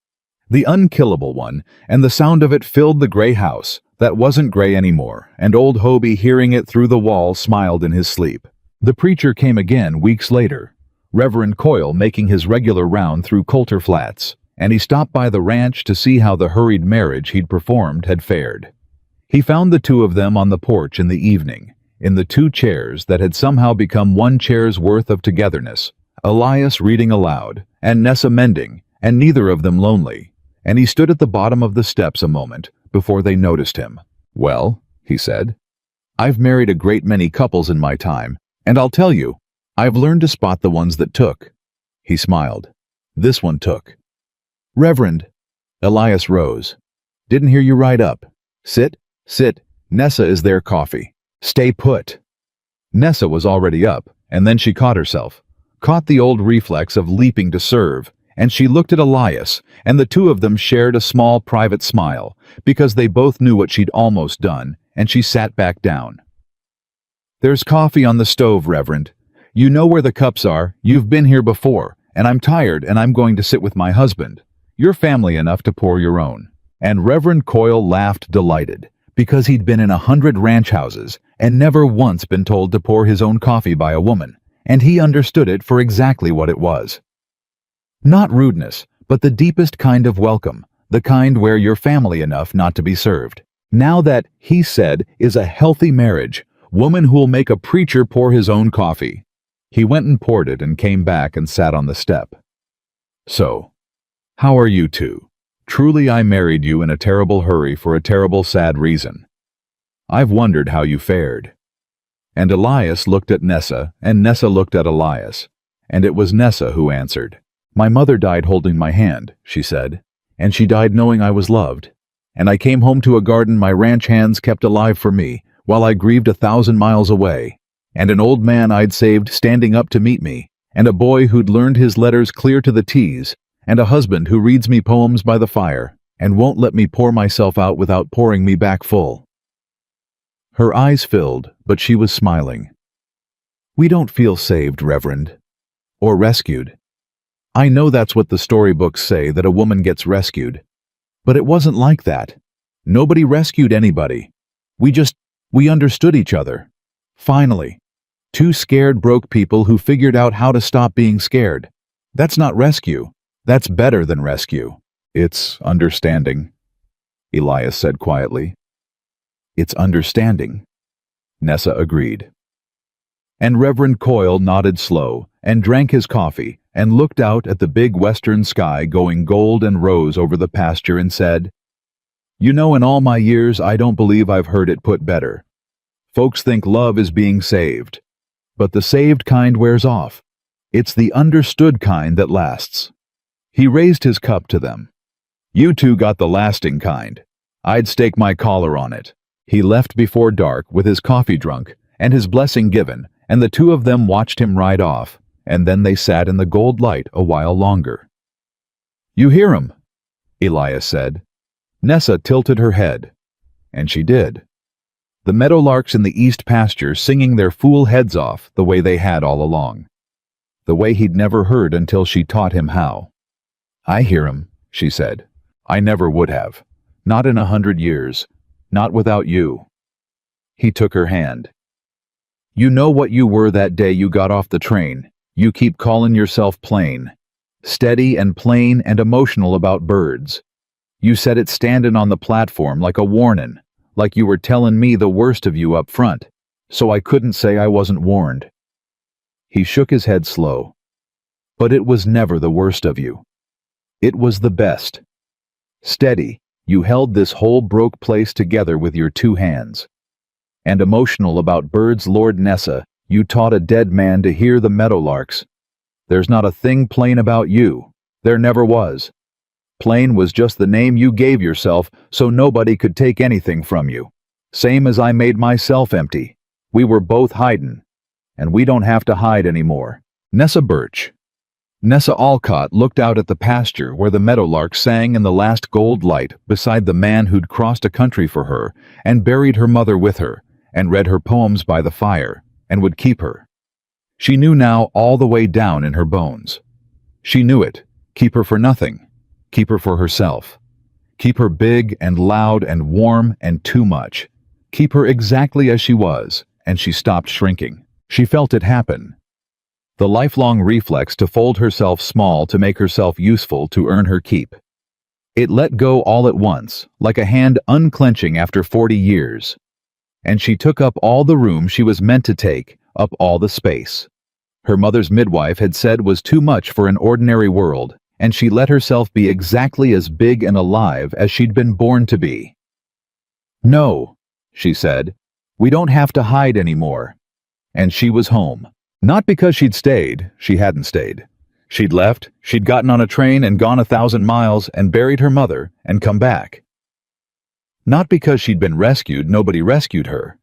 The unkillable one, and the sound of it filled the gray house, that wasn't gray anymore, and old Hobie, hearing it through the wall, smiled in his sleep. The preacher came again weeks later, Reverend Coyle making his regular round through Coulter Flats, and he stopped by the ranch to see how the hurried marriage he'd performed had fared. He found the two of them on the porch in the evening, in the two chairs that had somehow become one chair's worth of togetherness, Elias reading aloud, and Nessa mending, and neither of them lonely, and he stood at the bottom of the steps a moment before they noticed him. "Well," he said, "I've married a great many couples in my time, and I'll tell you, I've learned to spot the ones that took." He smiled. "This one took." "Reverend." Elias rose. "Didn't hear you ride up. Sit. Nessa is their coffee. Stay put." Nessa was already up, and then she caught herself, caught the old reflex of leaping to serve, and she looked at Elias, and the two of them shared a small private smile, because they both knew what she'd almost done, and she sat back down. "There's coffee on the stove, Reverend. You know where the cups are, you've been here before, and I'm tired and I'm going to sit with my husband. You're family enough to pour your own." And Reverend Coyle laughed delighted, because he'd been in 100 ranch houses and never once been told to pour his own coffee by a woman, and he understood it for exactly what it was. Not rudeness, but the deepest kind of welcome, the kind where you're family enough not to be served. Now that, he said, is a healthy marriage, woman who'll make a preacher pour his own coffee. He went and poured it and came back and sat on the step. "So, how are you two? Truly I married you in a terrible hurry for a terrible sad reason. I've wondered how you fared." And Elias looked at Nessa, and Nessa looked at Elias, and it was Nessa who answered. "My mother died holding my hand," she said, "and she died knowing I was loved. And I came home to a garden my ranch hands kept alive for me, while I grieved 1,000 miles away, and an old man I'd saved standing up to meet me, and a boy who'd learned his letters clear to the T's, and a husband who reads me poems by the fire, and won't let me pour myself out without pouring me back full." Her eyes filled, but she was smiling. We don't feel saved, Reverend, or rescued. I know that's what the storybooks say, that a woman gets rescued. But it wasn't like that. Nobody rescued anybody. We understood each other. Finally. Two scared broke people who figured out how to stop being scared. That's not rescue. That's better than rescue. It's understanding, Elias said quietly. It's understanding, Nessa agreed. And Reverend Coyle nodded slow and drank his coffee and looked out at the big western sky going gold and rose over the pasture and said, "You know, in all my years, I don't believe I've heard it put better. Folks think love is being saved. But the saved kind wears off. It's the understood kind that lasts." He raised his cup to them. "You two got the lasting kind. I'd stake my collar on it." He left before dark with his coffee drunk and his blessing given, and the two of them watched him ride off, and then they sat in the gold light a while longer. "You hear 'em?" Elias said. Nessa tilted her head, and she did. The meadowlarks in the east pasture singing their fool heads off the way they had all along. The way he'd never heard until she taught him how. "I hear 'em," she said. "I never would have. Not in 100 years. Not without you." He took her hand. "You know what you were that day you got off the train. You keep calling yourself plain. Steady and plain and emotional about birds. You said it standing on the platform like a warning, like you were telling me the worst of you up front, so I couldn't say I wasn't warned." He shook his head slow. "But it was never the worst of you. It was the best. Steady, you held this whole broke place together with your two hands. And emotional about birds, Lord Nessa, you taught a dead man to hear the meadowlarks. There's not a thing plain about you. There never was. Plain was just the name you gave yourself so nobody could take anything from you. Same as I made myself empty. We were both hidin'. And we don't have to hide anymore." Nessa Birch. Nessa Alcott looked out at the pasture where the meadowlark sang in the last gold light beside the man who'd crossed a country for her and buried her mother with her and read her poems by the fire and would keep her. She knew now all the way down in her bones. She knew it. Keep her for nothing. Keep her for herself. Keep her big and loud and warm and too much. Keep her exactly as she was, and she stopped shrinking. She felt it happen. The lifelong reflex to fold herself small to make herself useful to earn her keep. It let go all at once, like a hand unclenching after 40 years. And she took up all the room she was meant to take, up all the space. Her mother's midwife had said was too much for an ordinary world, and she let herself be exactly as big and alive as she'd been born to be. "No," she said, "we don't have to hide anymore." And she was home. Not because she'd stayed, she hadn't stayed. She'd left, she'd gotten on a train and gone 1,000 miles and buried her mother and come back. Not because she'd been rescued, nobody rescued her.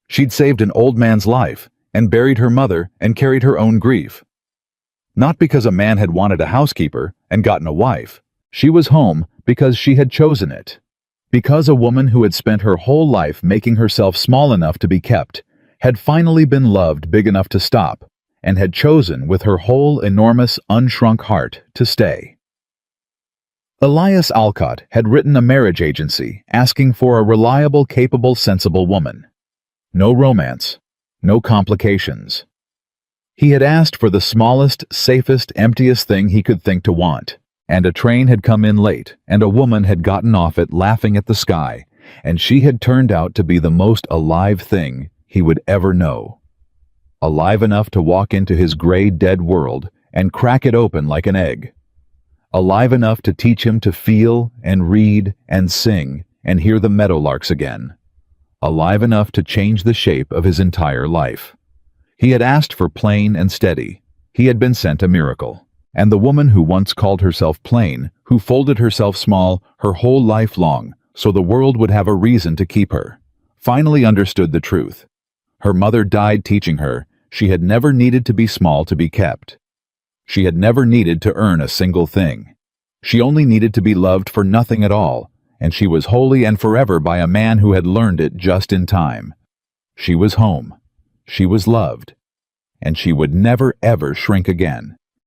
She'd saved an old man's life and buried her mother and carried her own grief. Not because a man had wanted a housekeeper and gotten a wife. She was home because she had chosen it. Because a woman who had spent her whole life making herself small enough to be kept had finally been loved big enough to stop, and had chosen with her whole enormous, unshrunk heart to stay. Elias Alcott had written a marriage agency asking for a reliable, capable, sensible woman. No romance, no complications. He had asked for the smallest, safest, emptiest thing he could think to want, and a train had come in late, and a woman had gotten off it laughing at the sky, and she had turned out to be the most alive thing he would ever know. Alive enough to walk into his gray, dead world and crack it open like an egg. Alive enough to teach him to feel and read and sing and hear the meadowlarks again. Alive enough to change the shape of his entire life. He had asked for plain and steady. He had been sent a miracle. And the woman who once called herself plain, who folded herself small her whole life long so the world would have a reason to keep her, finally understood the truth. Her mother died teaching her she had never needed to be small to be kept. She had never needed to earn a single thing. She only needed to be loved for nothing at all, and she was wholly and forever by a man who had learned it just in time. She was home. She was loved. and she would never ever shrink again.